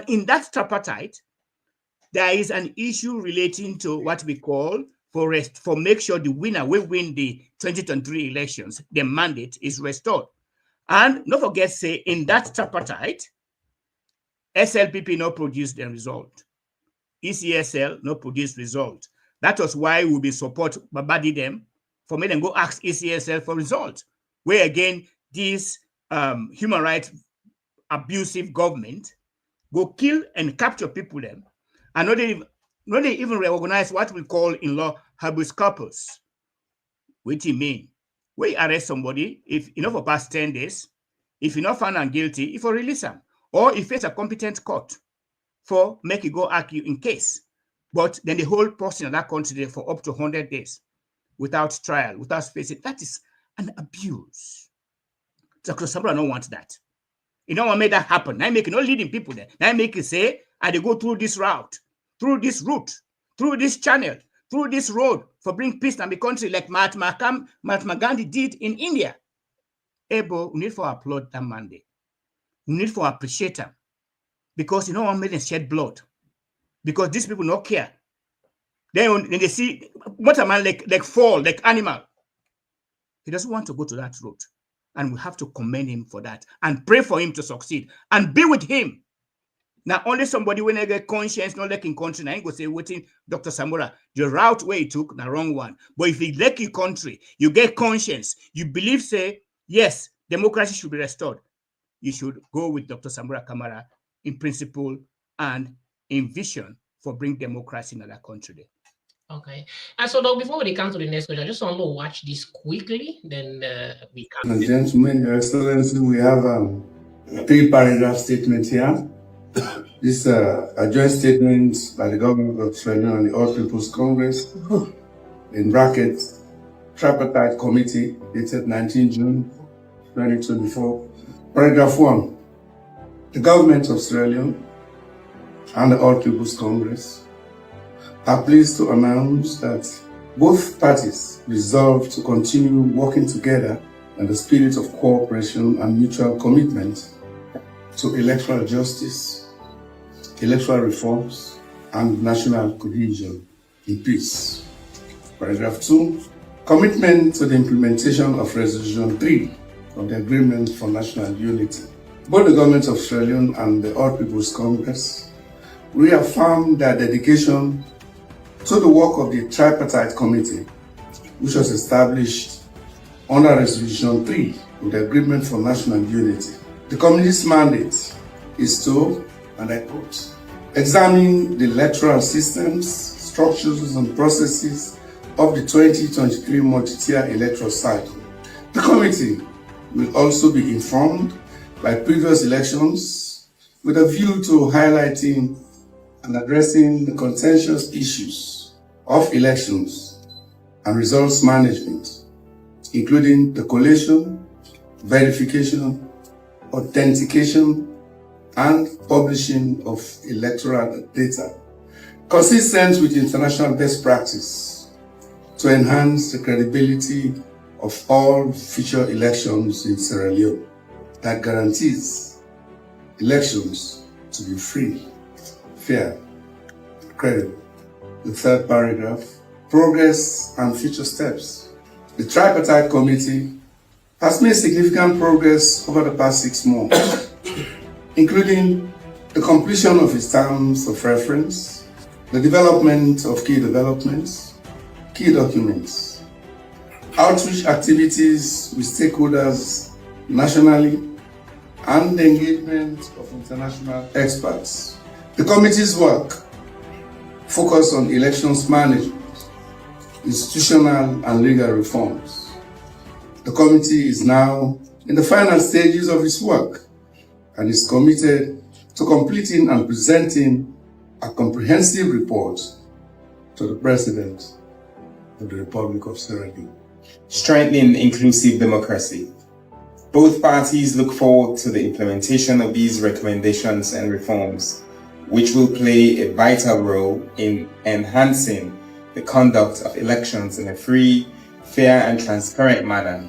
in that tripartite, there is an issue relating to what we call for make sure the winner will win the 2023 elections, the mandate is restored. And don't forget, say in that tripartite, SLPP not produced the result. ECSL not produced result. That was why we be support Babadi them for me them go ask ECSL for result. Where again, this human rights abusive government go kill and capture people them and not they even recognize what we call in law habeas corpus. What do you mean? We arrest somebody if for past 10 days, if you're not found guilty, if you release them. Or if it's a competent court for make you go argue in case. But then the whole person in that country for up to 100 days without trial, without facing, that is an abuse. Dr. Samura don't want that. You don't want to make that happen. Now make no leading people there. Now make you say, I go through this route, through this route, through this channel, through this road for bring peace in the country like Mahatma Gandhi did in India. Ebo, we need for applaud that Monday. We need for appreciate them because you don't want to shed blood because these people don't care. Then they see what a man like fall like animal. He doesn't want to go to that road, and we have to commend him for that and pray for him to succeed and be with him Not only somebody when they get conscience, not like in country, I ain't gonna say waiting Dr. Samura, the route where he took, the wrong one. But if you like your country, you get conscience, you believe, say, yes, democracy should be restored, you should go with Dr. Samura Kamara in principle and in vision for bring democracy in our country. Okay. And so, though, before we come to the next question, I just want to watch this quickly, then we can. And gentlemen, Your Excellency, we have a 3-paragraph statement here. This a joint statement by the government of Sierra Leone and the All People's Congress, in brackets, Tripartite Committee, dated 19 June 2024. Paragraph 1. The government of Sierra Leone and the All People's Congress are pleased to announce that both parties resolve to continue working together in the spirit of cooperation and mutual commitment to electoral justice, electoral reforms, and national cohesion in peace. Paragraph 2. Commitment to the implementation of Resolution 3 of the Agreement for National Unity. Both the government of Sierra Leone and the All People's Congress reaffirm their dedication to the work of the Tripartite Committee, which was established under Resolution 3 of the Agreement for National Unity. The committee's mandate is to, and I quote, examine the electoral systems, structures, and processes of the 2023 multi-tier electoral cycle. The committee will also be informed by previous elections with a view to highlighting and addressing the contentious issues of elections and results management, including the collation, verification, authentication, and publishing of electoral data, consistent with international best practice to enhance the credibility of all future elections in Sierra Leone that guarantees elections to be free, fair, credible. The 3rd paragraph, progress and future steps. The Tripartite Committee has made significant progress over the past 6 months, including the completion of its terms of reference, the development of key developments, key documents, outreach activities with stakeholders nationally, and the engagement of international experts. The committee's work focus on elections management, institutional and legal reforms. The committee is now in the final stages of its work and is committed to completing and presenting a comprehensive report to the President of the Republic of Sierra Leone. Strengthening inclusive democracy. Both parties look forward to the implementation of these recommendations and reforms, which will play a vital role in enhancing the conduct of elections in a free, fair, and transparent manner,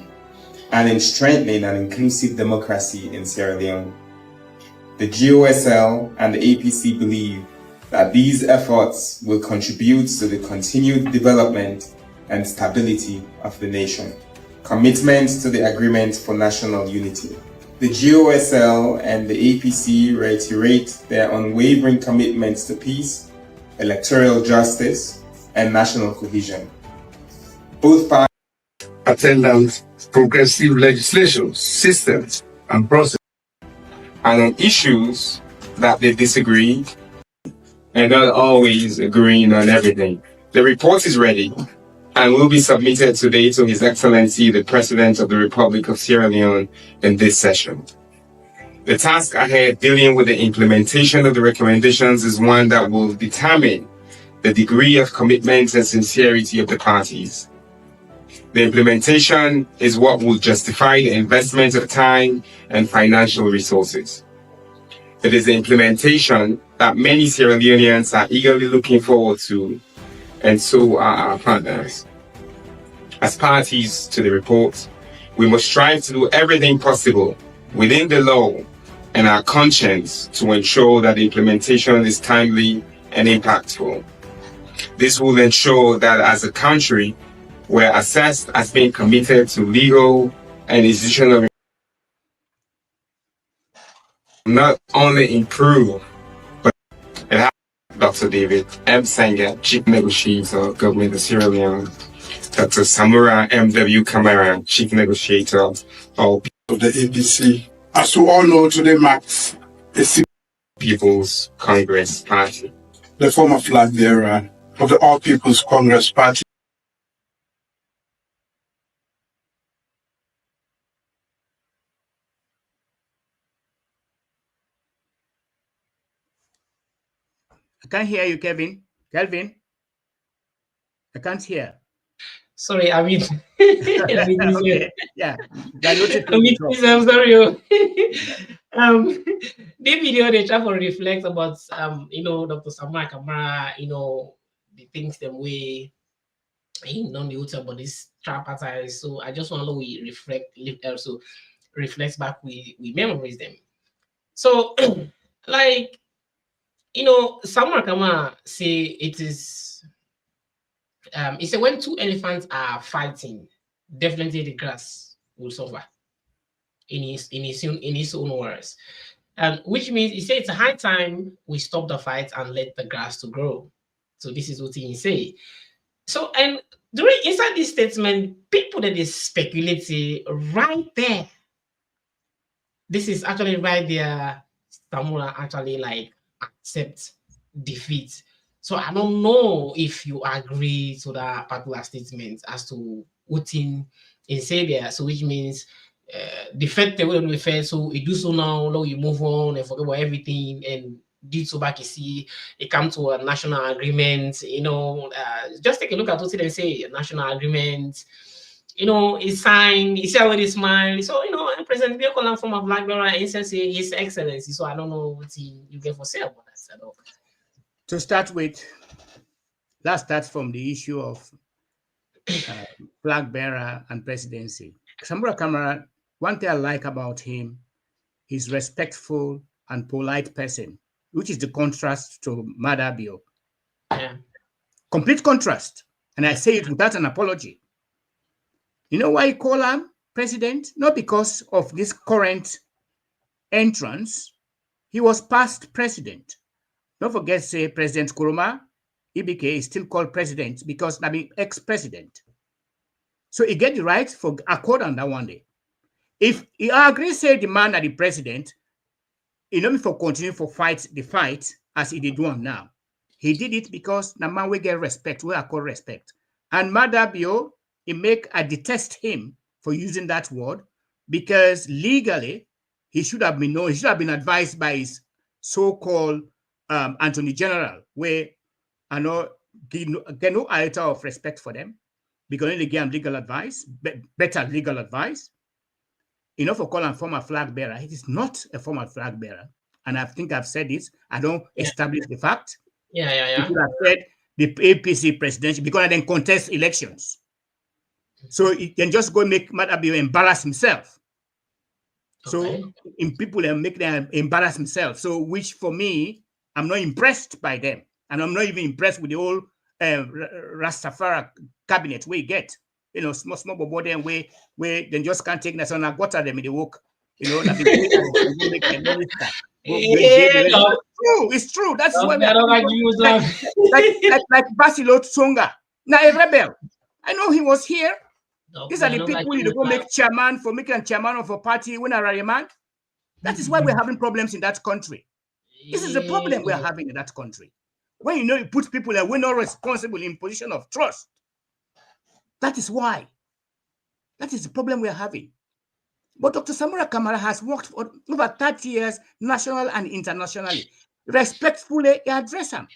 and in strengthening an inclusive democracy in Sierra Leone. The GOSL and the APC believe that these efforts will contribute to the continued development and stability of the nation. Commitment to the Agreement for National Unity. The GOSL and the APC reiterate their unwavering commitments to peace, electoral justice, and national cohesion. Both parties Attendance, progressive legislation, systems, and processes, and on issues that they disagree, and not always agreeing on everything. The report is ready and will be submitted today to His Excellency, the President of the Republic of Sierra Leone, in this session. The task ahead dealing with the implementation of the recommendations is one that will determine the degree of commitment and sincerity of the parties. The implementation is what will justify the investment of time and financial resources. It is the implementation that many Sierra Leoneans are eagerly looking forward to, and so are our partners. As parties to the report, we must strive to do everything possible within the law and our conscience to ensure that the implementation is timely and impactful. This will ensure that as a country, we're assessed as being committed to legal and institutional not only improve And I Dr. David M. Senga, Chief Negotiator, Government of Sierra Leone. Dr. Samura M.W. Kamara, Chief Negotiator of the APC. As you all know, today marks the People's Congress Party. The former flag bearer of the All People's Congress Party. I can't hear you, Kevin. Kelvin, I can't hear. Sorry, I mean, okay, yeah. I'm sorry. The video they try to reflect about Dr. Samura Kamara, the things them way on the YouTube about this tripartite. So I just want to we reflect back we memories them. So like Samura Kamara say it is he said when two elephants are fighting, definitely the grass will suffer. In his own words, and which means he said it's a high time we stop the fight and let the grass to grow. So this is what he say. So and during inside this statement, people that is speculating right there. This is actually right there. Samura actually like accept defeat. So I don't know if you agree to that particular statement as to what in say there. So which means the fact that we don't refer, so you do so now, you move on and forget about everything and do so back. You see, it come to a national agreement. Just take a look at what they say. A national agreement. It's signed. He said with his smile. So President Bill call him from a black bearer and say His Excellency. So I don't know what you get for say about that at all. To start with, let's start from the issue of flag bearer and presidency. Samura Kamara, one thing I like about him, he's respectful and polite person, which is the contrast to Madabio. Yeah. Complete contrast. And I say it without an apology. You know why he call him president? Not because of this current entrance. He was past president. Don't forget, say President Kuruma, Ibike is still called president because I mean ex-president. So he get the right for accord on that one day. If he agrees, say the man that the president, for continue for the fight as he did one now. He did it because the man will get respect, we accord respect. And Madabio, I detest him for using that word because legally he should have been known, he should have been advised by his so-called Attorney General, where I know get no iota of respect for them because they give him legal advice, better legal advice. For calling former flag bearer, it is not a former flag bearer, and I think I've said this. I don't establish the fact. Yeah. You could have said the APC presidential because I then contest elections. So he can just go make Madabio embarrass himself. Okay. So in people and make them embarrass himself. So which for me, I'm not impressed by them. And I'm not even impressed with the whole Rastafari cabinet where you get. Small body and where they just can't take that on a gutter them in the work. It's true. That's why like Basilo Tsonga. Now a rebel. I know he was here. These are the people who go make chairman for making chairman of a party when a man. That is why we're having problems in that country. This is the problem we're having in that country. When you put people that we're not responsible in position of trust. That is why. That is the problem we're having. But Dr. Samura Kamara has worked for over 30 years, national and internationally. Respectfully, he address him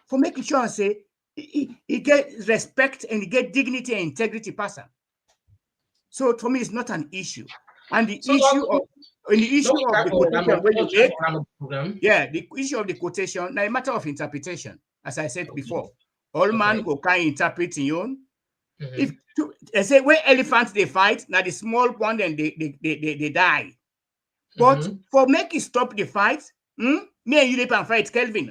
for making sure and say he get respect and he get dignity and integrity person. So for me, it's not an issue. And the issue of the quotation when you make, the issue of the quotation, now a matter of interpretation, as I said before. All man go can interpret in your own. If they say when elephants they fight, now the small one then they die. But for make it stop the fight, me and you can fight, Kelvin.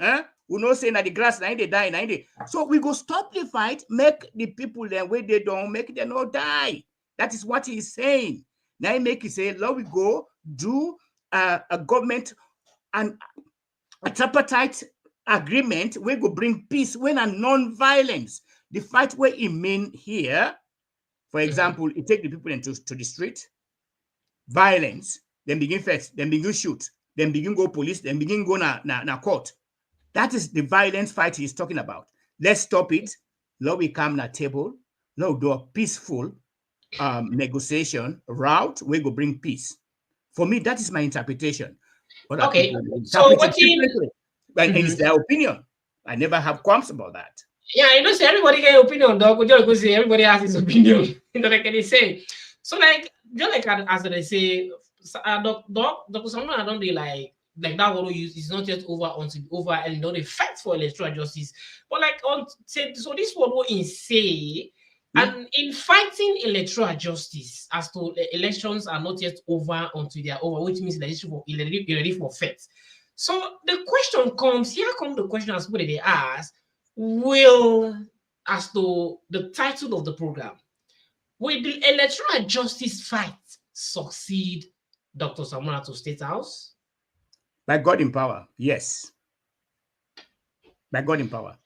We know say that the grass now they die. So we go stop the fight, make the people then where they don't make them not die. That is what he's saying. Now he make it say, let we go do a government and a tripartite agreement we go bring peace when a non-violence. The fight where it mean here, for example, it take the people into to the street, violence, then begin first, then begin shoot, then begin go police, then begin go na court. That is the violence fight he's talking about. Let's stop it. Now we come na table. Now do a peaceful negotiation route. We go bring peace. For me, that is my interpretation. Other Okay, people so interpret what it differently. But it's their opinion. I never have qualms about that. Yeah, you know, say everybody get opinion, dog. We just go say everybody has his opinion. You know, like they say. So, like, just like as they say, Dr. Samura, I don't be like that. What we use is not yet over until over, and you know they fight for electoral justice. But like on say, so this what we say, and in fighting electoral justice, as to the elections are not yet over until they are over, which means that ready for fact. So the question comes here. Come the question as what they ask. Will, as to the title of the program, will the electoral justice fight succeed Dr. Samura to State House? By God in power, yes. By God in power.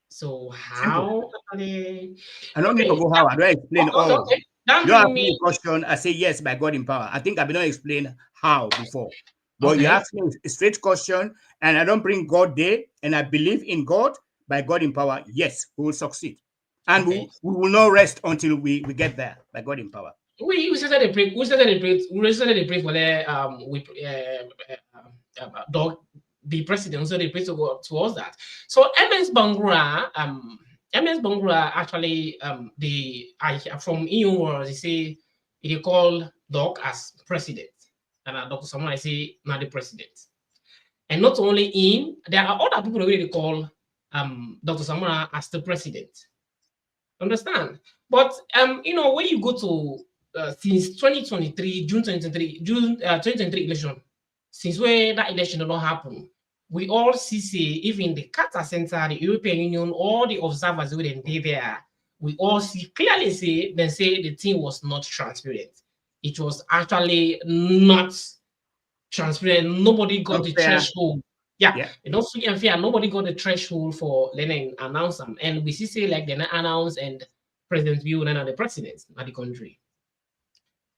So how are they? I don't need to go how. I don't explain all. Okay. That You ask bring me me a question, I say yes by God in power. I think I did not explain how before. But Okay. you ask me a straight question, and I don't bring God there, and I believe in God, by God in power, yes, we will succeed. And Okay. we will not rest until we get there, by God in power. We started the pray. We started the pray for the dog the president. So they pray to go towards that. So MS Bangura actually from EU world they say they call Doc as president, and Dr. Samura say not the president. And not only him, there are other people who they call Dr. Samura as the president. Understand? But you know, when you go to since 2023, June 2023 election, since where that election did not happen, we all see say even the Qatar Center, the European Union, all the observers who they there, we all see clearly say they say the thing was not transparent. It was actually not transparent. Nobody got the threshold. Yeah, you know, free and fair. Nobody got the threshold for letting announce them. And we see say like they announce and President Bill and the president of the country.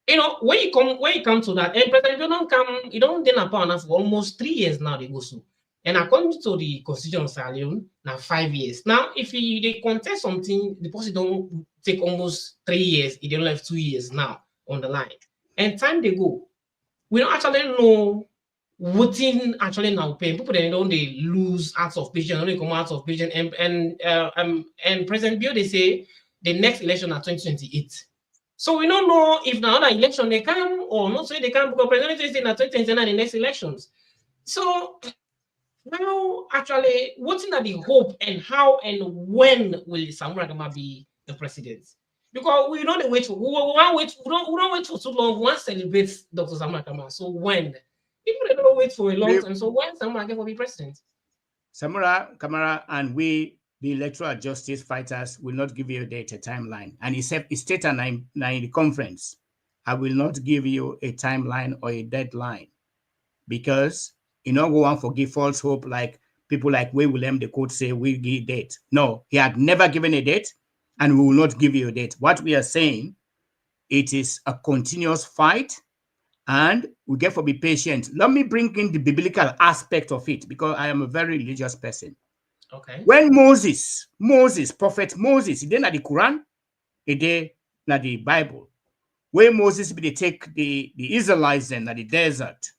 You know, when you come to that, and President Bill don't come, you don't then upon for almost 3 years now they go so. And according to the Constitution of Sierra Leone, now 5 years. Now, if they contest something, the person don't take almost 3 years, it don't have 2 years now on the line. And time they go. We don't actually know what in actually now paying. People they lose out of patience, they come out of patience, and President Bill they say the next election at 2028. So we don't know if now another election they come or not say they come because President is saying at 2029 the next elections. So now actually what's in the hope and how and when will Samura Gama be the president? Because we don't wait for we don't wait for too long. We want to celebrate Dr. Samura Gama. So when people don't wait for a long time. So when Samura Gama will be president? Samura Kamara and we, the electoral justice fighters, will not give you a date, a timeline. And he stated in the conference, I will not give you a timeline or a deadline because you know go on forgive false hope like people like William the court say we give date. No, he had never given a date. And we will not give you a date. What we are saying, it is a continuous fight, and we get to be patient. Let me bring in the biblical aspect of it because I am a very religious person. Okay. When Prophet Moses, he did not the Quran, he did not the Bible. When Moses they take the Israelites in the desert,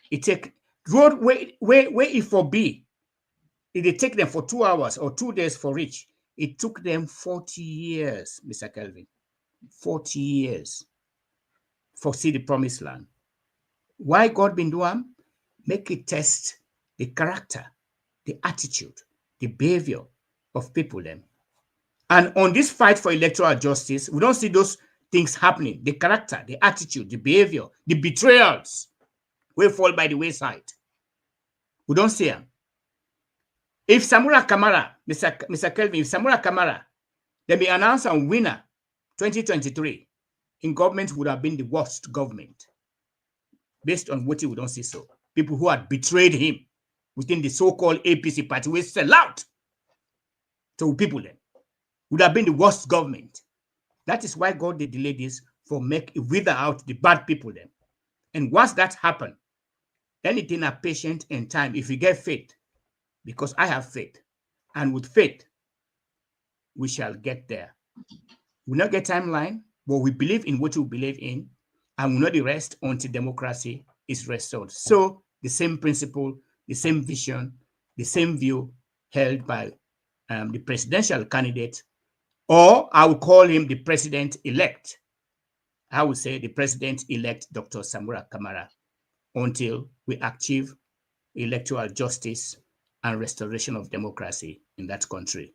he take road where it for be, they take them for 2 hours or 2 days for reach. It took them 40 years, Mr. Kelvin, 40 years for see the promised land. Why God been doing? Make it test the character, the attitude, the behavior of people then. And on this fight for electoral justice, we don't see those things happening. The character, the attitude, the behavior, the betrayals will fall by the wayside. We don't see them. If Samura Kamara, Mr. Kelvin, if Samura Kamara, they be announced a winner 2023, in government would have been the worst government. Based on what we don't see so. People who had betrayed him within the so-called APC party will sell out to people then. Would have been the worst government. That is why God they delay this for make wither out the bad people then. And once that happen, anything are patient and time. If we get faith, because I have faith, and with faith, we shall get there. We not get timeline, but we believe in what we believe in, and we know the rest until democracy is restored. So the same principle, the same vision, the same view held by the presidential candidate, or I would call him the president-elect. I would say the president-elect Dr. Samura Kamara, until we achieve electoral justice and restoration of democracy in that country.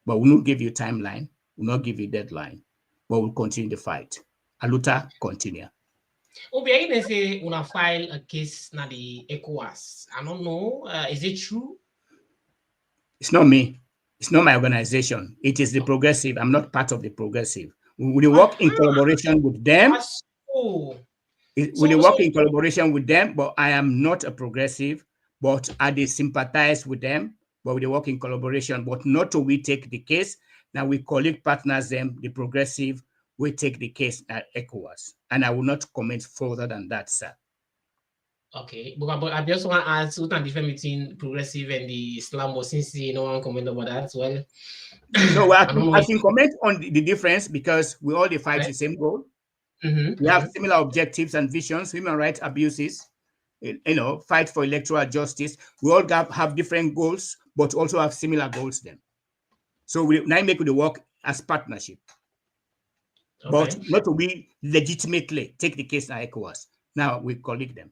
But we'll not give you timeline, we'll not give you deadline, but we'll continue the fight. Aluta, continue. Obi, I say una file a case na the ECOWAS. I don't know. Is it true? It's not me. It's not my organization. It is the progressive. I'm not part of the progressive. We work in collaboration with them. We work in collaboration with them, but I am not a progressive. But I did sympathize with them. But we work in collaboration. But not till we take the case. Now we colleague partners them, the progressive. We take the case at ECOWAS. And I will not comment further than that, sir. Okay, but I just want to ask what the difference between progressive and the Islam, since you know one comment about that as well. So I can comment on the difference because we all fight the same goal. We have similar objectives and visions, human rights abuses, fight for electoral justice. We all have different goals, but also have similar goals then. So we now make the work as partnership. Okay. But not to be legitimately take the case at ECOWAS. Now we colleague them.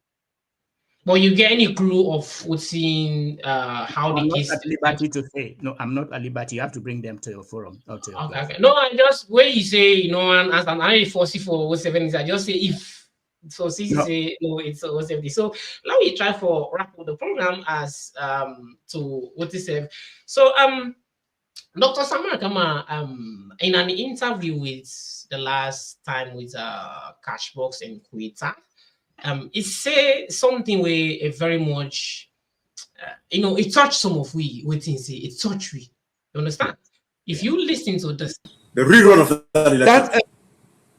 But you get any clue of what's in how the case? I'm not at liberty to say. No, I'm not at liberty. You have to bring them to your forum. Or to your okay. No, I just when you say and as an I foresee for 070, I just say if so. Since you say no, it's 070. So let me try for wrap up the program as to what is said. So Dr. Samura Kama in an interview with the last time with Cashbox and Kuwaita. It say something where it very much, it touched some of we waiting say it touched we. You understand? If you listen to this, the rerun of that election,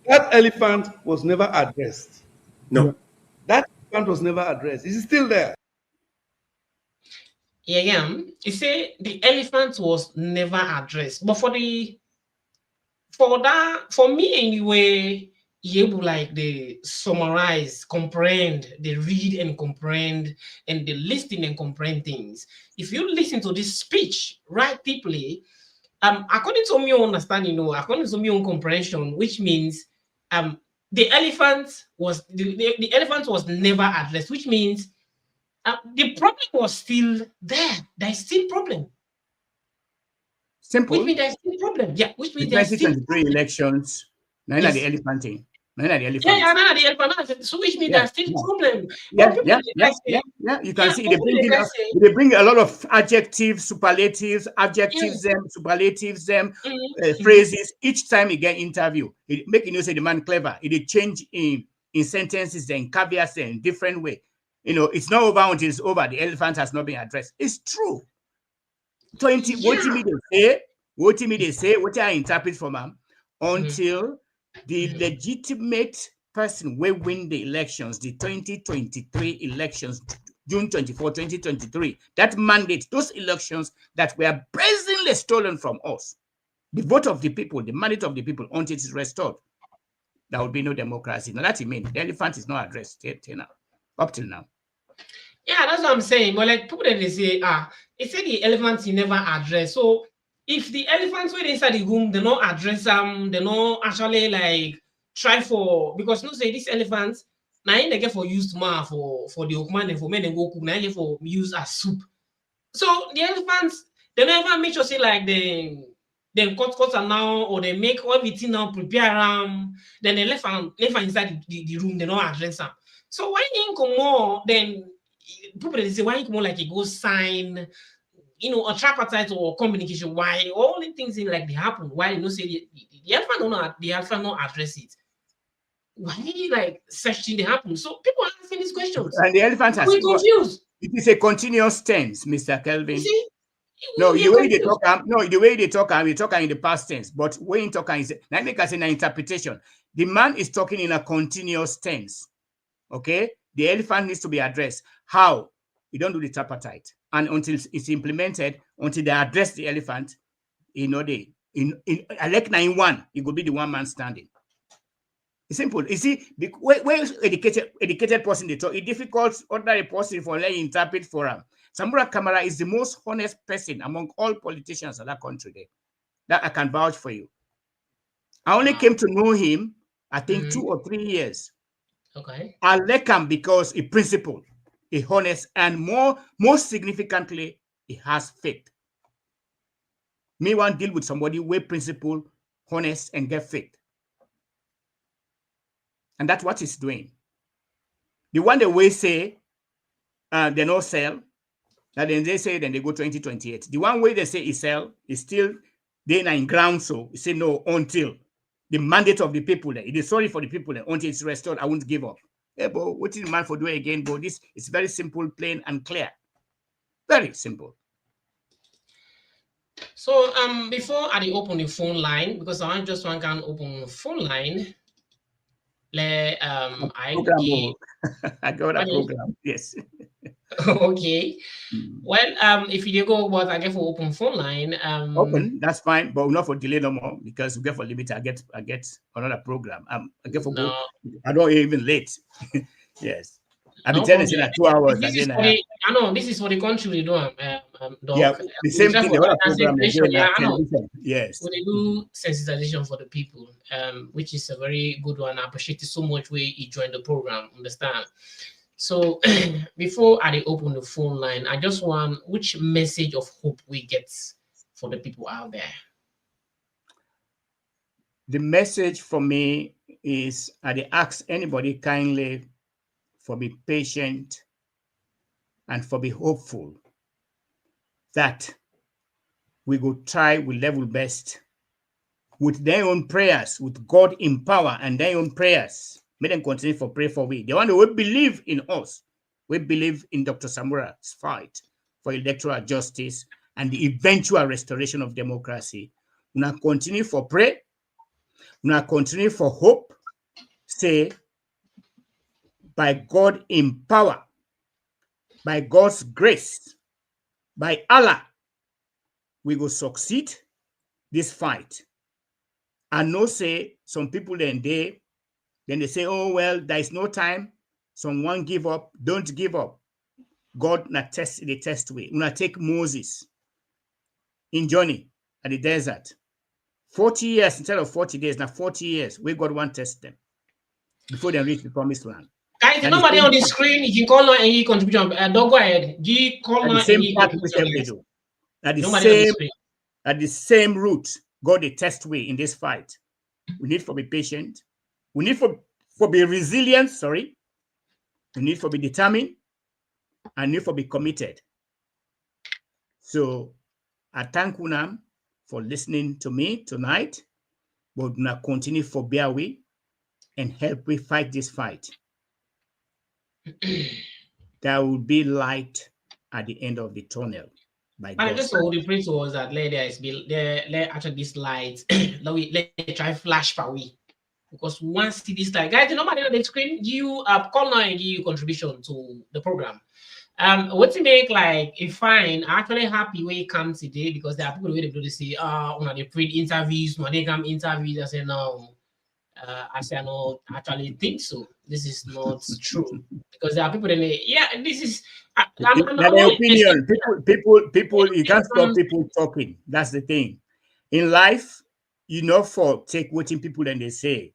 that elephant was never addressed. No, that elephant was never addressed. Is it still there? Yeah. It say the elephant was never addressed, but for me anyway. Able like they summarize, comprehend, they read and comprehend, and they listen and comprehend things. If you listen to this speech right deeply, according to my understanding, according to my own comprehension, which means the elephant was the elephant was never addressed, which means the problem was still there. There's still problem. Simple. Which means there's still problem. Yeah, which means there's still 2023 elections. Now the elephant thing. Yeah, the elephant. So which means there's still problem. Yeah. You can see they bring a lot of adjectives, superlatives, superlatives, phrases. Each time you get interview, it making you say the man clever. It change in sentences and caveats in different way. It's not over until it's over. The elephant has not been addressed. It's true. What they say, what I interpret from them, until the legitimate person will win the elections, the 2023 elections, June 24, 2023, that mandate, those elections that were brazenly stolen from us, the vote of the people, the mandate of the people, until it is restored, there will be no democracy. Now that means the elephant is not addressed up till now. Yeah, that's what I'm saying. But like people that they say, it said the elephants he never addressed. So if the elephants were inside the room, they don't address them, they don't actually like try for, because say these elephants now they get for use for the Okman and for men and go cook, now they for use as soup. So the elephants, they never make sure say like they cut them now, or they make everything now, prepare them, then they left inside the room, they don't address them. So why didn't come more then people they say why more like it goes sign a tripartite or communication, why all the things in like they happen, why say the elephant don't address it, why like such thing they happen? So people are asking these questions and the elephant has confused. It is a continuous tense, Mr. Kelvin. You see? No, We the are way they confused. talk, no, the way they talk, we talk in the past tense. But when talk is, now make us an interpretation. The man is talking in a continuous tense. Okay, the elephant needs to be addressed. How? You don't do the tripartite, and until it's implemented, until they address the elephant, you know, in elect 9-1, it will be the one man standing. It's simple. You see, where educated person they talk, it's difficult ordinary person for letting interpret for him. Samura Kamara is the most honest person among all politicians of that country there. That I can vouch for you. I only came to know him, I think, 2 or 3 years. Okay. I like him because he principled, he honest, and most significantly, he has faith. Me want deal with somebody with principle, honest, and get faith. And that's what he's doing. The one that we say they no sell, and then they say then they go 2028. The one way they say he sell is still they in ground, so he say no until the mandate of the people there. It is sorry for the people there until it's restored. I won't give up. Hey, but what is the man for doing again? But this is very simple, plain, and clear. Very simple. So before I open the phone line, because I just one can open the phone line. I got a program. Yes. Okay. Well, if you go what I get for open phone line, open, that's fine, but not for delay no more because we get for limit. I get another program. I get for go. I don't even late. Yes. I've been telling you that 2 hours again. I know this is for the country we do. Yeah, the same thing. The other program again. Yeah, I know. Yes. So they do sensitization for the people, which is a very good one. I appreciate it so much where you joined the program. Understand? So before I open the phone line, I just want which message of hope we get for the people out there. The message for me is I ask anybody kindly for be patient and for be hopeful that we go try with level best with their own prayers, with God in power and their own prayers. May them continue for pray for we. The one who will believe in us, we believe in Dr. Samura's fight for electoral justice and the eventual restoration of democracy. We now continue for pray. We now continue for hope. Say, by God in power, by God's grace, by Allah, we will succeed this fight. And no say some people then they say, oh well, there is no time. Someone give up. Don't give up. God na test the test way. We na take Moses in journey at the desert. 40 years instead of 40 days, now 40 years. We God want test them before they reach the promised land. Guys, the nobody on the screen, you can call on any contribution. Don't go ahead. You call on any contribution. At the same route, God the test way in this fight. We need to be patient. We need for be resilient. Sorry. We need to be determined. And need to be committed. So I thank Unam for listening to me tonight. But now continue for bear we and help we fight this fight. There will be light at the end of the tunnel. I just hold the prince was that let actually this light let try flash for we. Because once see this light, guys, nobody on the screen, you call now and give you contribution to the program. What to make like a fine, actually happy when you come today because there are people who they say, they print interviews, when they come interviews, I say no. I say I don't actually think so. This is not true because there are people that this is their opinion. People. You can't stop people talking. That's the thing. In life, you know, for take what people and they say.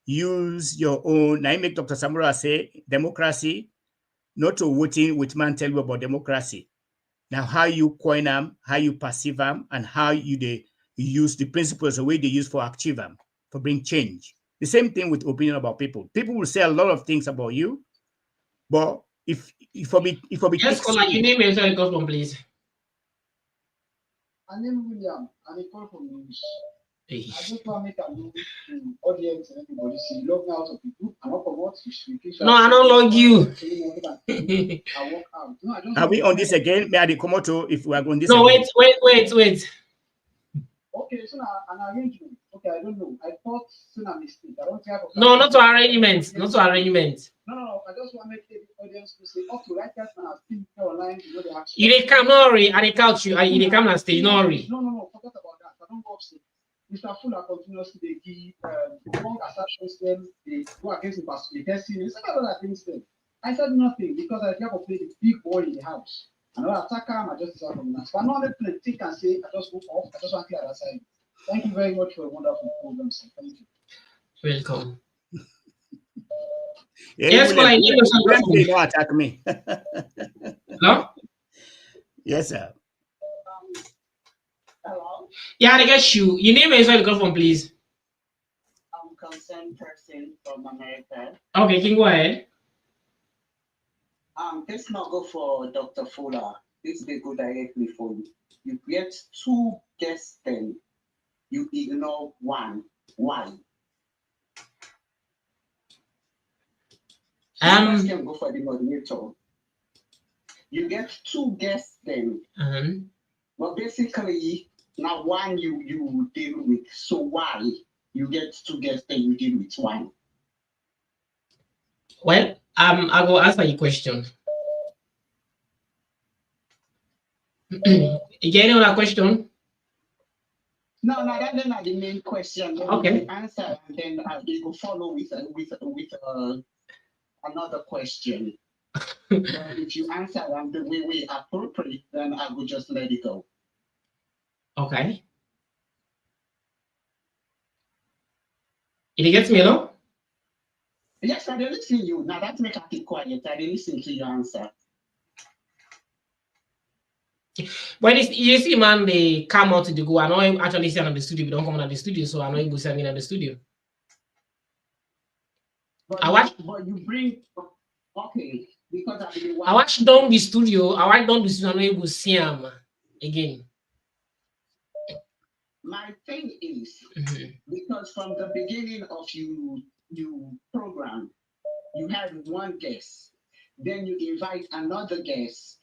Use your own. Now, I make Dr. Samura say democracy, not to voting which man tell you about democracy. Now, how you coin them, how you perceive them, and how you use the principles the way they use for achieve them. For bring change. The same thing with opinion about people. People will say a lot of things about you, but if yes, caller, your name and sorry, call from please. My name is William, and I call from English. I just want to make a move to audience and everybody see log out of people and not promote justification. No, I don't log you. I work out. out. No, I just Are we on this again? May I come out to if we are on this No, again? wait. Okay, so now an arrangement. Okay, I don't know. I thought it's a mistake. I don't care. No, not to arrangement. Not to arrangement. No. I just want to make the audience to say, okay, right now I'm still online. You know the action. You come, no worry. I couch you. You come on stage, no worry. No. Forget about that. I don't go upset. Mr. Fullah continuously they give wrong assertions. Them they go against the person. It's not other things. Them. I said nothing because I never played the big boy in the house. Another attacker, I just decided from that. But not let think and say, I just go off. I just want to clear that side. Thank you very much for a wonderful program, sir. Thank you. Welcome. Yes, but I need you don't attack me. No? Yes, sir. Hello? Yeah, I get you. Your name is where you come from, please. I'm concerned person from America. Okay, you can go ahead. This not go for Dr. Fullah. This they go directly for you. You get 2 guests then. You ignore 1. Why? You can go for the moderator. You get 2 guests then. Well, basically, now 1 you deal with. So why you get 2 guests then you deal with 1? Well, I will answer your question. You get any other question? No, that's not the main question. Then Okay. you answer, and then we will follow with another question. If you answer them the way we appropriate, then I will just let it go. Okay. It gets me, no? Yes, I didn't listen to you. Now that's make I keep quiet. I didn't listen to your answer. When you see, man, they come out to the go. I know him actually sitting on the studio. We don't come out of the studio, so I know him sitting in the studio. But But you bring okay because I watch down the studio. I know him see him again. My thing is because from the beginning of you program, you had 1 guest, then you invite another guest.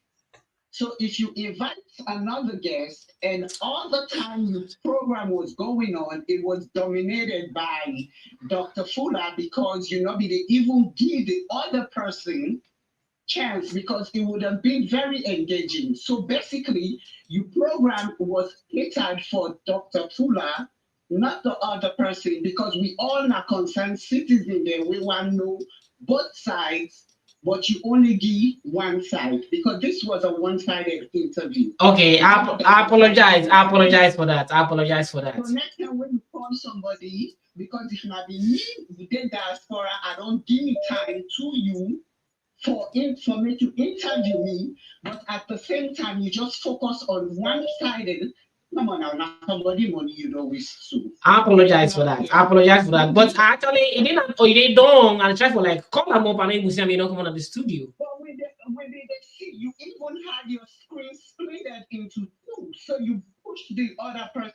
So if you invite another guest and all the time your program was going on, it was dominated by Dr. Fullah because they even give the other person chance because it would have been very engaging. So basically, your program was catered for Dr. Fullah, not the other person, because we all are concerned citizens there. We want to know both sides. But you only give 1 side because this was a one-sided interview. Okay, I apologize. I apologize for that. So next time when you call somebody, because if not be me, you did diaspora, I don't give me time to you for me to interview me, but at the same time you just focus on one-sided. Come on now, somebody money you don't wish to. I apologize for that. But actually, it didn't. Or they don't. And try for like call them up and then say me not come on the studio. But when they see you even had your screen split into 2, so you pushed the other person,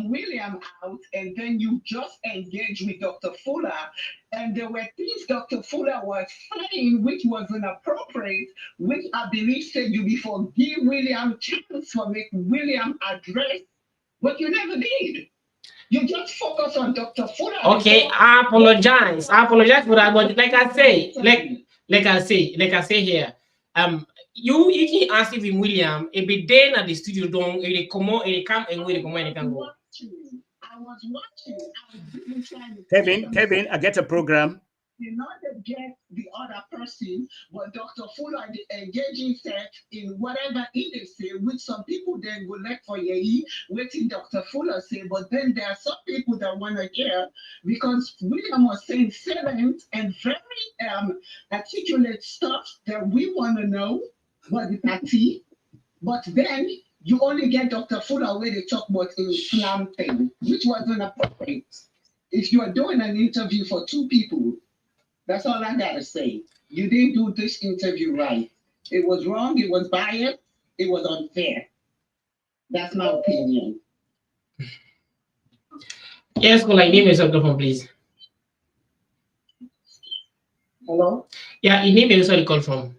William out, and then you just engaged with Dr. Fullah, and there were things Dr. Fullah was saying which was inappropriate, which I believe said you before give William chance for make William address, but you never did. You just focus on Dr. Fullah. Okay, I apologize. For that. But like I say here, you can ask if William if be there at the studio don't they come on they come and wait come and can go. I was watching. I was really trying to Kevin, I get a program. Not to get the other person, but Dr. Fullah the engaging set in whatever it say, which some people then will let for ye, waiting Dr. Fullah say, but then there are some people that want to hear because William was saying silent and very articulate stuff that we want to know what the party, but then you only get Dr. Fullah where they talk about Islam thing, which wasn't appropriate. If you are doing an interview for 2 people, that's all I gotta say. You didn't do this interview right. It was wrong, it was biased, it was unfair. That's my opinion. Yes, go like name yourself phone, please. Hello? Yeah, you name yourself call from.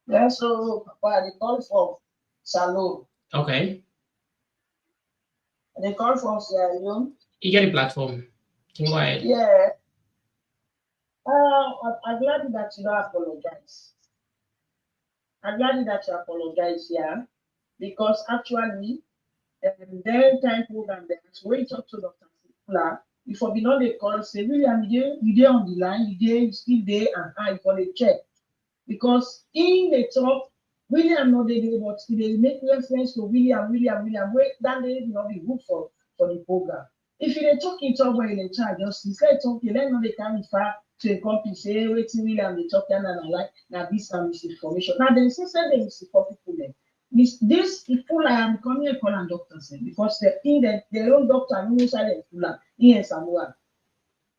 Yeah, so they call for Salon. Okay. They call for Sierra Leone. You get a platform. Can go ahead. Yeah. I'm glad that you don't apologize. I'm glad that you apologize, yeah, because actually, then time program there, so when you talk to Dr. Fullah, before we know they call, say, William, you there on the line, you still there, and I for the check. Because in the talk, William no dey there, but they make reference to William, wait, that day not be good for the program. If you dey talk in talk when you dey try justice, let talk, let not dey carry far to a company say, waiting William dey talk and like now this and misinformation. Now they say they misinform people then. This people I am coming and call and doctors because they in their own doctor no silent Fullah in Samura.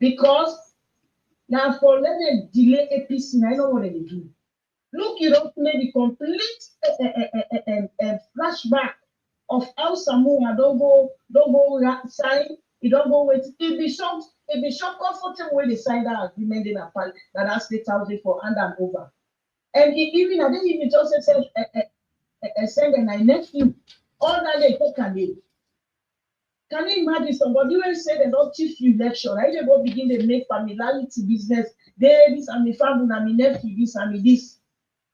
Because now for let them delay APC, I know what they do. Look, you don't play the complete flashback of how Samura don't go sign. You don't go wait. It be so comfortable when they sign that agreement in a part that state house for hand and over. And even I didn't even just send and I nephew all that they take and they. Can you imagine somebody when say they don't teach you election? Right? They go begin to make familiarity business. This and my family and my nephew, this and me this.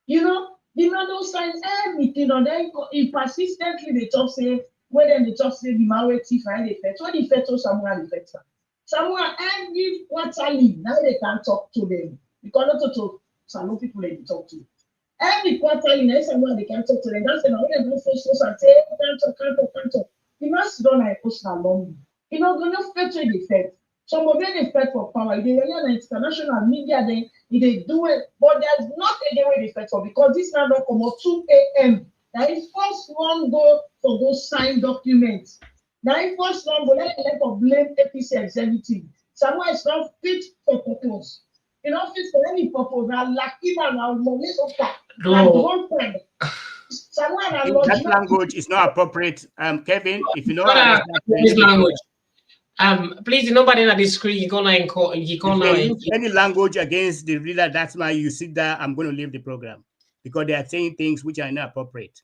You know, the man don't sign everything, and then he persistently they talk say, when then they talk say the man wait if I effect. When the effect to someone effect. Someone every quarterly, now they can talk to them. Because not to talk, some people they talk to. Every quarterly, now someone they can talk to them. That's when they go face and say, can't talk. The man sit down like post along. You know, they not fetch the effect. Some of them they fight for power. They rely on international media, they do it, but there's nothing they will fight for because this now don't come up 2 a.m. Now if first one go for those signed documents. Now if first one go let of blame APC executive. Someone is not fit for purpose. You know, fit for any purpose. Now lucky now money of that. No. That language is not appropriate. Kevin, if you know this language. Please, nobody on the screen. You're gonna use any language against the reader. That's why you sit there. I'm going to leave the program because they are saying things which are not appropriate.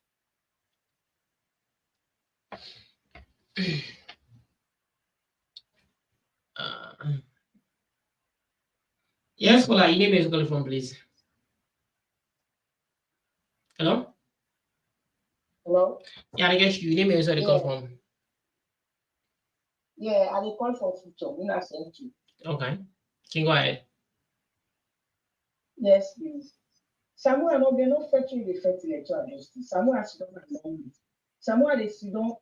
Yes, Fullah, your name is calling from, please. Hello. Hello. Yeah, I guess your name is where they call from. Yeah, I will call for future. We not send you. Okay. Can you go ahead? Yes, please. Samura no be no fetching the effect electoral justice. Samura sit down and long it. Samura they sit down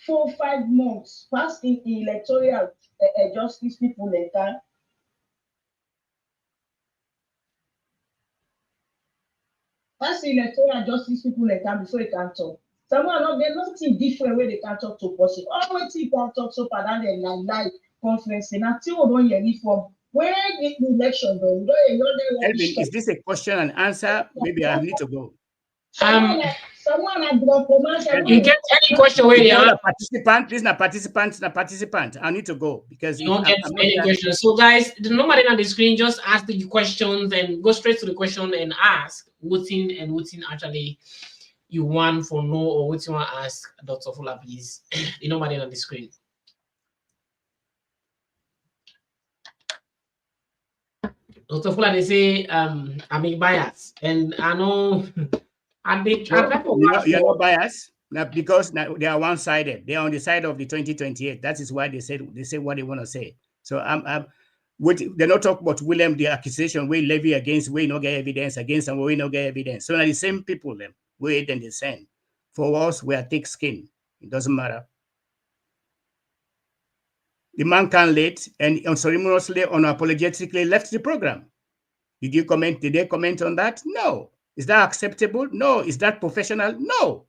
4-5 months past in electoral justice people later. Past electoral justice people later before they can talk. Samura no get nothing different where they can talk to person. All what you can talk so far than the live conference. Now till we don't hear it from where the election done. Elvin, is this a question and answer? Maybe I need to go. Someone you get any question where you are participant. This is not participant. I need to go because you don't get any questions. So guys, the number on the screen, just ask the questions and go straight to the question and ask what actually you want for no or what you want to ask Dr. Fullah, please. The number on the screen. Dr. Fullah, they say I'm biased, and I know you're not biased now because now they are one-sided. They are on the side of the 2028. That is why they say what they want to say. So they're not talking about William, the accusation we levy against, we no get evidence against, and we no get evidence. So now the same people them we then the same. For us, we are thick skin. It doesn't matter. The man can late and unceremoniously, unapologetically left the program. Did they comment on that? No. Is that acceptable? No. Is that professional? No.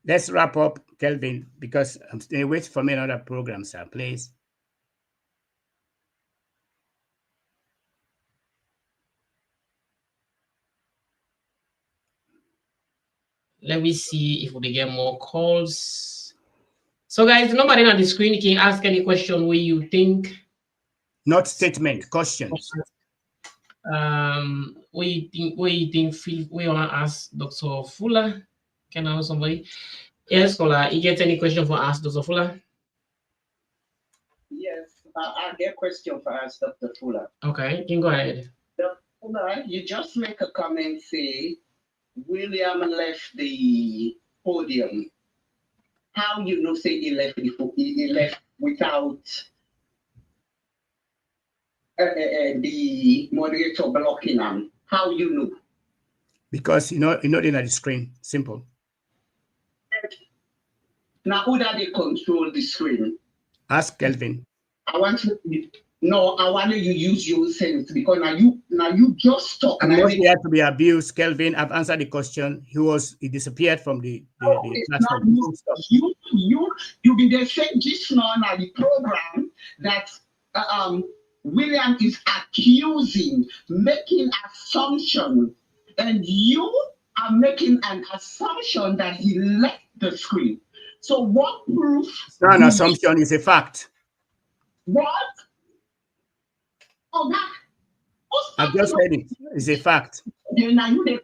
Let's wrap up, Kelvin, because I'm still waiting for me another program, sir, please. Let me see if we get more calls. So, guys, the number on the screen, you can ask any question where you think. Not statement, questions. What you think, Phil, we want to ask Dr. Fullah? Can I ask somebody? Yes, caller, you get any question for us, Dr. Fullah? Yes, I get a question for us, Dr. Fullah. Okay, you can go ahead. Dr. Fullah, you just make a comment, say, William left the podium. How you know, say he left without the moderator blocking him? How you know? Because you know in the screen. Simple. Now, who that they control the screen? Ask Kelvin. I want you use your sense, because now you just talk. I'm not here to be abused, Kelvin. I've answered the question. He disappeared from the platform. You be the same just now the program that William is accusing, making assumption, and you are making an assumption that he left the screen. So what proof? It's not an assumption, it's a fact. What? Oh, that. I've just said it. It's a fact. Now you they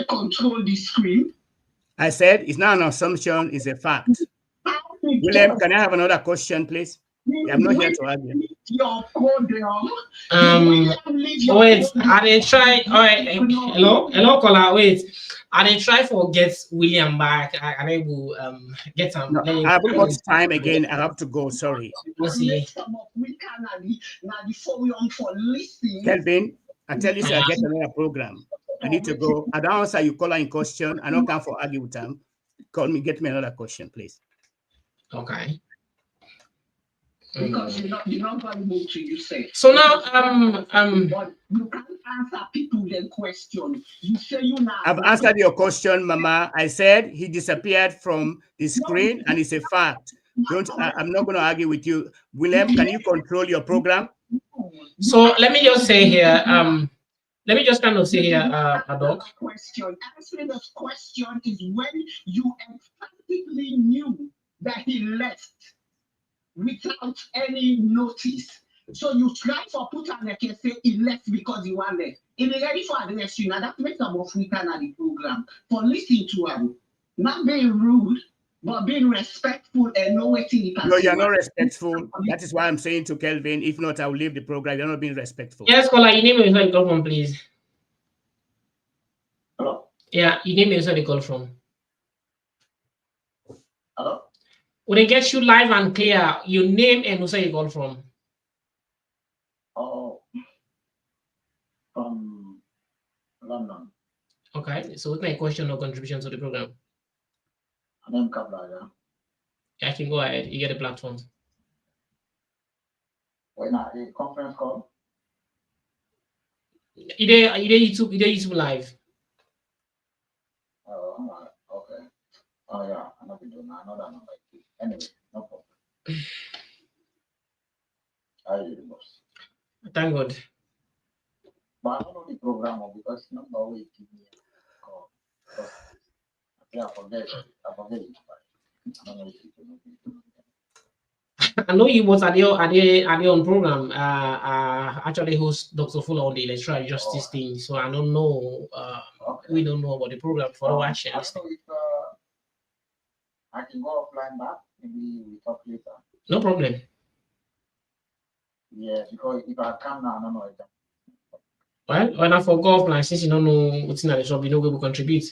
control the screen. I said it's not an assumption, it's a fact. William, can I have another question, please? I'm not here to argue. Wait, I didn't try. All right, hello, caller. Wait, I didn't try for get William back. I will get him. No, I haven't got time again. I have to go. Sorry. Kelvin, I tell you, I get another program. I need to go. I don't answer you caller in question. I don't come for argue with them. Call me, get me another question, please. Okay. Because you're not valuable to you say. So now but you can't answer people their question. You say you now. I've answered your question, Mama. I said he disappeared from the screen, and it's a fact. I'm not going to argue with you. William, can you control your program? So let me just say here, let me just kind of say here, Adok. Answering this question is when you emphatically knew that he left without any notice. So you try for put on like say he left because he was left. If they ready for address you now, that makes them of we can at the program for listening to him. Not being rude, but being respectful and know what he can. No, you're not respectful. That is why I'm saying to Kelvin, if not, I will leave the program. You're not being respectful. Yes, caller, your name is where you call from, please. Hello? Yeah, your name is where you call from. Hello? When it gets you live and clear, your name and where you call from. Oh, from London. Okay, so what's my question or contribution to the program? I'm Kabla, I can go ahead. You get the platform. When a conference call? You there YouTube live. Oh, okay. Oh yeah, I'm not doing another number. Anyway, no problem. I really was. Thank God. But I don't know the program because number always give me a call. I forget it. I don't know if you I know you was at the on program. Actually host Dr. Fullah on the Electoral Justice thing. So I don't know. okay. We don't know about the program for watching. I don't know if I can go offline back. Maybe we talk later. No problem. Yeah, because if I come now, I don't know if that. Well, when I forgot offline, since you don't know what's in the shop, you know we will contribute.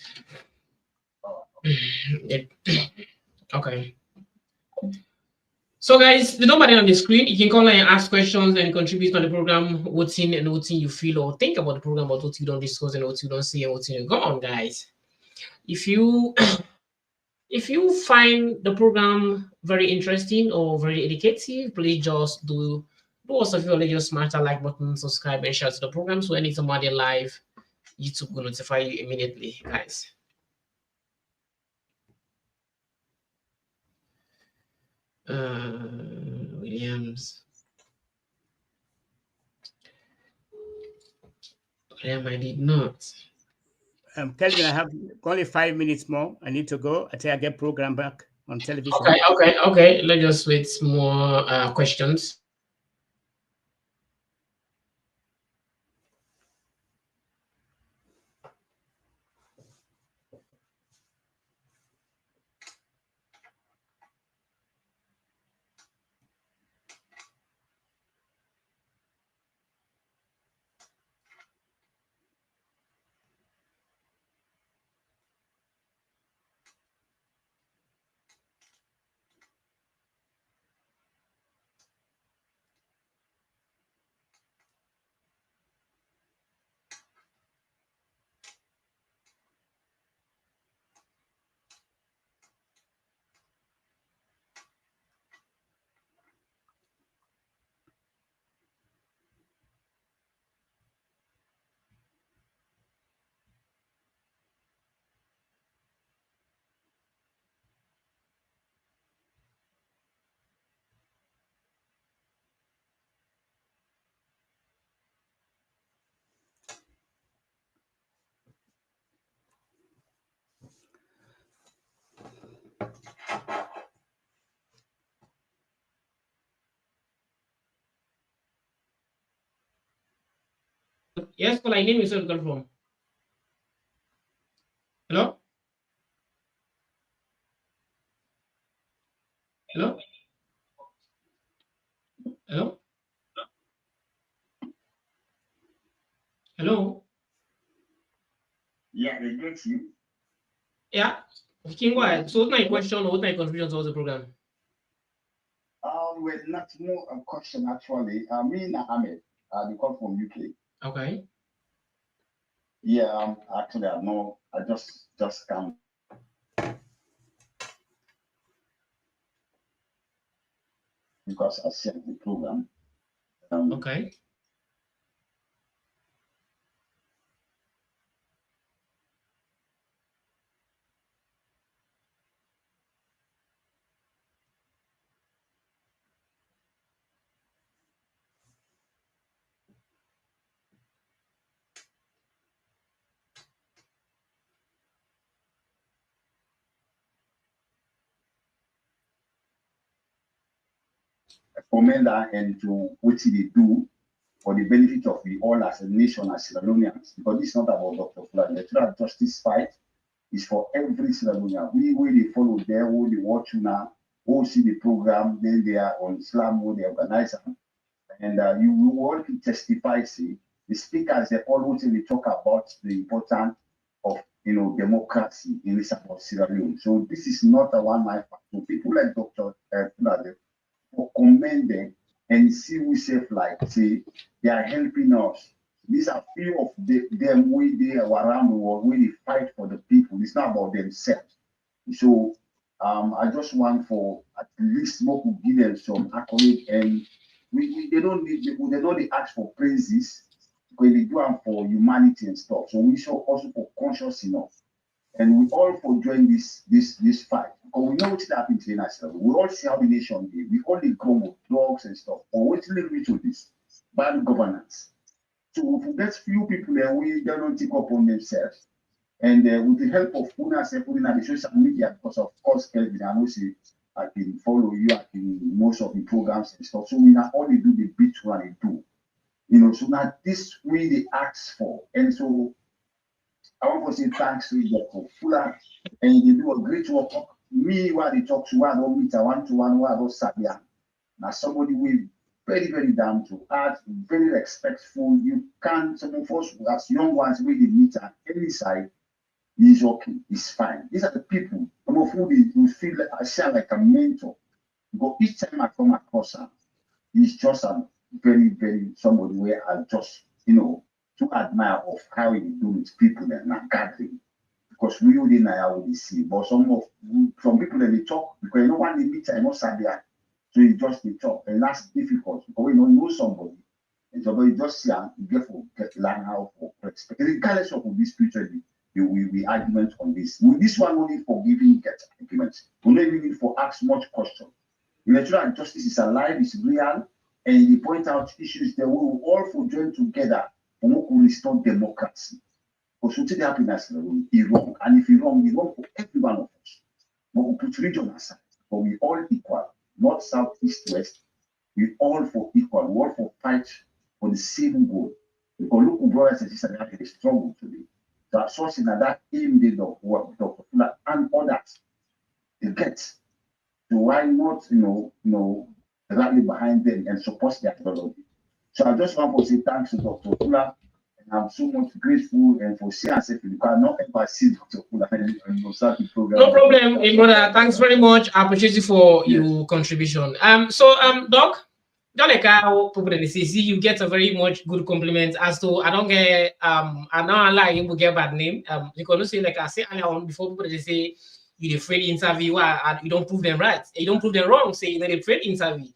Yeah. Okay. So guys, the number on the screen, you can call and ask questions and contribute on the program, what's in and what you feel or think about the program, about what you don't discuss and what you don't see and what you go on, guys. If you find the program very interesting or very educative, please just do us a favor, just smash that like button, subscribe, and share to the program. So anytime they're live, YouTube will notify you immediately, guys. Williams. William, I did not. Kelvin, I have only 5 minutes more. I need to go until I get program back on television. Okay. Let's just wait more questions. Yes, Fullah, name yourself from. Hello? Hello? Hello? Hello? Yeah, they get you. Yeah. King, why? So what's my question or what's my contribution towards the program? Well, not more a question actually. Me and Ahmed, they come from UK. Okay. Yeah, actually, I just come because I sent the program. Okay. Commend that and to what they do for the benefit of the all as a nation, as Sierra Leoneans, because this is not about Dr. Fullah. The electoral justice fight is for every Sierra Leonean. We they follow there, who they watch now, who see the program, then they are on Islam, who they organize them. And you will want to testify, see, the speakers, they always they talk about the importance of, democracy in this about Sierra Leone. So this is not a one-man fight. So people like Dr. Fullah, for commend them and see we safe like say they are helping us. These are few of them we they are around the world, we they fight for the people. It's not about themselves. So I just want for at least more to give them some accolade and they don't need they don't they ask for praises because they do them for humanity and stuff. So we should also for conscious enough. And we all for join this fight. Because we know what's happening to us. We all see how the nation is. We only go with drugs and stuff. But what's leading to this? Bad governance. So if there's few people there, we don't take up on themselves. And with the help of Fullah, putting on the social media, because of course, Kelvin, I know see, I can follow you, I can most of the programs and stuff. So we not only do the bit what they do. So now this we they ask for. And so I want to say thanks to Dr. Fullah, and they do a great work. Me, while they talk to one, or meet a one-to-one, while those Sabian. Now, somebody with very, very down to earth, very respectful. You can, some of us, as young ones, we they meet at any side, is okay, it's fine. These are the people, some of who feel like I sound like a mentor. But each time I come across her, he's just a very, very somebody where I just, to admire of how he do with people and not gathering. Because we only know how we see. But some people that they talk because you know when they meet I must have there. So you just they talk. And that's difficult because we don't know somebody. And somebody just see and get learn how to respect. Regardless of this future, we argument on this. With this one only for giving get arguments. We don't even need for ask much question. Electoral justice is alive, it's real, and they point out issues that we will all for join together and we can restore democracy. Because we take the happiness is wrong, and if it's wrong for every one of us. But we put region aside, but we all equal, north, south, east, west. We all for equal, we all for fight for the same goal. Because local brothers and sisters have a struggle today. So I'm sourcing that aim they do work with Dr. Fullah and others they get. So why not, rally behind them and support their ideology? So I just want to say thanks to Dr. Fullah, and I'm so much grateful and for seeing us if you cannot ever see Dr. Fullah and start the program. No problem, brother. Thanks very much. I appreciate you for your contribution. Doc, just like how people they say, you get a very much good compliment as to I don't get I don't like you get bad name. You can say like I say earlier on before people they say you the failed interviewer and you don't prove them right, you don't prove them wrong, say you know they failed interview.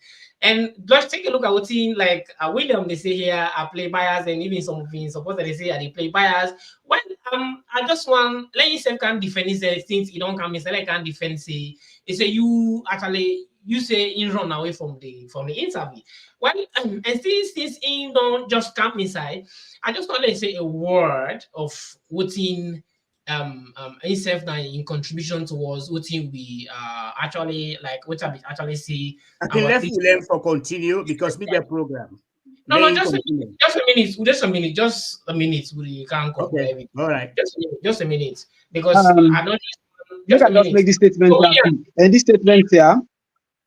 And just take a look at what team like William they say here I play bias and even some of the supporters they say they play bias. When I just want let yourself can defend his things you don't come in say like can defend say they say you actually you say in run away from the interview. Well, and since in don't just come inside, I just want to say a word of what in himself now in contribution towards what we actually like what I actually see. I can let William for continue because we the program. No, just a minute. We can't cover everything. All right. Just a minute. Because I don't just make this statement and this statement here.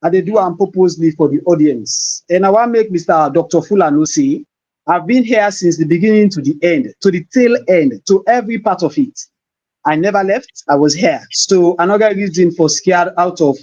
And they do and purposely for the audience. And I want to make Mr. Dr. Fullah know say, I've been here since the beginning to the end, to the tail end, to every part of it. I never left. I was here. So another reason for scared out of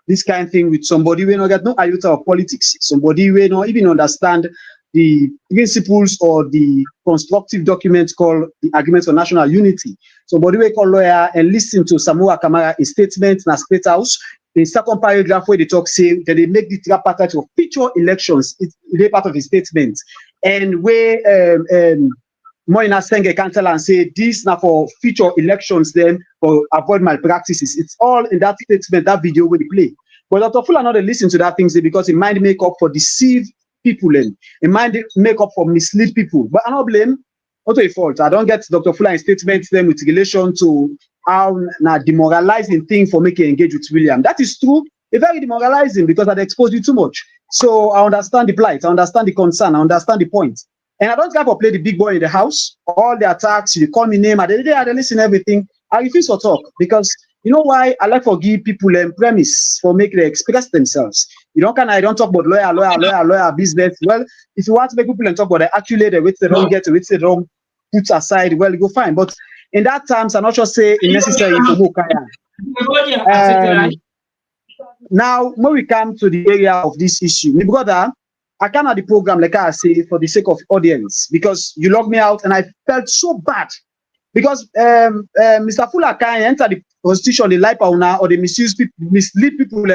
this kind of thing with somebody we not get no iota of politics, somebody we not even understand the principles or the constructive document called the Agreement on National Unity. Somebody we call lawyer and listen to Samura Kamara, a statement in a state house. The second paragraph where they talk say that they make the tripartite of future elections. It's part of the statement. And where Moina Senge can tell and say this now for future elections then for avoid malpractices. It's all in that statement, that video where they play. But Dr. Fullah not listen to that things because it might make up for deceive people and it might make up for mislead people. But I don't blame not a fault. I don't get Dr. Fullah in statements then with relation to how now demoralizing thing for making engage with William. That is true. It's very demoralizing because I'd exposed you too much. So I understand the plight, I understand the concern, I understand the point. And I don't care for play the big boy in the house, all the attacks, you call me name, I listen everything. I refuse to talk because you know why I like to give people a premise for making them express themselves. You don't I don't talk about lawyer business. Well, if you want to make people talk about the actually the which they don't get, which they don't put aside, well, you go fine. But in that terms, I'm not just say it's necessary for Mukaya. Now, when we come to the area of this issue, my brother, I came at the program, like I say, for the sake of audience, because you locked me out and I felt so bad. Because Mr. Fullah can enter the constitution, the lie or the mislead people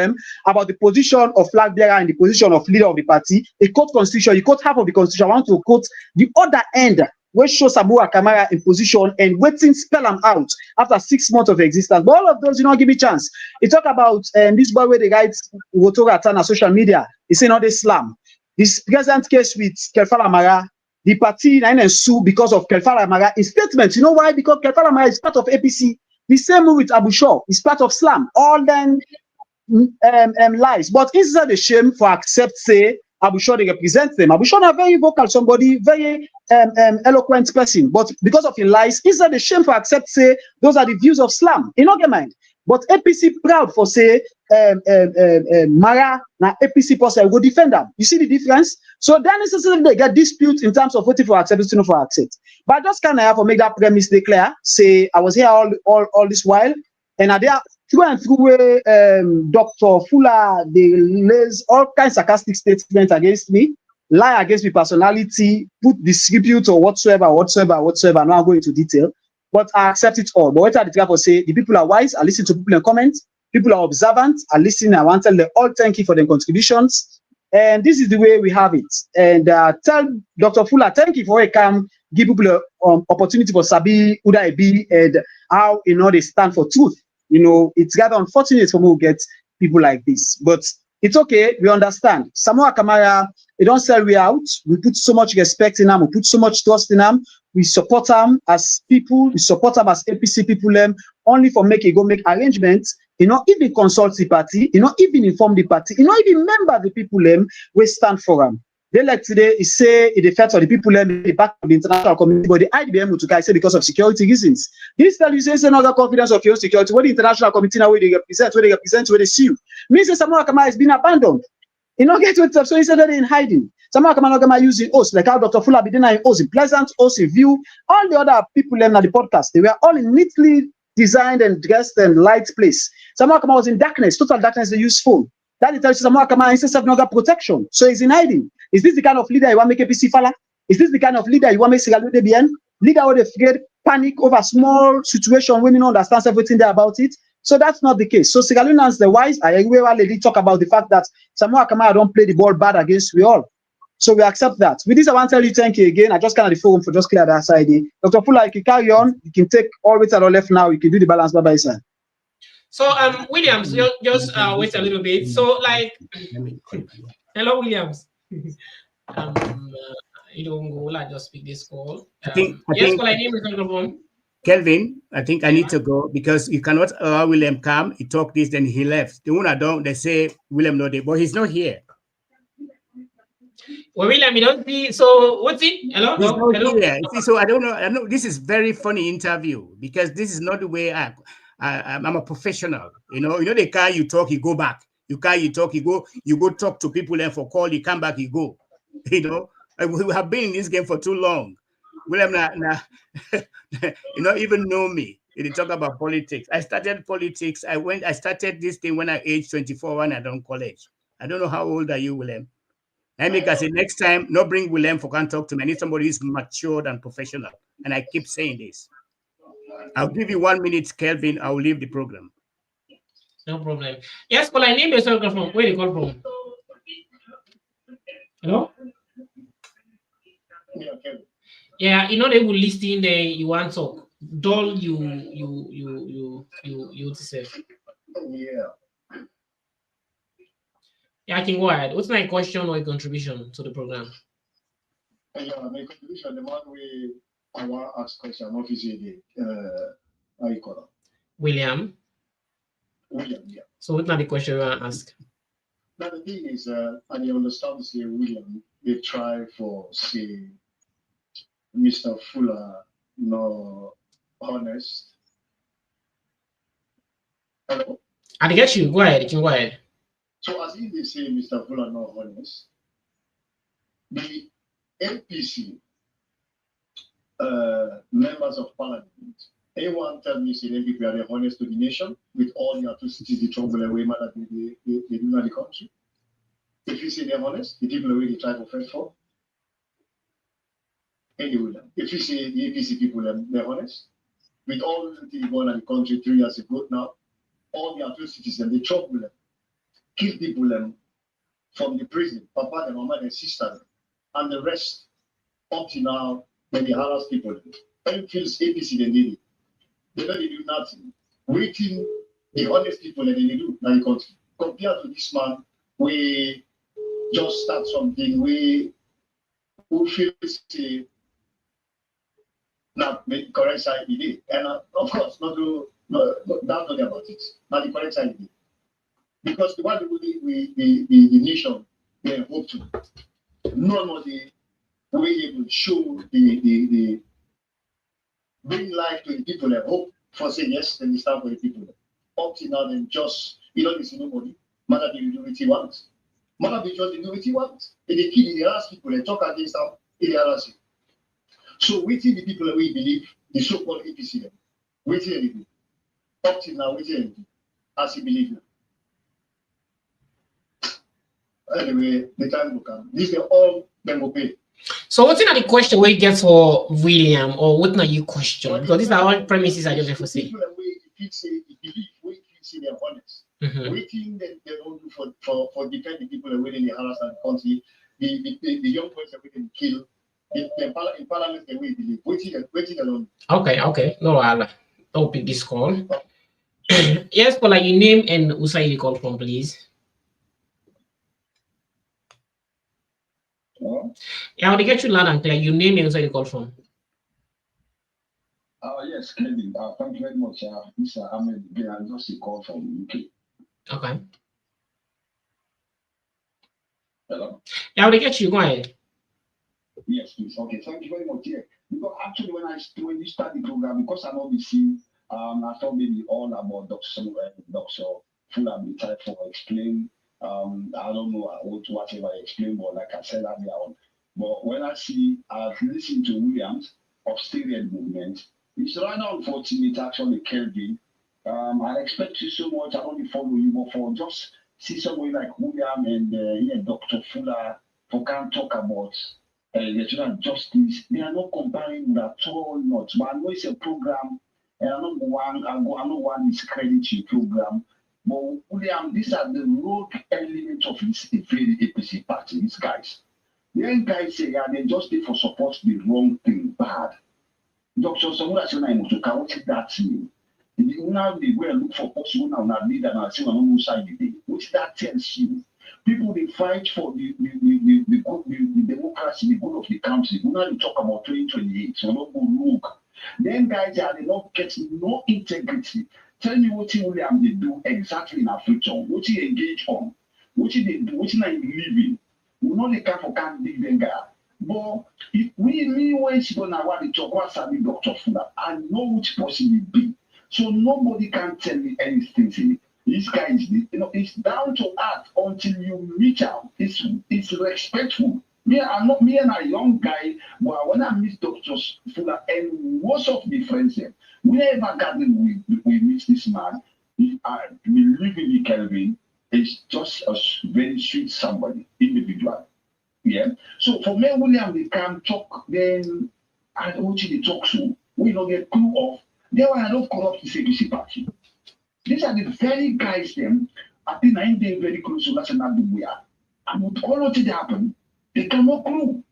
about the position of flag bearer and the position of leader of the party. He quote constitution, he quote half of the constitution. I want to quote the other end, which shows Samura Kamara in position and waiting spell them out after 6 months of existence. But all of those, give me chance. He talk about this boy where they write Wotora on social media. He say not this slam. This present case with Kelfal Amara, the party and sue because of Kelfal Amara in statements. You know why? Because Kelfal Amara is part of APC. The same with Abu Shah is part of Slam. All then lies. But is that a shame for accept say Abu Shah they represent them? Abu Shah is a very vocal, somebody very eloquent person. But because of his lies, is that a shame for accept say those are the views of Slam? In your mind. But APC proud for say Mara na APC person will defend them. You see the difference? So then necessarily they get dispute in terms of voting for accept, voting for accept. But I just kind of have to make that premise declare. Say I was here all this while, and are there through and through Dr. Fullah they lays all kinds of sarcastic statements against me, lie against my personality, put disrepute or whatsoever. I'm not going into detail. But I accept it all. But what I try to say, the people are wise. I listen to people in comments. People are observant. I listen. I want to tell them all thank you for their contributions. And this is the way we have it. And tell Dr. Fullah, thank you for come give people an opportunity for Sabi, Uda Ebi, and how they stand for truth. It's rather unfortunate for me to get people like this. But It's okay, we understand. Samura Kamara, they don't sell we out. We put so much respect in them, we put so much trust in them. We support them as people, we support them as APC people, only for make arrangements, even consult the party, even inform the party, even member the people, we stand for them. They like today, he say it affects the people the back of the international community, but the IBM to guys say because of security reasons. This tell you say another confidence of your security. What the international community now where they represent, where they see you. Means that Samura Kamara has been abandoned. Get with stuff, so instead of in hiding. Samura Kamara using host, like how Dr. Fullah be in host, in Pleasant, host, in View, all the other people in the podcast, they were all in neatly designed and dressed and light place. Samura Kamara was in darkness, total darkness, they use phone. That tells you Samura Kamara instead of no protection. So he's in hiding. Is this the kind of leader you want to make APC Fala? Is this the kind of leader you want to make Sierra Leone BN? Leader who they afraid, panic over small situation when you don't understand everything there about it? So that's not the case. So Sierra Leoneans, the wise, I agree with lady talk about the fact that Samura Kamara don't play the ball bad against we all. So we accept that. With this, I want to tell you thank you again. I just kind of the forum for just clear that side. Dr. Fullah, you can carry on. You can take all the way to the left now. You can do the balance by side. So Williams, just wait a little bit. So like, hello Williams. You don't go. I just pick this call. I think my name is on. Kelvin, I think I need to go because you cannot allow William come. He talked this, then he left. The one I don't, they say William not there, but he's not here. Well, William, you don't see. So what's it? Hello. He's not hello. here. See, so I don't know. I know this is very funny interview because this is not the way I'm a professional. The car you talk, you go back. You talk, you go talk to people and for call, you come back, you go. We have been in this game for too long. William, even know me. They talk about politics. I started politics. I started this thing when I aged 24 when I done college. I don't know how old are you, William? I make I say next time, not bring William for can talk to me. I need somebody who's matured and professional. And I keep saying this. I'll give you 1 minute, Kelvin. I'll leave the program. No problem. Yes, but I name yourself from where you call from. Hello? Yeah, they will listen there. You want to dull you yourself. Yeah, I can go ahead. What's my question or contribution to the program? Yeah, my contribution, the one way I want to ask question, obviously, how you call it? William, yeah. So what's not the question you want to ask? Now the thing is, and you understand, say, William, they try for, say, Mr. Fullah, no honest. Hello? I get you. Go ahead. You can go ahead. So as if they say Mr. Fullah not honest, the MPC members of parliament, anyone tell me say them people are honest to the nation with all the atrocities, the trouble away that they do in the country. If you say they're honest, the people away they try to fight for. Anyway, if you say the APC people they're honest, with all the things going on in the country 3 years ago now, all the atrocities and the trouble kill people from the prison, papa, and mama, and sister, and the rest up to now, when they harass people. When feels APC, then they do nothing. Waiting the honest people that they do in the country. Compared to this man, we just start something, who feels not make correct side idea. And of course, not about it, not the correct side idea. Because the one the nation they hope to, none of the way able to show the bring life to the people and hope for saying yes, then they stand for the people. Up to now, then just they see nobody. Matter they do what he wants. Matter they just do what he wants. And they kill, they harass people, they talk against them, they harass you. So waiting the people that we believe, the so-called APC, waiting they do. Up to now, waiting they do, as he believe now. Anyway, the time will come. These are all them will pay. So what's the question we get for William, or what not you question? Because these are all premises I just for say. People that we believe, we say they're honest. Waiting they don't do for defend the people that we in the harass and country, the young boys that we can kill. In parliament that we believe. Waiting alone. Okay. No, I'll pick this call. Yes, but like your name and Usai you call from, please. Yeah, I will get you loud and clear. You name me inside the call from. Yes, Kevin. Thank you very much. This Ahmed again. I just a call from UK. Okay. Hello. Yeah, I will get you. Go ahead. Yes, please. Okay, thank you very much. Yeah, because actually when you start the program, because I'm not busy, I thought maybe all about Dr. Fullah be try for explain. I don't know whatever I explain, but like I said earlier on. But when I've listened to Williams of Stereo Movement, it's rather unfortunate actually, Kelvin. I expect you so much. I only follow you, but for just see someone like William and Dr. Fullah, for can't talk about electoral justice. They are not comparing at all. Not, but I know it's a program, and I know one is credit your program. But William, these are the rogue elements of this very APC party. These guys, the guys say, yeah, they just did for support the wrong thing, bad. Dr. Samura said, "I must what that mean." Now they go and look for possible now leader and say, "I'm on side today." Which that tells you, people they fight for the democracy, the good of the country. We now talk about 2028, so not go look. Then guys are they not getting no integrity. Tell me what William they do exactly in our future, what he engage on, what they do, what they live in. We know they can't dig them guy. But if me when she gonna want to talk, what's the Dr. Fullah, I know which person it be. So nobody can tell me anything. This guy is, it's down to earth until you reach out. It's respectful. Me and a young guy, but when I meet Dr. Fullah and most of the friends here, whenever garden we meet this man, I believe in the Kelvin, it's just a very sweet somebody, individual. Yeah. So for me, William, they can talk, then I don't want you to talk so. We don't get clue of. They were not corrupt the CPC party. These are the very guys, them, I think I ain't very close to National Dubuya. And with all of it happen, they cannot clue.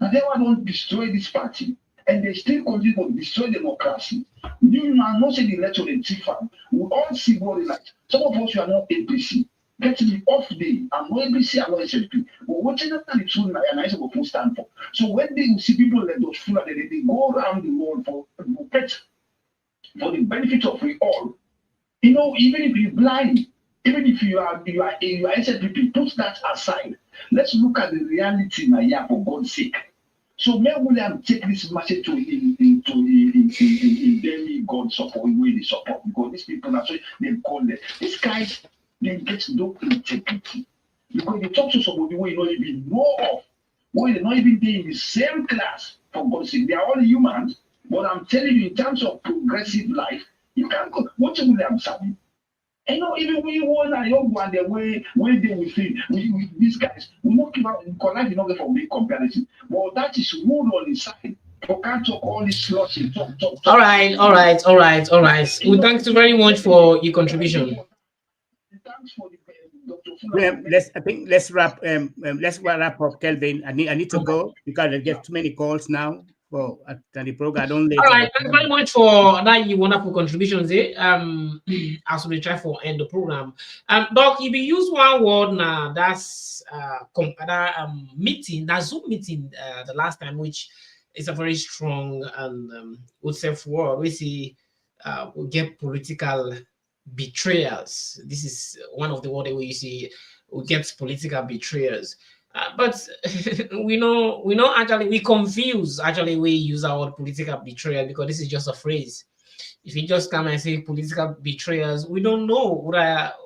Now they want to destroy this party. And they still continue to destroy democracy. You are not saying the electoral Tifa. We all see what it like. Some of us, you are not APC. Get the off day. I'm not APC, I'm not SLP. But what is that the truth and I say what stand for? So when they see people like those Fullah, they go around the world for the benefit of we all. Even if you're blind, even if you are SLP, put that aside. Let's look at the reality now here for God's sake. So may William take this message to demigod support, where they support, because these people are so they call them. These guys, they get no integrity. Because they talk to somebody where you don't even know of, where they're not even there in the same class, for God's sake. They are all humans, but I'm telling you, in terms of progressive life, you can't go. What will William say? Even we want a young one, the way they will think, these guys, we not give out, life is not for big comparison. But that is wood on the side. You can't talk all this slotting, talk. All right. Well, thanks you very much for your contribution. Thanks for the let's wrap up, Kelvin. I need to go because I get too many calls now. Well, at the program, I don't. All right, thanks very much for that. You wonderful contributions. As we try for end the program. Doc, if you use one word now, that's meeting, that Zoom meeting, the last time, which is a very strong and would say word. We see we get political betrayals. This is one of the words we see. We get political betrayals. But we know actually we confuse we use our word political betrayal because this is just a phrase. If you just come and say political betrayals, we don't know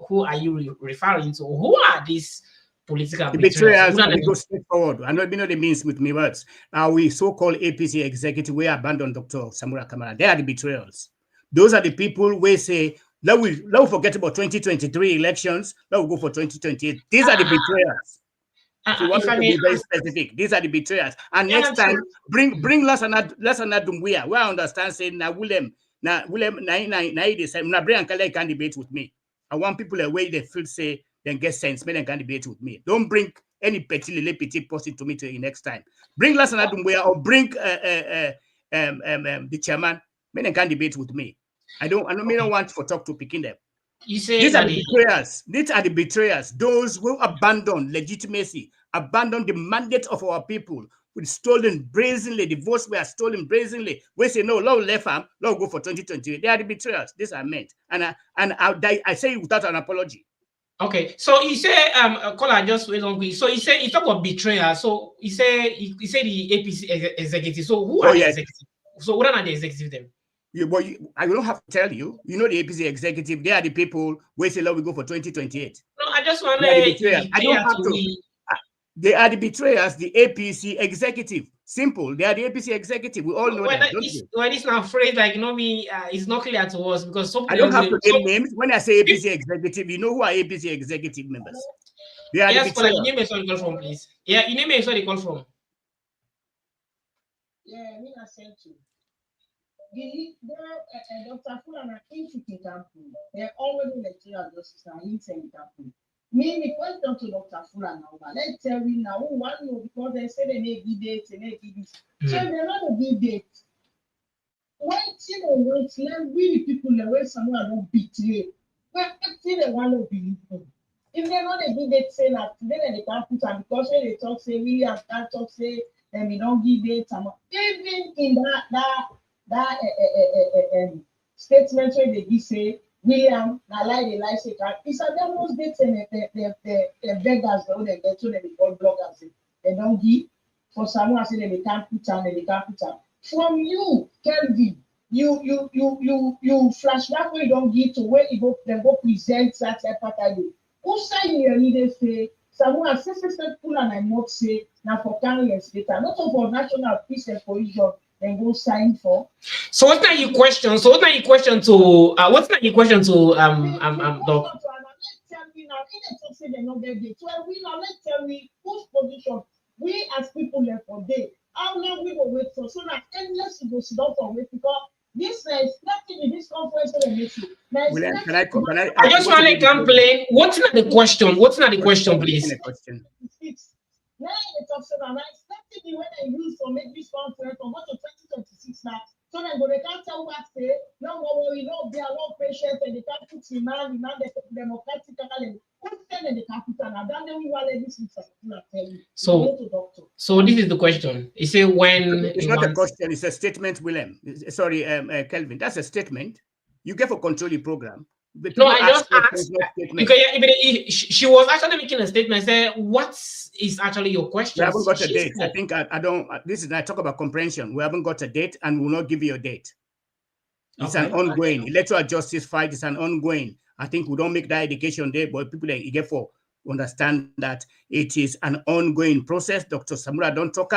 who are you referring to. Who are these political betrayals? Let me go straightforward. I know the means with me words. Now we so-called APC executive, we abandoned Dr. Samura Kamara. They are the betrayals. Those are the people we say, let we forget about 2023 elections, let we go for 2028. These are the betrayals. So want to be very specific. These are the betrayers. And next time, bring Lasana Dumbuya. Where I understand saying now William they say Brian Kale can debate with me. I want people away they feel say then get sense, men can debate with me. Don't bring any petit person to me to next time. Bring Lasana Dumbuya or bring the chairman, men can debate with me. I don't want to talk to picking them. You say these are the betrayers. These are the betrayers. Those who abandon legitimacy abandon the mandate of our people. We stolen brazenly. The votes were stolen brazenly. We say no, Lord left them. Lord go for 2020. They are the betrayers. This I meant, and I say it without an apology. Okay, so he said, caller just wait on quick. So he said he talked about betrayal. So he said the APC executive. So who are the executive? So what are the executive then? I don't have to tell you. You know the APC executive. They are the people who say, "Lord, we go for 2028." No, I just want to. I don't have to. They are the betrayers. The APC executive. Simple. They are the APC executive. We all know them. It's not phrase like me. It's not clear to us because some I don't have to name names. When I say APC executive, you know who are APC executive members. They are yes, the betrayers. But your name is where you call from, please. Yeah, your name is where you call from. Yeah, me I sent you. Dr. Fullah na institute campaign. They're already electoral justice and insane campaign. Me, the question to Dr. Fullah now, let's tell me now, who want to because they say they may give dates, they may give this. So they're not a give dates. Waiting or waiting, let really people the way someone don't betray. But actually, they want to believe them. If they're not a give date, say that today they can't put them because when they talk, say, we have can't talk, say, then we don't give dates. Even in that statement where they say William na lie they lie say it's a almost dates and the beggars they get to them call bloggers they don't give for someone say they can't put on they can't put on from you Kelvin you flashback where you don't give to where you go then go present that part you who say you need to say someone say full and I not say now for carriers later not for national peace and cohesion then go sign for. So what's not your question? So what's not your question to what's not your question to Doc? Let's tell me now, in the talk say they not get it. So we now let's tell me whose position we as people left for day. How long we go wait for so that endless to go sit down for wait because this is nothing in this conference that makes you. I just want to complain. What's not the question? What's not the question, please? Now the talk say now it's nothing when I use for make this conference from what to 2026 now. So then they can't tell what say, no worry, no be a long patient and they can't put demand the democratic who said that they can't put an and then we want this so this is the question. You say when it's not a question, it's a statement, William. Sorry, Kelvin, that's a statement. You get for control the program. No, I just asked because she was actually making a statement. Say, what is actually your question? We haven't got a date. I think I don't. This is I talk about comprehension. We haven't got a date, and will not give you a date. It's an ongoing electoral justice fight. It's an ongoing. I think we don't make that education there, but people that you get for understand that it is an ongoing process. Dr. Samura don't talk.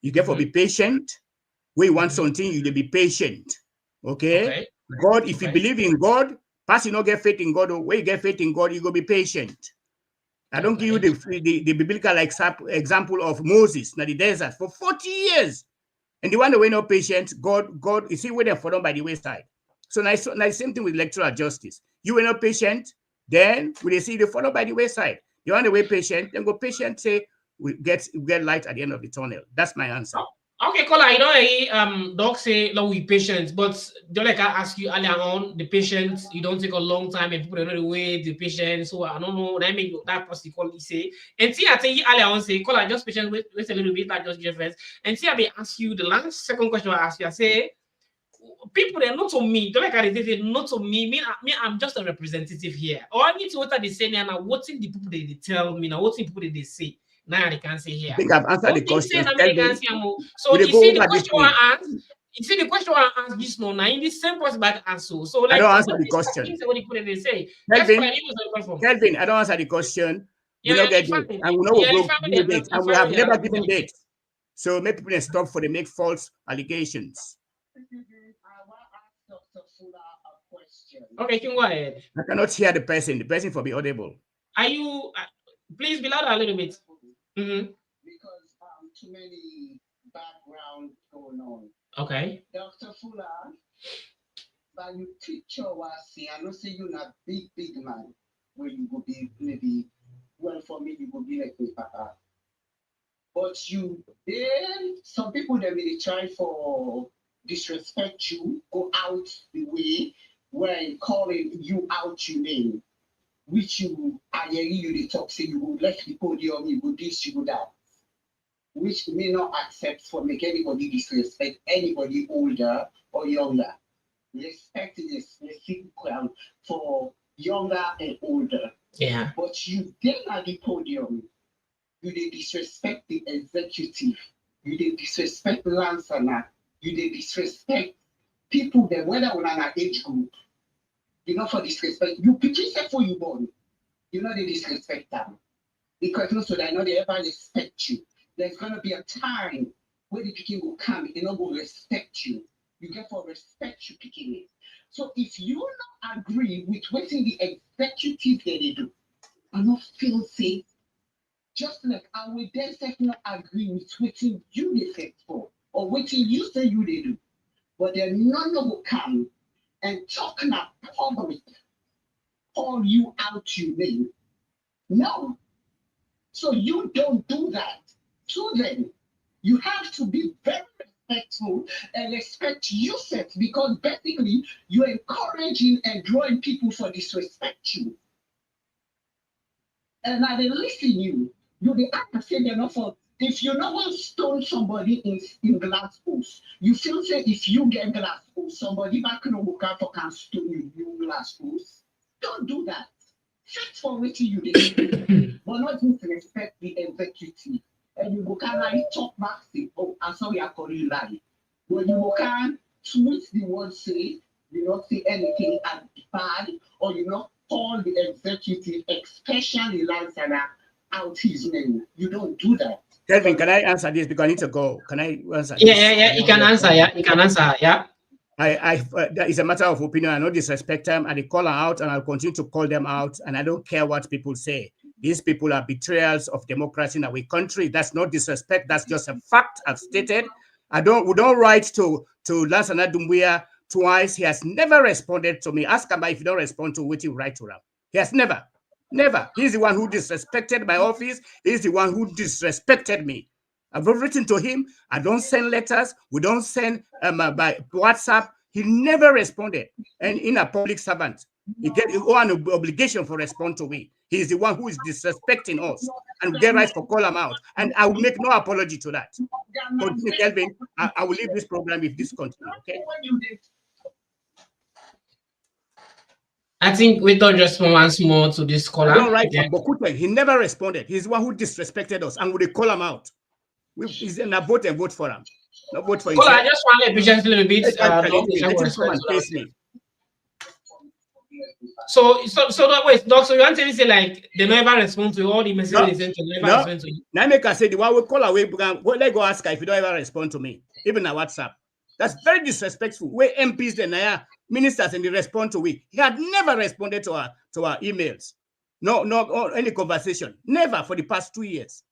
You get for be patient. We want something. You be patient. Okay. God, if you believe in God. Pass you not get faith in God, or when you get faith in God, you go be patient. I don't give you the biblical example of Moses in the desert for 40 years. And the one that were not patient, God, you see, where they're fallen by the wayside. So now same thing with electoral justice. You were not patient, then when they see they follow by the wayside. The one that were patient, then go patient, say, we get light at the end of the tunnel. That's my answer. Okay, Kola, you know, Doc say, no, we patience, but don't like I ask you earlier on, the patience, you don't take a long time and people don't know the way, the patience, so I don't know, that make that person call say. And see, I tell you earlier on, say, Kola, just patience, wait a little bit, like just first. And see, I may ask you, the second question I ask you, I say, people, they're not to me, don't like I say, not to me, I'm just a representative here. Or I need to what they say now, what's in the people they tell me, now what's in the people they say. Now they can say here. I think I've answered the question. So you see the question I asked. You see the question I asked this now. Now in the same person back answer. So like I don't answer the question. What they say? Kelvin, I don't answer the question. We don't get date, and we know we broke dates, and we have never given dates. So make people stop for they make false allegations. Okay, you can go ahead. I cannot hear the person. The person for be audible. Are you? Please be louder a little bit. Because too many background going on. Okay. Dr. Fullah, but you picture was see, I know say you're not big man where you go be maybe well for me you go be like Papa. But you then some people they may try for disrespect you, go out the way where calling you out your name. which you are you the talk, say you will left the podium, you will this, you will that, which may not accept for make anybody disrespect anybody older or younger. Respect is a specific ground for younger and older. Yeah. But you then at the podium, you dey disrespect the executive, you dey disrespect Lansana, you dey disrespect people that whether on an age group, you know for disrespect, you pikin say for you born, you know they disrespect them. Because no so they know they ever respect you. There's gonna be a time where the pikin will come, they not go respect you. You get for respect you picking it. So if you not agree with what the executive that they do, I not feel safe. Just like I will then say not agree with what you they say for, or what you say you they do. But then none will come and talk now public, call you out your name. No. So you don't do that. So then you have to be very respectful and respect yourself, because basically you're encouraging and drawing people for disrespect you. And I they listen you the actor say they're not for if you know one stone somebody in glass house, you feel say if you get glass house, somebody back in the book for can stone you glass house. Don't do that. Fight for what you do, but not disrespect the executive. And you can like talk back, say, oh, I'm sorry, I call you lie. When you can twist the word, say, you not say anything as bad, or you not call the executive, especially Lansana, out his name. You don't do that. Kelvin, can I answer this because I need to go? Can I answer this? Yeah. You can answer. Yeah, you can answer. Yeah. That is a matter of opinion. I don't disrespect them, and I call them out, and I'll continue to call them out, and I don't care what people say. These people are betrayals of democracy in our country. That's not disrespect. That's just a fact I've stated. We don't write to Lansana Doumbouya twice. He has never responded to me. Ask him if you don't respond to what you write to him. He has never. He's the one who disrespected my office. He's the one who disrespected me. I've written to him. I don't send letters. We don't send by WhatsApp. He never responded. And in a public servant, he get an obligation for respond to me. He's the one who is disrespecting us, and we get right for call him out. And I will make no apology to that. Continue, Kelvin. I will leave this program if this continues. Okay. I think we don't respond once more to this caller. Don't write from Bokute. He never responded. He's the one who disrespected us, and we call him out. He's in a vote and vote for him. Not vote for himself. I just want to patience a little bit. So wait, Doc, so you want to say like they never respond to all the messages they send to you? Never respond to you? Now make us say the one we call away, let go ask her if you don't ever respond to me, even on WhatsApp. That's very disrespectful. Where MPs then ministers and they respond to we. He had never responded to our emails. No, any conversation. Never for the past 2 years.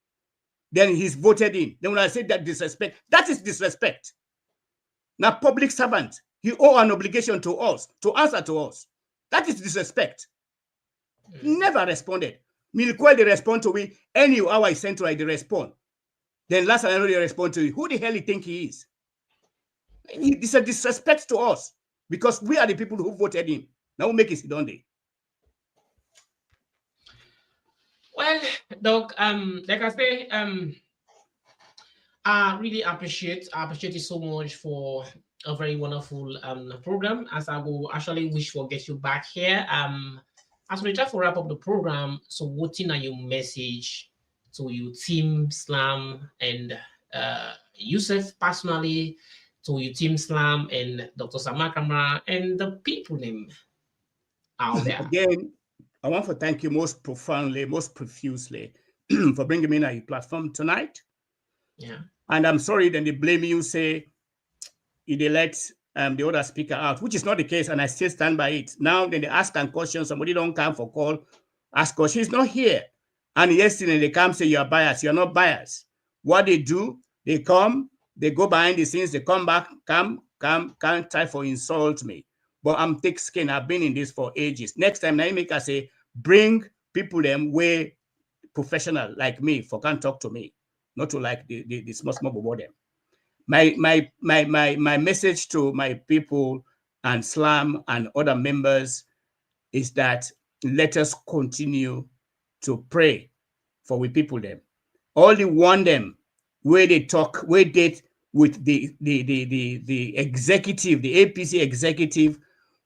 Then he's voted in. Then when I say that disrespect, that is disrespect. Now, public servant, he owe an obligation to us, to answer to us. That is disrespect. He never responded. Meanwhile, they respond to me. Any hour I sent to her, they respond. Then last time I know they respond to you. Who the hell you think he is? It's a disrespect to us because we are the people who voted him. Now we make it, don't they? Well, Doc, like I say, I really appreciate you so much for a very wonderful program. As I will actually wish to get you back here. As we try to wrap up the program, so what's in your message to your team Slam and Yusuf personally, to your team Slam and Dr. Samura and the people name out there? Again, I want to thank you most profoundly, most profusely for bringing me on your platform tonight. Yeah. And I'm sorry that they blame you, say, they let the other speaker out, which is not the case, and I still stand by it. Now, then they ask them questions, somebody don't come for call, ask her, she's not here. And yesterday they come say, you're biased. You're not biased. What they do, they come, they go behind the scenes, they come back, come, try for insult me. But I'm thick skin. I've been in this for ages. Next time, I make us say, bring people them way professional like me for can't talk to me, not to like the small about them. My message to my people and Slam and other members is that let us continue to pray for we people them. All the one them where they talk, where they with the executive, the APC executive,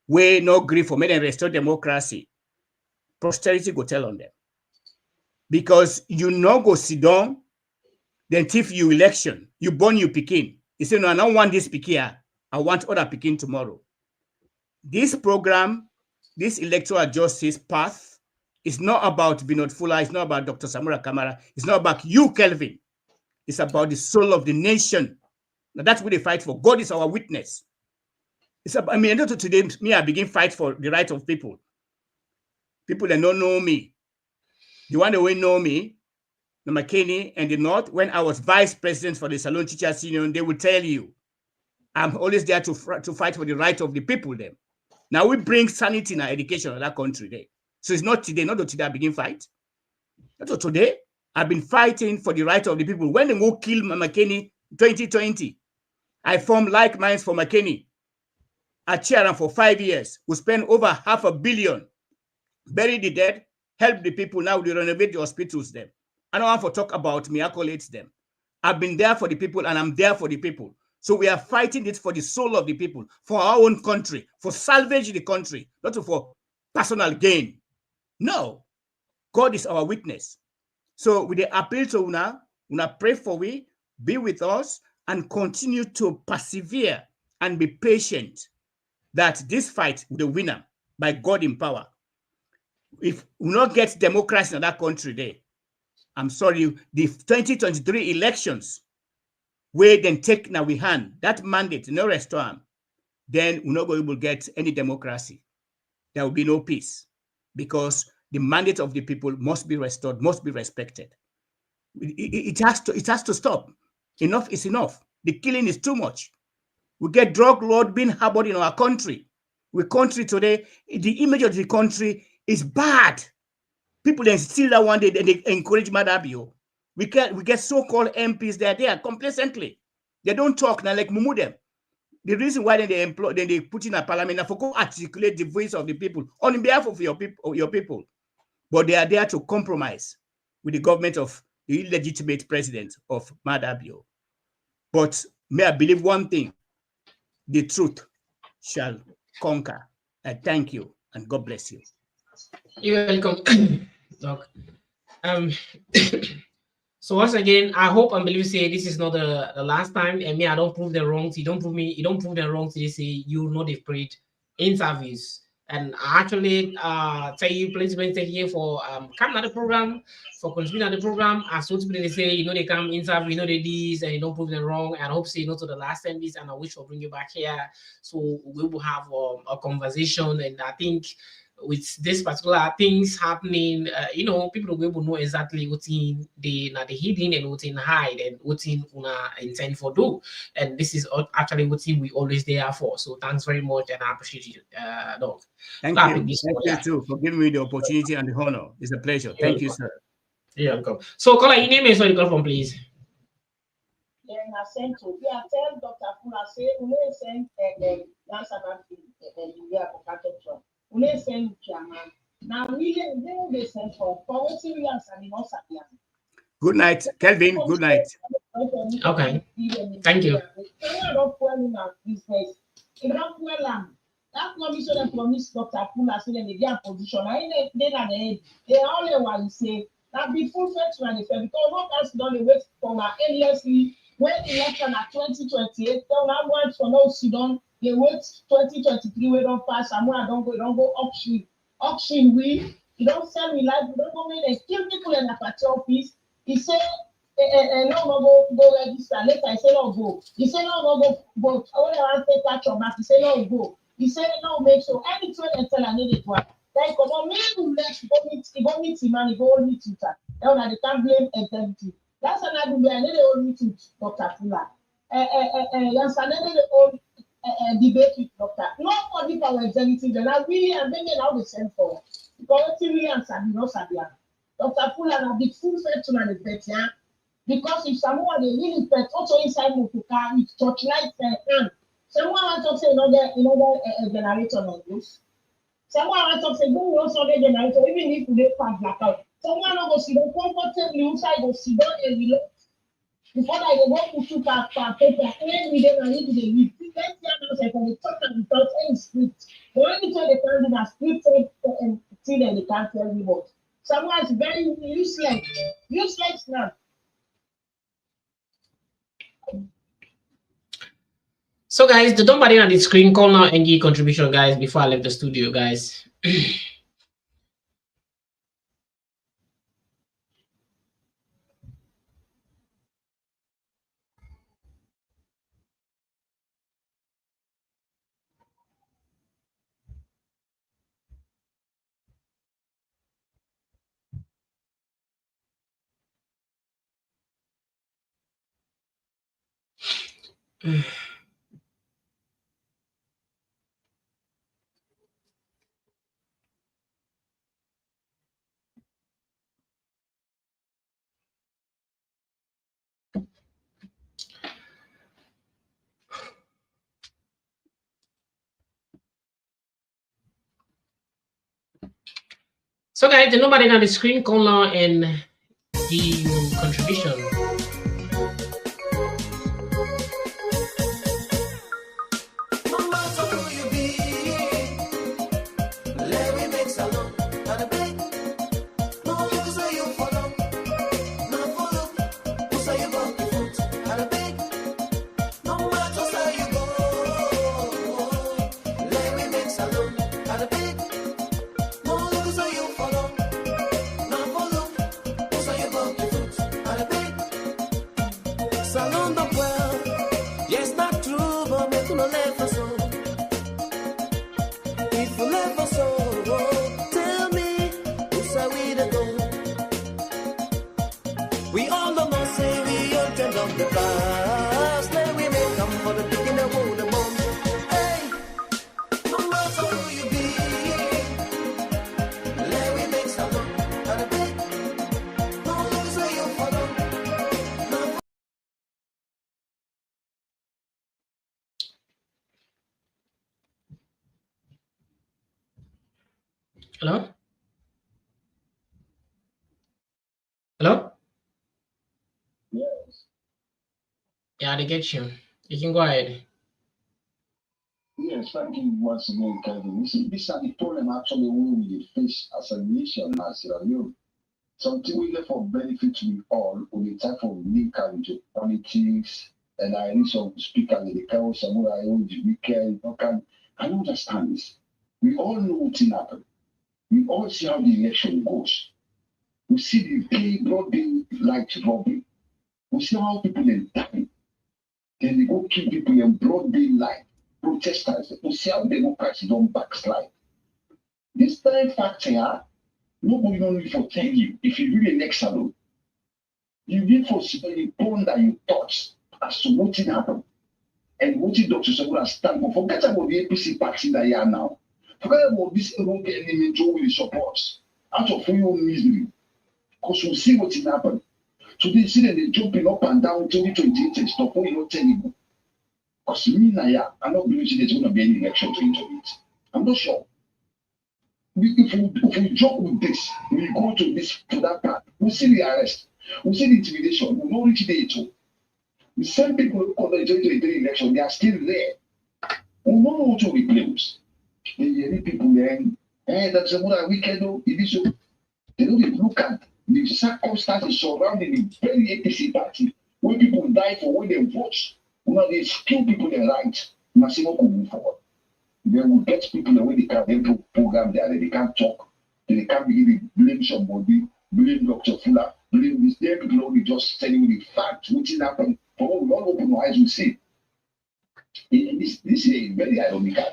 where no grief for men and restore democracy. Posterity go tell on them. Because you no go sit down, then if you election, you born you Pekin. You say, no, I don't want this Pekin. I want other Pekin tomorrow. This program, this electoral justice path, is not about Vinod Fullah, it's not about Dr. Samura Kamara, it's not about you, Kelvin. It's about the soul of the nation. Now that's what they fight for. God is our witness. It's about, I mean, not today, me, I begin fight for the right of people. People that don't know me. The one that will know me, the McKinney and the North, when I was vice president for the Salon Teachers Union, they will tell you, I'm always there to fight for the right of the people then. Now we bring sanity in our education in that country there. So it's not today, not today I begin fight. Not today. I've been fighting for the right of the people. When they go kill McKinney 2020, I formed like minds for McKinney. I chair him for 5 years. We spent over $500 million, bury the dead, help the people. Now we renovate the hospitals them. I don't want to talk about me, accolades them. I've been there for the people and I'm there for the people. So we are fighting it for the soul of the people, for our own country, for salvage the country, not for personal gain. No, God is our witness. So with the appeal to Una pray for we, be with us, and continue to persevere and be patient that this fight will be the winner by God in power. If we not get democracy in that country there, I'm sorry, the 2023 elections, where then take now we hand that mandate, no restore, then we're not going to get any democracy. There will be no peace because the mandate of the people must be restored, must be respected. It has to stop. Enough is enough. The killing is too much. We get drug lord being harbored in our country. We country today, the image of the country is bad. People then steal that one day, they encourage Madabio. We get so-called MPs, they're there complacently. They don't talk now like Mumu them. The reason why they put in a parliament now for go articulate the voice of the people on behalf of your people. But they are there to compromise with the government of the illegitimate president of Madabio. But may I believe one thing, the truth shall conquer. I thank you and God bless you. You're welcome. Doc. So once again, I hope and believe say this is not the last time. And me, I don't prove them wrong. You don't prove them wrong. They say you know they've prayed interviews. And I actually tell you, please thank you for coming at the program, for contributing at the program. As so people they say, you know, they come interview, you know they this, and you don't prove them wrong. And I hope say you know to the last time this, and I wish to bring you back here. So we will have a conversation. And I think with this particular things happening, you know, people will be able to know exactly what in the hidden and what in hide and what in una intend for do. And this is actually what we always there for. So thanks very much, and I appreciate you, Doc. Thank you. Thank you too for giving me the opportunity and the honor. It's a pleasure. Thank you, sir. You're welcome. So, caller, your name is where you call from, please. Yeah, I sent to tell Dr. Fullah say we send that's about the now we send for good night, Kelvin. Good night. Okay. Thank you. That commission and promise Dr. Fullah say they get position. They only want to say that be full fetch manifest because what else don't wait for my LSE when election at 2028. They now want for no Sudan. They wait 2023. We don't pass. Samura don't go auction. We don't sell me life. We don't go make they kill people in the party office. He say no go register. Later I say no go. He say no go vote. I want to take catch your back. He say no go. He said no make sure anything and tell I need it one. Then come on, me to let go meet him and go meet you. Now they can't blame integrity. That's another way. I need to own meet Dr. Fullah. Yes, I need to own debate with Dr. Nobody for executive. And we are bringing out the same for because really answer no Sabia. Dr. Fullah na big full faith to manifest, yeah. Because if someone they really pet also inside Mutuka with torchlight and someone wants to say another generator on this. Someone else say, go also get generator, even if they pass blackout. Someone will go sit down comfortably inside, go sit down and relax. Before I go put two paper, when we don't need to leave. Let's say I can talk without any script. The only time they can do that scripted and see that they can't tell me what. Someone is very useless. Useless now. So guys, the number on the screen, call now and give contribution, guys, before I leave the studio, guys. So guys, the number on the screen, call now and give contribution. Hello? Hello? Yes. Yeah, they get you. You can go ahead. Yes, thank you once again, Kevin. You see, these are the problem actually we face as a nation, as a youth. Something we get for benefit we all, with the type of link into politics, and I need some speakers in the Kau Samura, the weekend, I don't understand this. We all know what's happening. We all see how the election goes. We see the broad day light robbery. We see how people are dying. Then they go kill people in broad daylight, protesters. We see how democracy don't backslide. This time fact here, nobody don't need for tell you if you do the next salon. You need for the bone that you touch as to what happened. And what Dr. Samura stand for. Forget about the APC party that you are now. Forget about this wrong enemy with the supports. Out of your misery. Because we'll see what happened. So they see that they're jumping up and down 2028 and stuff. What you not telling you? Because me, I'm not believing there's going to be any election to it. I'm not sure. If we jump with this, we go to that part, we'll see the arrest, we'll see the intimidation, we'll not reach there too. The same people who call the 2023 election, they are still there. We don't know what to replace. They hear people then, that's what we can do. They don't look at the circumstances surrounding the very APC party, where people die for when they vote. Now they kill people in right. Massimo could move forward. They will get people the way they can't program there, they can't talk, they can't begin to blame somebody, blame Dr. Fullah, blame this. There people only just telling you the fact, which is happening. For all open our eyes, we see. This is very ironical.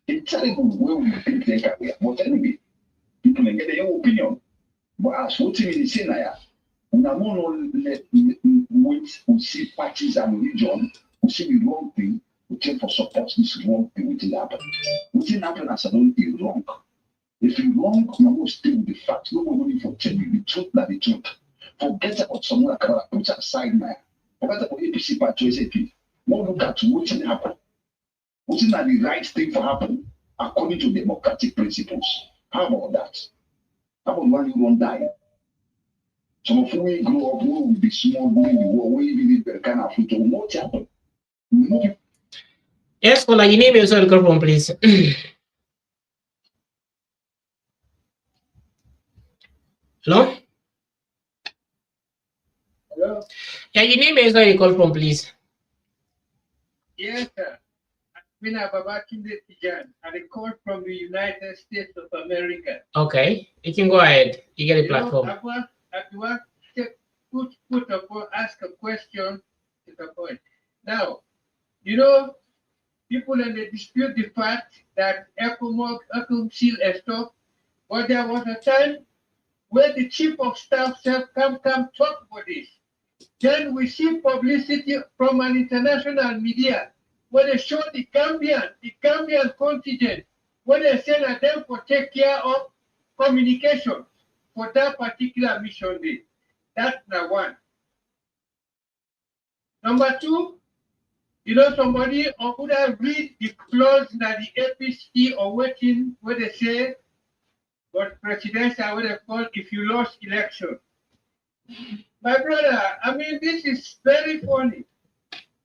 It's terrible where we think they can. But anyway, people can get their own opinion. But as what we say now, we are not let wait, we see parties and religion, we see the wrong thing. We take for support this wrong thing which happen. What happen as I don't be wrong. If you wrong, you must stay with the fact. Nobody for tell you the truth, not the truth. Forget about someone that put aside now. Forget about APC party SAP. Now look at what happen. What's not the right thing for happen? according to democratic principles. How about that? How about when you don't die? Some of we grow up, we will be small, we will be the kind of food to what happen. Yes, Fullah, your name is also the from, please. Hello? Hello? Yeah, your name is where you call from, please. Yes, sir. I'm Babatunde Tijan. I call from the United States of America. Okay, you can go ahead. You get a platform. I want to ask a question to the point. Now, people in the dispute the fact that Ekum seal a stop, but there was a time where the chief of staff said, come talk about this. Then we see publicity from an international media where they show the Gambian contingent, where they say that them for take care of communication for that particular mission day. That's number one. Number two, somebody could have read the clause that the APC or waiting where they say what presidential what they call if you lost election. My brother, this is very funny.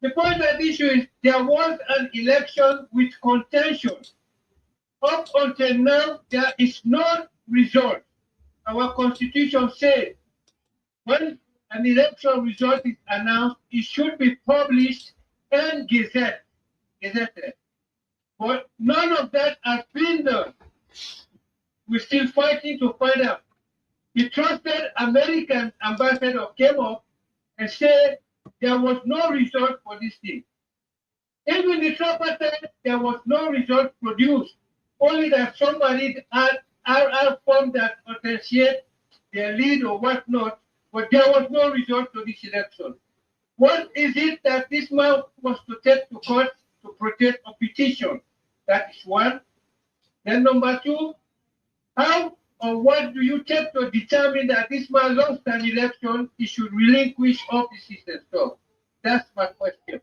The point of the issue is there was an election with contention. Up until now, there is no result. Our constitution says when an election result is announced, it should be published and gazetted. But none of that has been done. We're still fighting to find out. The trusted American ambassador came up and said there was no result for this thing. Even the Trump said there was no result produced, only that somebody had formed that potentiate their lead or whatnot, but there was no result to this election. What is it that this man was to take to court to protect a petition? That is one. Then number two, how or what do you take to determine that this man lost an election, he should relinquish offices and stuff? That's my question.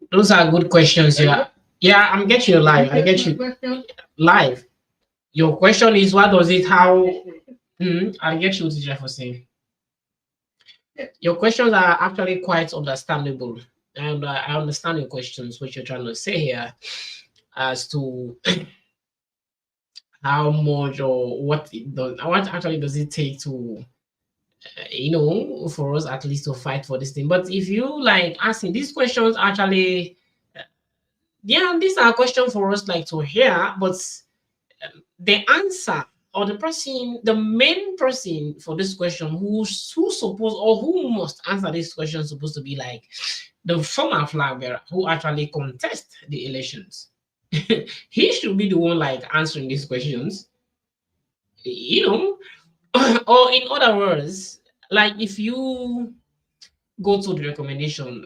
Those are good questions. Yeah, I'm getting you live. I get you live. Your question is what does it how? I get you, Teacher, for saying. Your questions are actually quite understandable, and I understand your questions, what you're trying to say here, as to how much or what actually does it take to for us at least to fight for this thing. But if you like asking these questions, actually these are questions for us like to hear, but the answer or the main person for this question who's supposed or who must answer this question supposed to be like the former flag bearer who actually contest the elections. He should be the one like answering these questions, or in other words, like if you go to the recommendation,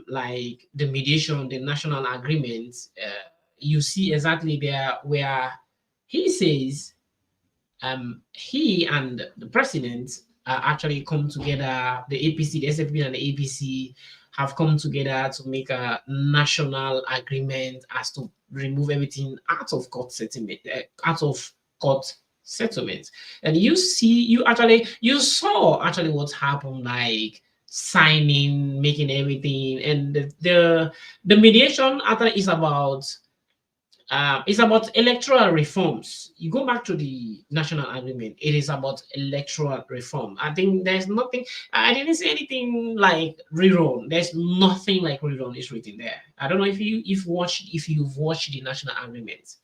like the mediation, the national agreement, you see exactly there where he says he and the president actually come together, the APC, the SFP and the APC have come together to make a national agreement as to remove everything out of court settlement, and you saw actually what happened, like signing, making everything, and the mediation actually is about electoral reforms. You go back to the national agreement, it is about electoral reform. I think there's nothing, I didn't say anything like rerun. There's nothing like rerun is written there. I don't know if you've watched the national agreement.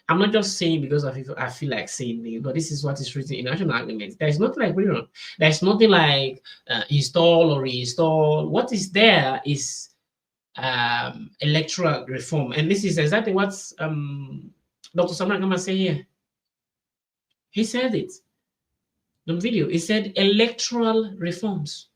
I'm not just saying because I feel like saying it, but this is what is written in national agreement. There's nothing like rerun. There's nothing like install or reinstall. What is there is electoral reform, and this is exactly what Dr. Samura Kama say here. He said it. The video. He said electoral reforms.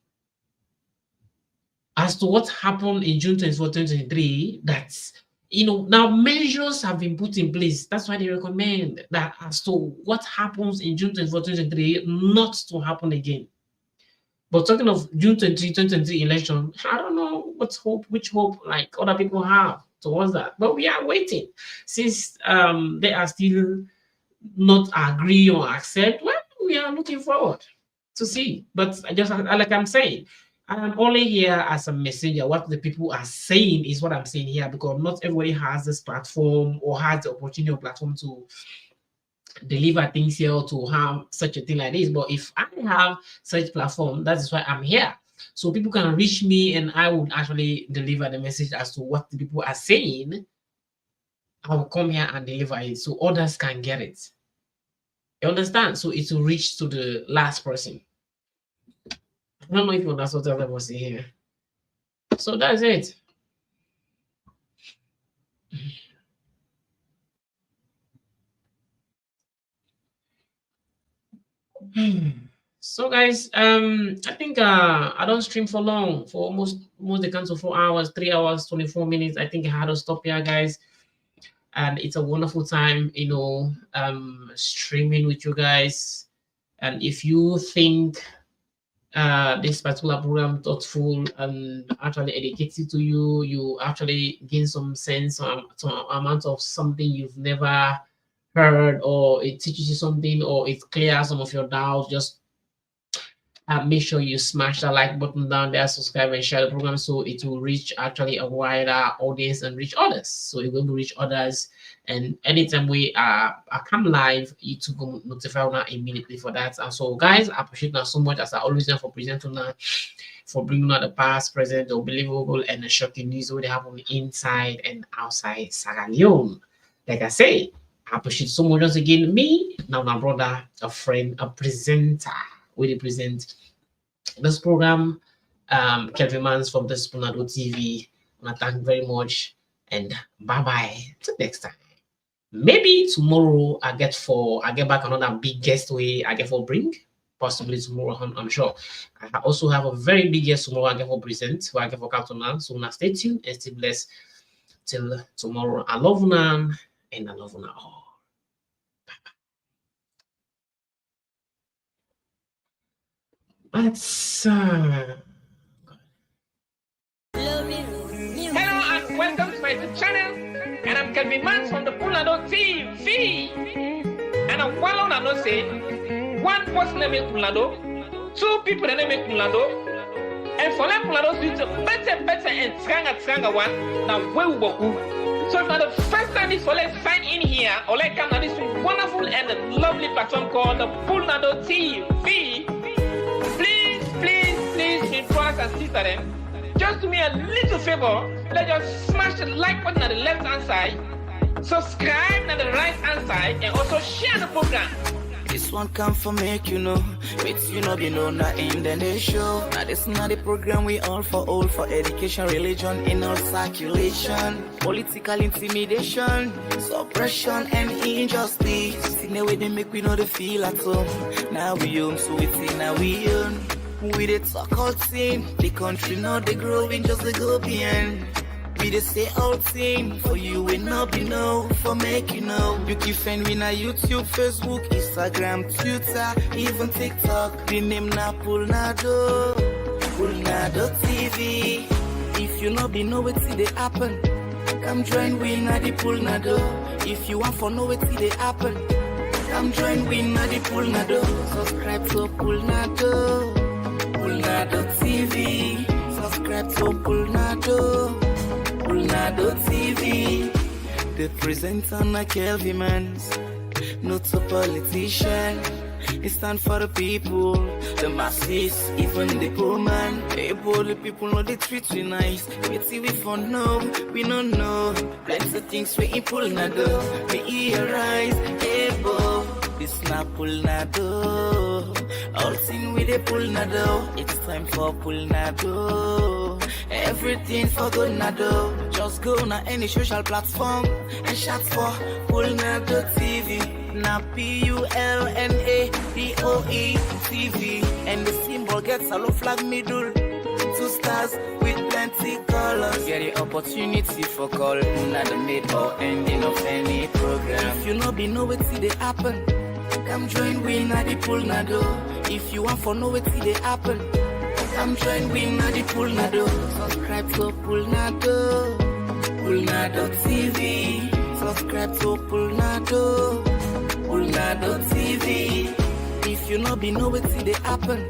As to what happened in June 24, 2023, that's now measures have been put in place. That's why they recommend that as to what happens in June 24, 2023, not to happen again. But talking of June 23, 2023 election, I don't know which hope like other people have. towards that. But we are waiting. Since they are still not agree or accept, well, we are looking forward to see. But just like I'm saying, I'm only here as a messenger. What the people are saying is what I'm saying here, because not everybody has this platform or has the opportunity or platform to deliver things here or to have such a thing like this. But if I have such platform, that is why I'm here. So people can reach me and I would actually deliver the message as to what the people are saying. I will come here and deliver it so others can get it. You understand? So it will reach to the last person. I don't know if you understand what I was saying here. So that's it. So guys, I think I don't stream for long, for almost the count of 4 hours, 3 hours, 24 minutes. I think I had to stop here, guys. And it's a wonderful time, you know, streaming with you guys. And if you think this particular program thoughtful and actually educated to you, you actually gain some sense, some amount of something you've never heard, or it teaches you something, or it clears some of your doubts, just make sure you smash that like button down there, subscribe and share the program so it will reach actually a wider audience and reach others. So it will reach others, and anytime we come live, YouTube will notify now immediately for that. And so guys, I appreciate that so much, as I always do, for presenting now, for bringing out the past, present, the unbelievable and the shocking news what they have on the inside and outside Sierra Leone. Like I say, I appreciate so much once again me, now my brother, a friend, a presenter. We represent this program, Kelvin Mans from the Spunado TV. I thank you very much, and bye bye till next time. Maybe tomorrow I get back another big guest way I get for bring, possibly tomorrow. I'm sure. I also have a very big guest tomorrow I get for present, who I get for Cartoon. So now stay tuned and stay blessed till tomorrow. I love you and I love you all. Let's Hello and welcome to my YouTube channel, and I'm Kelvin Mans from the Fullah TV. And I'm well on, I know say one person name Fullah, two people name Fullah, and for them Fullah do better and stronger one. Now where we go? So for the first time this let's sign in here, or like come on this wonderful and lovely platform called the Fullah TV. Please, brothers and sisters, just do me a little favor. Let us smash the like button at the left hand side, subscribe at the right hand side, and also share the program. This one come for make you know, it's you know be know not in the nation. Now this not the program we all for education, religion in all circulation, political intimidation, suppression and injustice. In the way they make we know the feel at home. Now we home, so it's in now we own. We the talk all team, the country not they growing, just the go behind. We the say all team, for you we not be know, for make you know. You can find me na YouTube, Facebook, Instagram, Twitter, even TikTok. The name na Fullah TV. If you not be know what see they happen, come join we na the Fullah. If you want for know what see they happen, come join we na the Fullah. Subscribe to Fullah TV. Subscribe to Fullah TV. The presenter na Kelvin Mans, not a politician. He stand for the people, the masses, even the poor man. Hey boy, the people know they treat we nice. We see we fun know, we don't know. Plenty of things we in Fullah. We hear rise, hey boy, this not Fullah. All thing with the Fullah. It's time for Fullah. Everything for good nado. Just go na any social platform and shout for Fullah TV. Na PULNADOE TV. And the symbol gets a low flag middle. 2 stars with plenty colors. Get the opportunity for call. Not the mid or ending of any program. If you know be know what see they happen, come join we na the Fullah. If you want for know what see they happen, come join we na the Fullah. Subscribe to Fullah Fullah.tv. Subscribe to Fullah. Fullah.tv. If you no be know what they happen,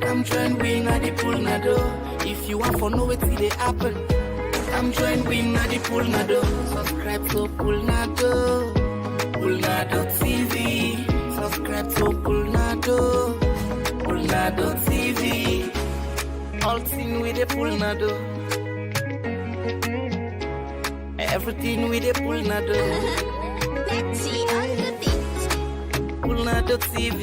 come join we na the Fullah. If you want for know what they happen, come join we na the Fullah. Subscribe to Fullah. Fullah.tv. Subscribe to Fullah. Fullah.tv. All thing with the Fullah. Everything with the Fullah. Fullah.tv.